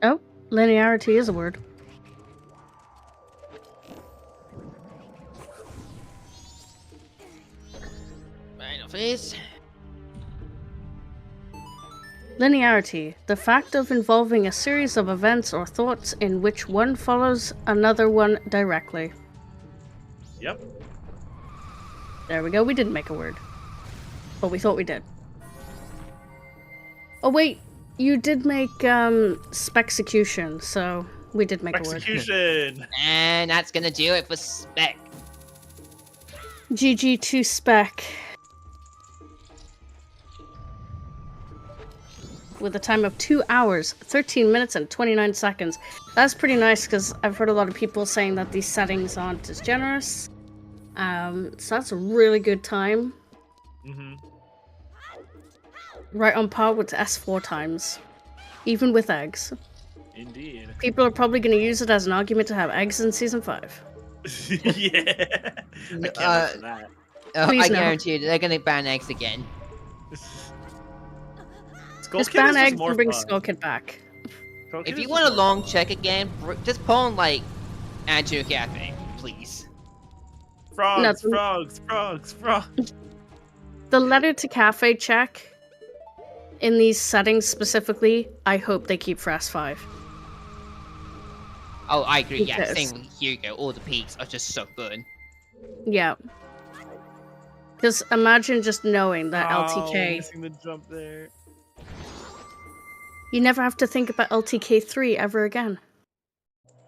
B: Oh, linearity is a word.
D: Right, please.
B: Linearity, the fact of involving a series of events or thoughts in which one follows another one directly.
A: Yep.
B: There we go, we didn't make a word. But we thought we did. Oh wait, you did make Spexecution, so we did make a word.
A: Execution!
D: And that's gonna do it for Spec.
B: GG to Spec. With a time of 2 hours, 13 minutes, and 29 seconds. That's pretty nice, because I've heard a lot of people saying that these settings aren't as generous. So that's a really good time.
A: Mm-hmm.
B: Right on par with S4 times. Even with eggs.
A: Indeed.
B: People are probably going to use it as an argument to have eggs in Season 5.
A: Yeah. I can't wait for that.
B: Please
D: I
B: no.
D: guarantee you, they're gonna ban eggs again.
B: Just ban eggs and bring Skull Kid back.
D: If you want a long check again, just pull on, like, add to a cafe, please.
A: Frogs, frogs, frogs, frogs.
B: The letter to cafe check, in these settings specifically, I hope they keep for S5.
D: Oh, I agree, yeah,
B: Because-
D: same with Hugo. All the peaks are just so good.
B: Yeah. Because imagine just knowing that LTK...
A: Missing the jump there.
B: You never have to think about LTK3 ever again.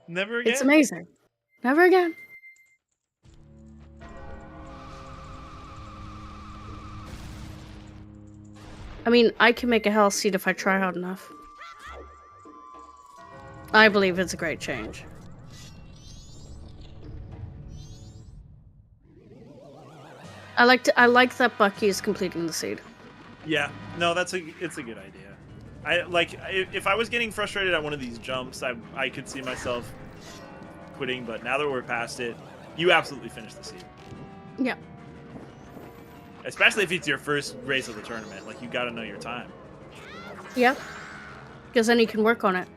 A: Never again?
B: It's amazing. Never again. I mean, I can make a hell seed if I try hard enough. I believe it's a great change. I like that Bucky is completing the seed.
A: Yeah, no, it's a good idea. If I was getting frustrated at one of these jumps, I could see myself quitting, but now that we're past it, you absolutely finish the seed.
B: Yeah.
A: Especially if it's your first race of the tournament, like you got to know your time.
B: Yeah. Because then you can work on it.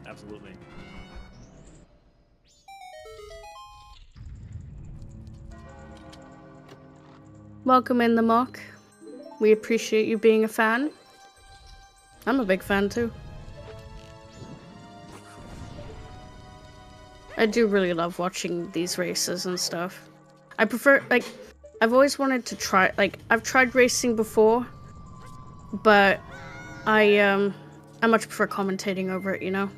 A: Absolutely.
B: Welcome in the mock. We appreciate you being a fan. I'm a big fan too. I do really love watching these races and stuff. I prefer, like, I've always wanted to try, like, I've tried racing before, but I much prefer commentating over it, you know?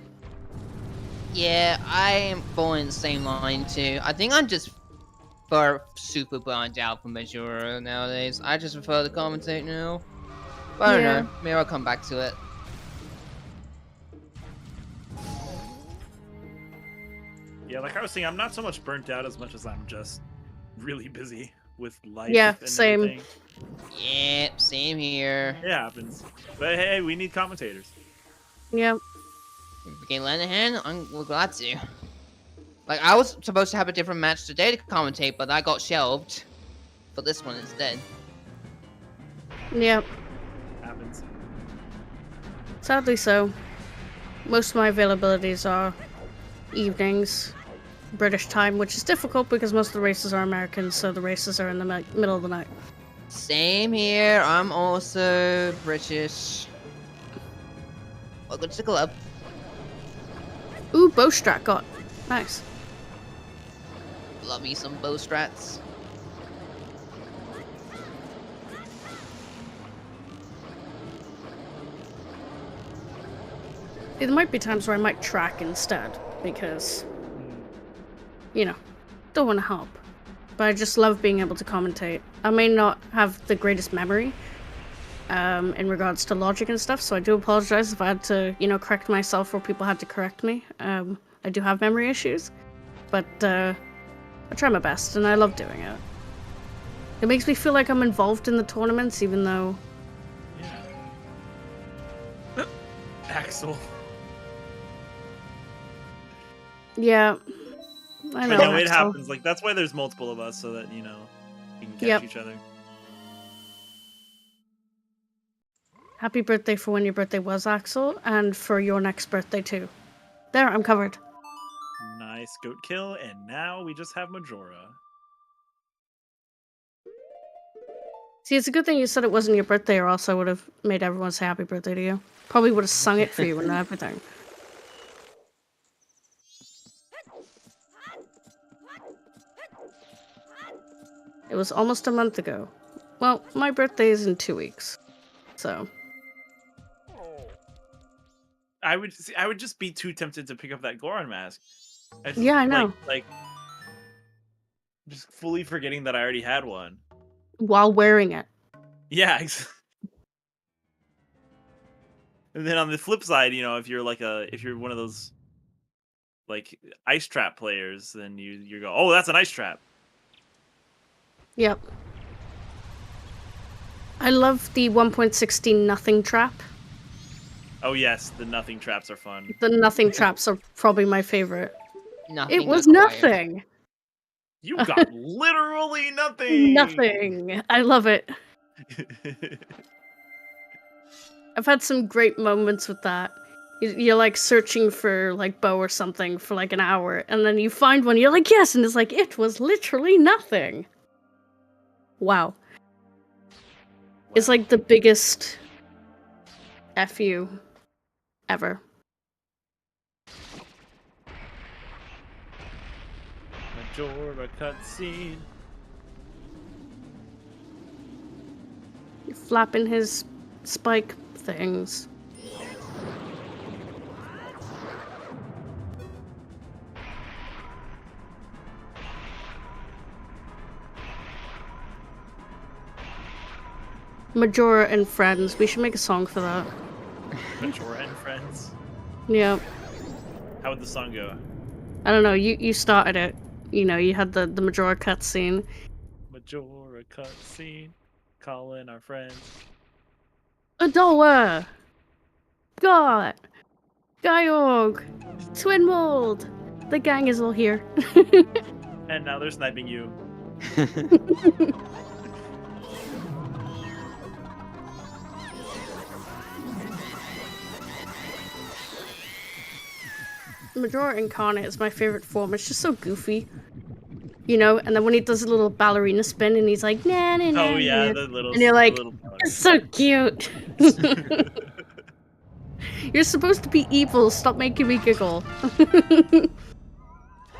D: Yeah, I am following the same line too. I think I'm just super burned out from Majora nowadays. I just prefer to commentate now. But I don't know. Maybe I'll come back to it.
A: Yeah, like I was saying, I'm not so much burnt out as much as I'm just really busy with life.
B: Yeah,
A: and
B: same.
A: everything.
D: Yep, same here.
A: It happens. But hey, we need commentators.
B: Yeah.
D: If we can lend a hand, we're glad to. Like, I was supposed to have a different match today to commentate, but I got shelved for this one instead.
B: Yep.
A: Happens.
B: Sadly so. Most of my availabilities are evenings, British time, which is difficult because most of the races are American, so the races are in the middle of the night.
D: Same here. I'm also British. Welcome to the club.
B: Ooh, bow strat got. Nice.
D: Love me some bow strats.
B: There might be times where I might track instead, because, you know, don't want to help. But I just love being able to commentate. I may not have the greatest memory in regards to logic and stuff, so I do apologize if I had to, you know, correct myself or people had to correct me. I do have memory issues, but I try my best, and I love doing it. It makes me feel like I'm involved in the tournaments, even though...
A: Yeah. Axel.
B: Yeah. I know.
A: But no, it happens. Like, that's why there's multiple of us, so that, you know, we can catch each other.
B: Happy birthday for when your birthday was, Axel, and for your next birthday, too. There, I'm covered.
A: Nice goat kill, and now we just have Majora.
B: See, it's a good thing you said it wasn't your birthday, or else I would have made everyone say happy birthday to you. Probably would have sung it for you and everything. It was almost a month ago. Well, my birthday is in 2 weeks, so...
A: I would just be too tempted to pick up that Goron mask.
B: Yeah, I know.
A: Like, just fully forgetting that I already had one.
B: While wearing it.
A: Yeah. And then on the flip side, you know, if you're one of those like ice trap players, then you go, oh, that's an ice trap.
B: Yep. I love the 1.16 nothing trap.
A: Oh yes, the nothing traps are fun.
B: The nothing traps are probably my favorite.
D: Nothing
B: it was
D: required.
B: Nothing.
A: You got literally nothing.
B: Nothing. I love it. I've had some great moments with that. You're like searching for like bow or something for like an hour, and then you find one, you're like, yes, and it's like, it was literally nothing. Wow. It's like the biggest F you ever.
A: Majora cutscene.
B: Flapping his spike things. Majora and Friends. We should make a song for that.
A: Majora and Friends.
B: Yeah.
A: How would the song go?
B: I don't know. You started it. You know, you had the Majora cutscene.
A: Majora cutscene. Calling our friends.
B: Adola! God! Guyog! Twin Mold! The gang is all here.
A: And now they're sniping you.
B: Majora Incarnate is my favorite form. It's just so goofy. You know, and then when he does a little ballerina spin and he's like, nah, nah, nah.
A: Oh yeah, the little.
B: And you're like,
A: little
B: it's so cute. You're supposed to be evil. Stop making me giggle.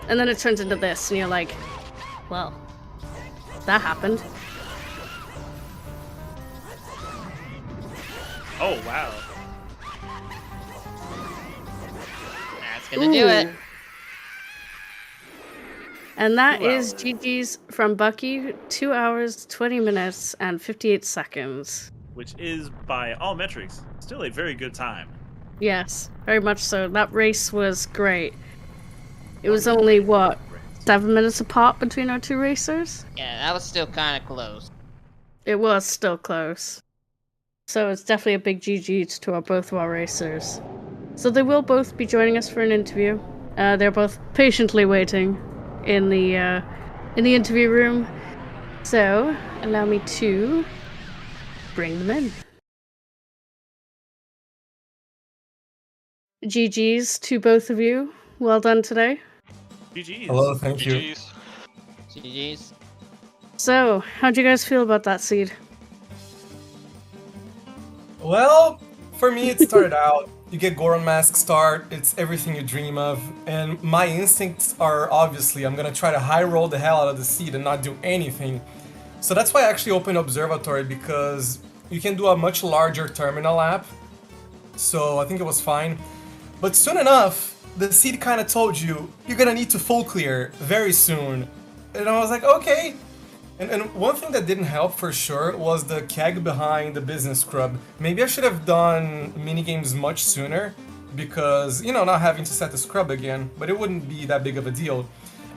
B: And then it turns into this, and you're like, well, that happened.
A: Oh wow.
D: That's gonna do it.
B: And that
A: 2
B: is
A: hours.
B: GG's from Bucky, 2 hours, 20 minutes, and 58 seconds.
A: Which is, by all metrics, still a very good time.
B: Yes, very much so. That race was great. It was only, what, 7 minutes apart between our two racers?
C: Yeah, that was still kind of close.
B: It was still close. So it's definitely a big GG to both of our racers. So they will both be joining us for an interview. They're both patiently waiting in the interview room. So allow me to bring them in. GG's to both of you. Well done today.
A: GG's.
E: Hello, thank you.
F: GG's.
C: GG's.
B: So, how'd you guys feel about that seed?
E: Well, for me, it started out. You get Goron Mask start, it's everything you dream of, and my instincts are obviously I'm gonna try to high roll the hell out of the seed and not do anything. So that's why I actually opened Observatory, because you can do a much larger terminal app. So I think it was fine. But soon enough, the seed kind of told you, you're gonna need to full clear very soon. And I was like, okay. And one thing that didn't help for sure was the keg behind the business scrub. Maybe I should have done minigames much sooner, because, you know, not having to set the scrub again, but it wouldn't be that big of a deal.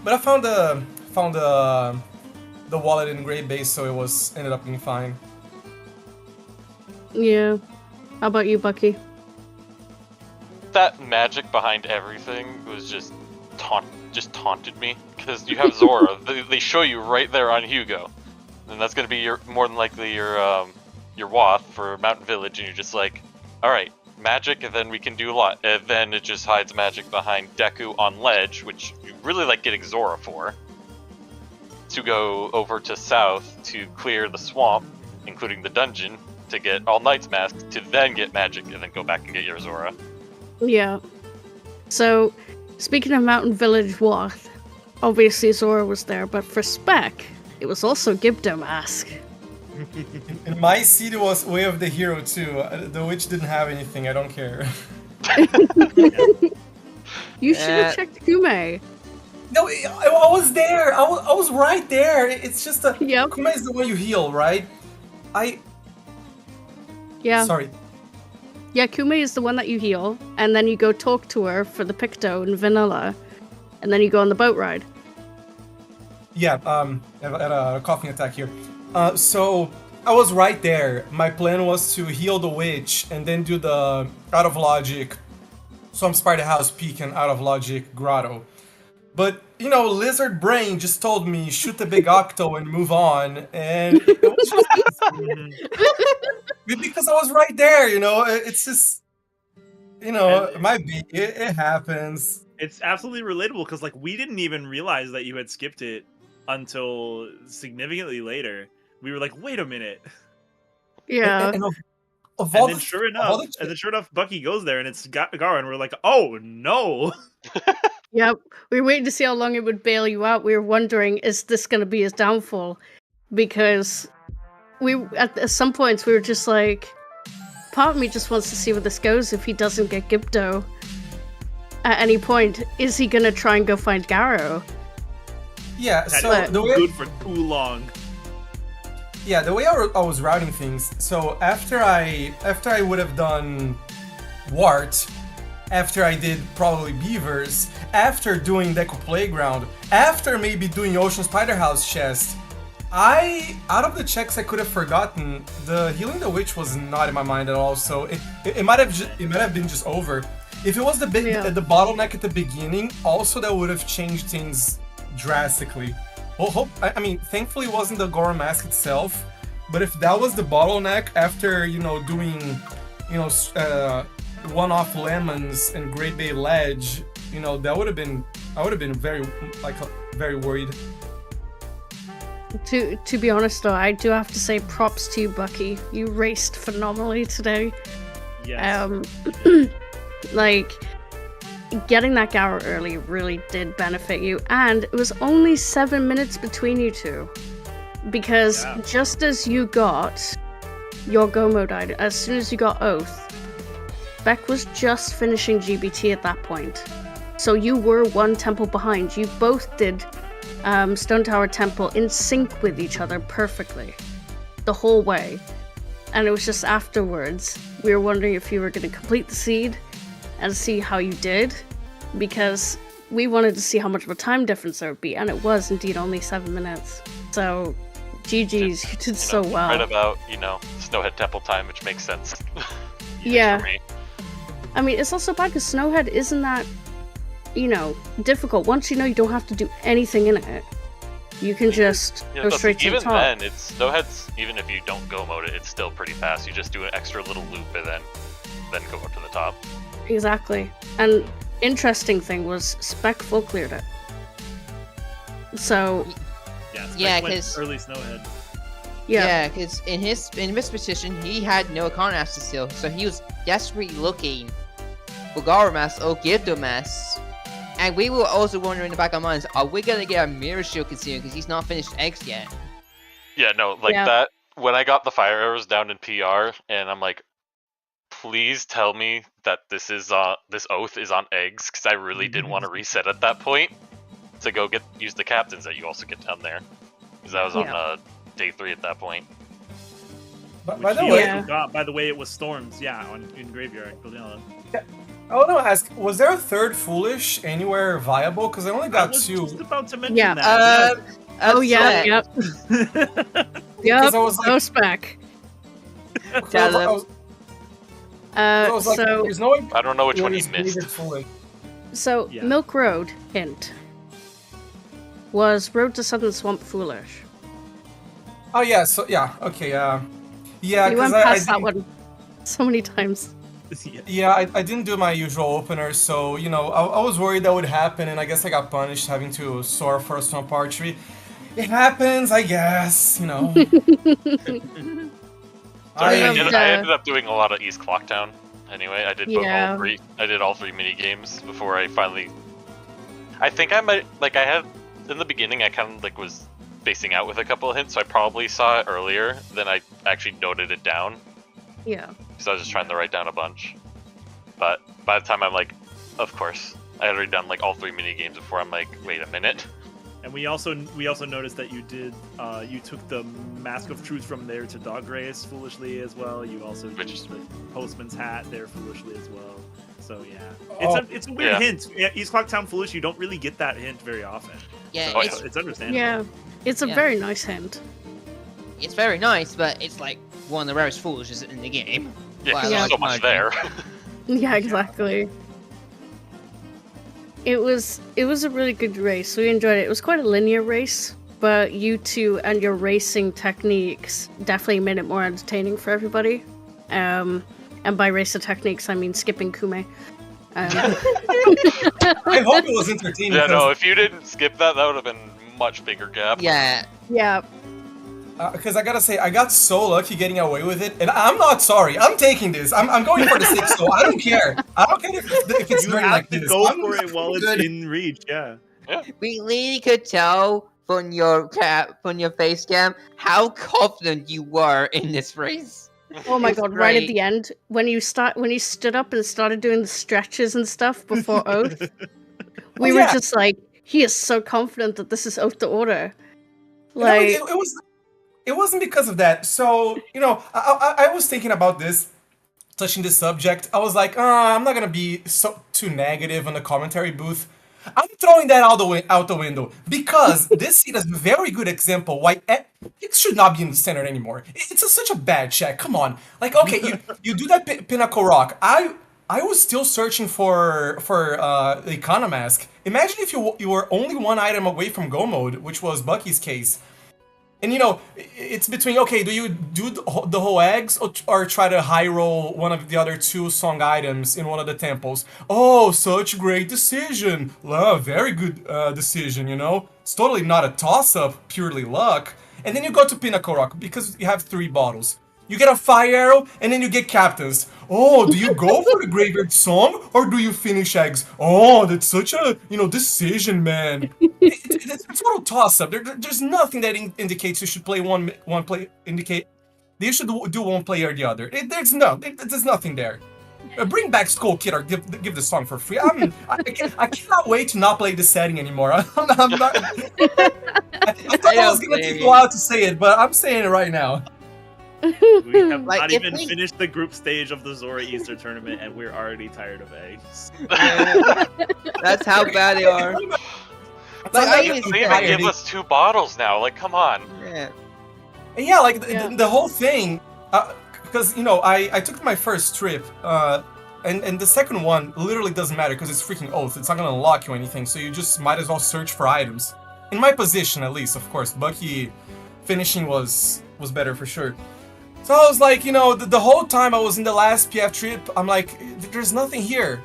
E: But I found the wallet in Great Base, so it ended up being fine.
B: Yeah. How about you, Bucky?
F: That magic behind everything was just taunted me, because you have Zora. they show you right there on Hugo, and that's gonna be more than likely your Wath for Mountain Village, and you're just like, all right, magic, and then we can do a lot. And then it just hides magic behind Deku on ledge, which you really like getting Zora for, to go over to south to clear the swamp, including the dungeon, to get All Knight's Mask, to then get magic, and then go back and get your Zora.
B: Yeah. So, speaking of Mountain Village Wath, obviously Zora was there, but for Spec, it was also Gibdo Mask.
E: In my seed, it was Way of the Hero too. The witch didn't have anything, I don't care.
B: You should have checked Kume.
E: No, I was there. I was right there. It's just a.
B: Yep.
E: Kuma is the one you heal, right?
B: Yeah.
E: Sorry.
B: Yeah, Kume is the one that you heal, and then you go talk to her for the Picto and Vanilla, and then you go on the boat ride.
E: Yeah, I had a coughing attack here. So I was right there. My plan was to heal the witch and then do the Out of Logic, Swamp Spider House Peak and Out of Logic Grotto. But, you know, Lizard Brain just told me, shoot the big Octo and move on, and it was just... because I was right there, you know, it's just, you know, it might be, it happens.
A: It's absolutely relatable, because, like, we didn't even realize that you had skipped it until significantly later. We were like, wait a minute.
B: Yeah.
E: And
A: then sure enough, Bucky goes there, and it's Gara, and we're like, oh, no.
B: Yep. We were waiting to see how long it would bail you out. We were wondering, is this going to be his downfall? Because at some points we were just like, part of me just wants to see where this goes if he doesn't get Gibdo at any point. Is he going to try and go find Garo?
E: Yeah, so the way...
A: good for too long.
E: Yeah, the way I was routing things, so after I would have done Wart, after I did probably Beavers, after doing Deco Playground, after maybe doing Ocean Spider House Chest, out of the checks I could have forgotten, the Healing the Witch was not in my mind at all, so it might have been just over. If it was the bottleneck at the beginning, also that would have changed things drastically. Well, I mean, thankfully it wasn't the Goron Mask itself, but if that was the bottleneck after, you know, doing, you know, one-off lemons and Great Bay Ledge, you know, I would have been very worried.
B: To be honest though, I do have to say props to you, Bucky. You raced phenomenally today.
A: Yes.
B: Like, getting that Garo early really did benefit you, and it was only 7 minutes between you two. Because just as you got your Go mode item, as soon as you got Oath, Spec was just finishing GBT at that point. So you were one temple behind. You both did Stone Tower Temple in sync with each other perfectly the whole way. And it was just afterwards, we were wondering if you were going to complete the seed and see how you did, because we wanted to see how much of a time difference there would be, and it was indeed only 7 minutes. So, GG's, you did so well.
F: Right about, Snowhead Temple time, which makes sense.
B: Yeah.
F: For me.
B: I mean, it's also bad because Snowhead isn't that, difficult. Once you know, you don't have to do anything in it. You can just go straight to the top.
F: Even then, Snowhead's, even if you don't go mode it, it's still pretty fast. You just do an extra little loop and then go up to the top.
B: Exactly. And interesting thing was Spec full cleared it. So
A: Yeah, because early Snowhead.
D: Yeah, because in his position, he had no Economass to steal, so he was desperately looking for Garmass or Gildomass. And we were also wondering in the back of our minds, are we gonna get a Mirror Shield consumer because he's not finished Eggs yet?
F: Yeah, no, that, when I got the fire arrows down in PR, and I'm like, please tell me that this oath is on Eggs, because I really didn't want to reset at that point to go use the captains that you also get down there. Because I was on day 3 at that point.
E: But by the way,
A: by the way, it was storms. Yeah, in Graveyard.
E: Yeah. I want to ask: was there a third Foolish anywhere viable? Because I only got 2.
A: I was just about to mention
B: that. Yep. Yep.
E: I was like,
B: no Spec.
E: I was like,
B: so
E: there's no.
F: I don't know which one you missed.
B: So Milk Road hint was Road to Southern Swamp Foolish.
E: Oh yeah, okay, yeah.
B: You went past that one so many times.
E: Yeah, I didn't do my usual opener, so I was worried that would happen, and I guess I got punished having to soar for a Swamp Archery. It happens, I guess.
F: I ended up doing a lot of East Clocktown. Anyway, I did all 3. I did all 3 mini games before I finally. I think I might I had in the beginning. I kind of was spacing out with a couple of hints, so I probably saw it earlier than I actually noted it down.
B: Yeah.
F: Because I was just trying to write down a bunch. But by the time I'm of course, I had already done all 3 mini games before I'm wait a minute.
A: And we also noticed that you did you took the Mask of Truth from there to Dog Race foolishly as well. You also used the Postman's Hat there foolishly as well. So yeah, it's a weird hint. Yeah, East Clocktown Foolish, you don't really get that hint very often.
D: Yeah,
A: so it's understandable.
B: Yeah, it's a very nice hint.
D: It's very nice, but it's one of the rarest Foolishes in the game.
F: Yeah, there's so much there.
B: Yeah, exactly. It was a really good race. We enjoyed it. It was quite a linear race, but you two and your racing techniques definitely made it more entertaining for everybody. And by racer techniques, I mean skipping Kume.
E: I hope it was entertaining.
F: Yeah, no, if you didn't skip that, that would have been a much bigger gap.
D: Yeah.
B: Yeah.
E: Because I gotta say, I got so lucky getting away with it, and I'm not sorry. I'm taking this. I'm going for the 6, so I don't care. I don't care if it's very like this.
A: Go for it while it's in reach. Yeah.
D: We really could tell from your face cam how confident you were in this race.
B: Oh my god! Right at the end, when you stood up and started doing the stretches and stuff before Oath, we were just like, he is so confident that this is Oath to Order.
E: It wasn't because of that. So, I was thinking about this, touching this subject. I was like, I'm not gonna be too negative on the commentary booth. I'm throwing that out the window because this scene is a very good example why it should not be in the center anymore. It's such a bad check. Come on, okay, you do that Pinnacle Rock. I was still searching for the Economask. Imagine if you were only one item away from Go mode, which was Bucky's case. And it's between, okay, do you do the whole eggs or try to high roll one of the other 2 song items in one of the temples? Oh, such a great decision. Very good decision, It's totally not a toss-up, purely luck. And then you go to Pinnacle Rock because you have 3 bottles. You get a fire arrow, and then you get captains. Oh, do you go for the Graveyard Song, or do you finish eggs? Oh, that's such a, decision, man. It's a total toss-up. There's nothing that indicates you should play one play, indicate you should do one play or the other. There's nothing there. Bring back Skull Kid or give the song for free. I cannot wait to not play this setting anymore. I'm not. I thought I was gonna take a while to say it, but I'm saying it right now.
A: We have
D: Like,
A: not
D: if
A: even
D: we-
A: finished the group stage of the Zora Easter tournament, and we're already tired of eggs.
D: That's how bad they are.
E: It's
D: Like,
E: not
D: I
E: even
D: even
F: They
E: tired.
F: even give us 2 bottles now. Like, come on.
D: Yeah.
E: And yeah, like
B: Yeah.
E: the whole thing, because I took my first trip, and the second one literally doesn't matter because it's freaking Oath. It's not gonna unlock you anything, so you just might as well search for items. In my position, at least, of course. Bucky finishing was better for sure. So I was like, the whole time I was in the last PF trip, I'm like, there's nothing here.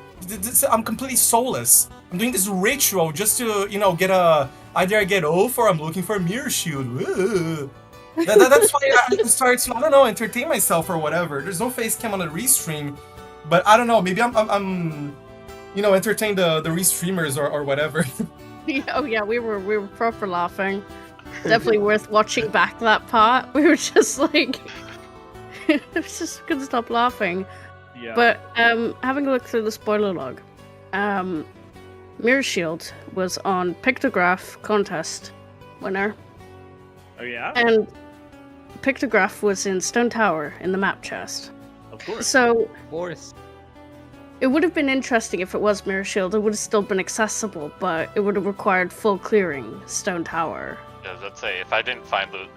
E: I'm completely soulless. I'm doing this ritual just to, get either I get Oath or I'm looking for a mirror shield. Ugh. That's why I started to, I don't know, entertain myself or whatever. There's no face cam on the restream, but I don't know, maybe I'm entertain the restreamers or whatever.
B: Oh yeah, we were proper laughing. Definitely worth watching back that part. We were just like, just couldn't stop laughing.
A: Yeah.
B: But having a look through the spoiler log, Mirror Shield was on Pictograph contest winner,
A: Oh yeah.
B: and Pictograph was in Stone Tower in the map chest.
A: Of course.
B: So
D: Of course.
B: it would have been interesting if it was Mirror Shield. It would have still been accessible, but it would have required full clearing Stone Tower.
F: Yeah, let's say if I didn't find the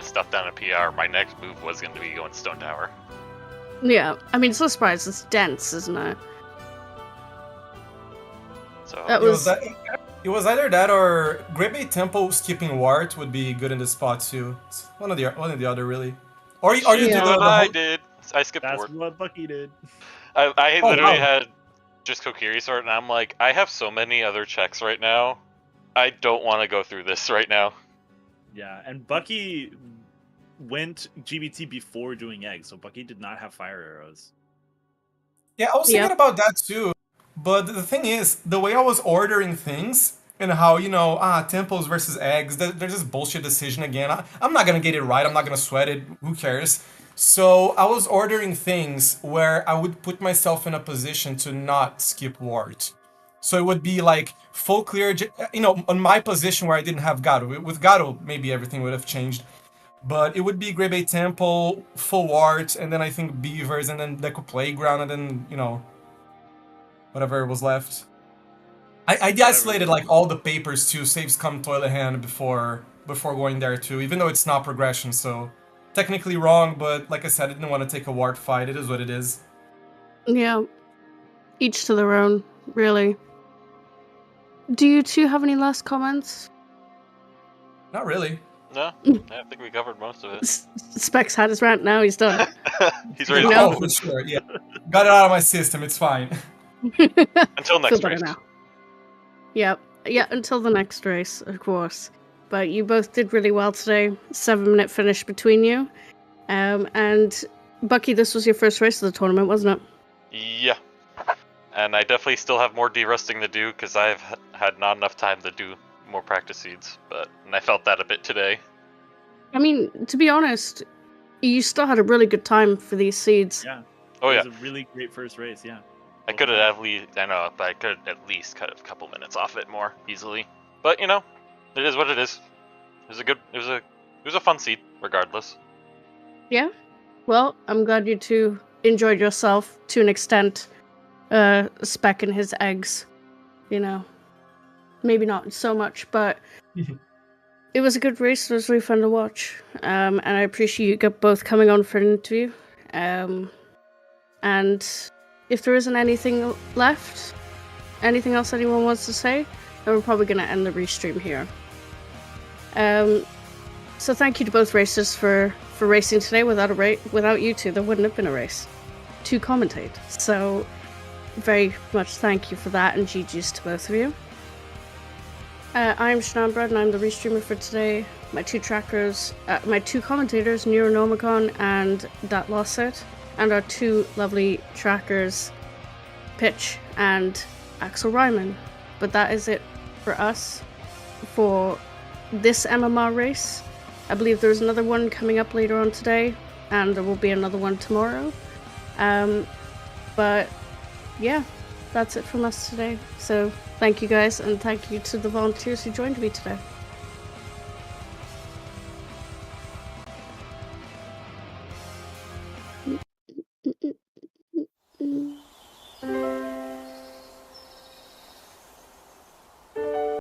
F: stuff down at PR, my next move was going to be going Stone Tower.
B: Yeah, I mean, it's no surprise. It's dense, isn't it?
F: So
B: That
E: It
B: was
E: it was either that or Great Bay Temple skipping Wart would be good in this spot too. It's one of the other really. Or you do
B: Yeah.
E: the
F: what I
E: whole,
F: did. I skipped
A: That's
F: Ward.
A: what Bucky did.
F: I
E: Oh,
F: literally
E: wow.
F: had just Kokiri sort, and I'm like, I have so many other checks right now. I don't want to go through this right now.
A: Yeah, and Bucky went GBT before doing eggs, so Bucky did not have fire arrows.
E: Yeah, I was
B: Yeah.
E: thinking about that too. But the thing is, the way I was ordering things and how, temples versus eggs, there's this bullshit decision again. I'm not gonna get it right, I'm not gonna sweat it, who cares? So I was ordering things where I would put myself in a position to not skip Wart. So it would be like full clear, on my position where I didn't have Gato. With Gato, maybe everything would have changed. But it would be Great Bay Temple, full Wart, and then I think Beavers, and then Deco Playground, and then, whatever was left. I isolated like all the papers too, saves come toilet hand before going there too, even though it's not progression, so technically wrong, but like I said, I didn't want to take a Wart fight, it is what it is.
B: Yeah. Each to their own, really. Do you two have any last comments?
E: Not really.
F: No, I think we covered most of it.
B: Spec's had his rant now, he's done.
F: He's ready.
B: No.
E: Oh, for sure, yeah. Got it out of my system, it's fine.
F: Until
B: Feel
F: next
B: better
F: race.
B: now. Yep. Yeah, until the next race, of course. But you both did really well today. 7-minute finish between you. And Bucky, this was your first race of the tournament, wasn't it?
F: Yeah. And I definitely still have more de-rusting to do because I've had not enough time to do more practice seeds, and I felt that a bit today.
B: I mean, to be honest, you still had a really good time for these seeds.
A: Yeah.
F: Oh
A: It
F: yeah,
A: was a really great first race, yeah.
F: I could have at least, I know, but I could at least cut a couple minutes off it more easily. But it is what it is. It was a fun seed, regardless.
B: Yeah. Well, I'm glad you two enjoyed yourself to an extent. Spec and his eggs, maybe not so much, but it was a good race. It was really fun to watch, and I appreciate you both coming on for an interview. And if there isn't anything left, anything else anyone wants to say, then we're probably going to end the restream here. So thank you to both racers for racing today. Without you two, there wouldn't have been a race to commentate. So very much thank you for that, and GG's to both of you. I'm Shanambra, and I'm the restreamer for today. My two trackers, my two commentators, Neuronomicon and Dat Losset, and our two lovely trackers, Pitch and Axel Ryman. But that is it for us for this MMR race. I believe there's another one coming up later on today, and there will be another one tomorrow. But yeah, that's it from us today. So thank you guys, and thank you to the volunteers who joined me today.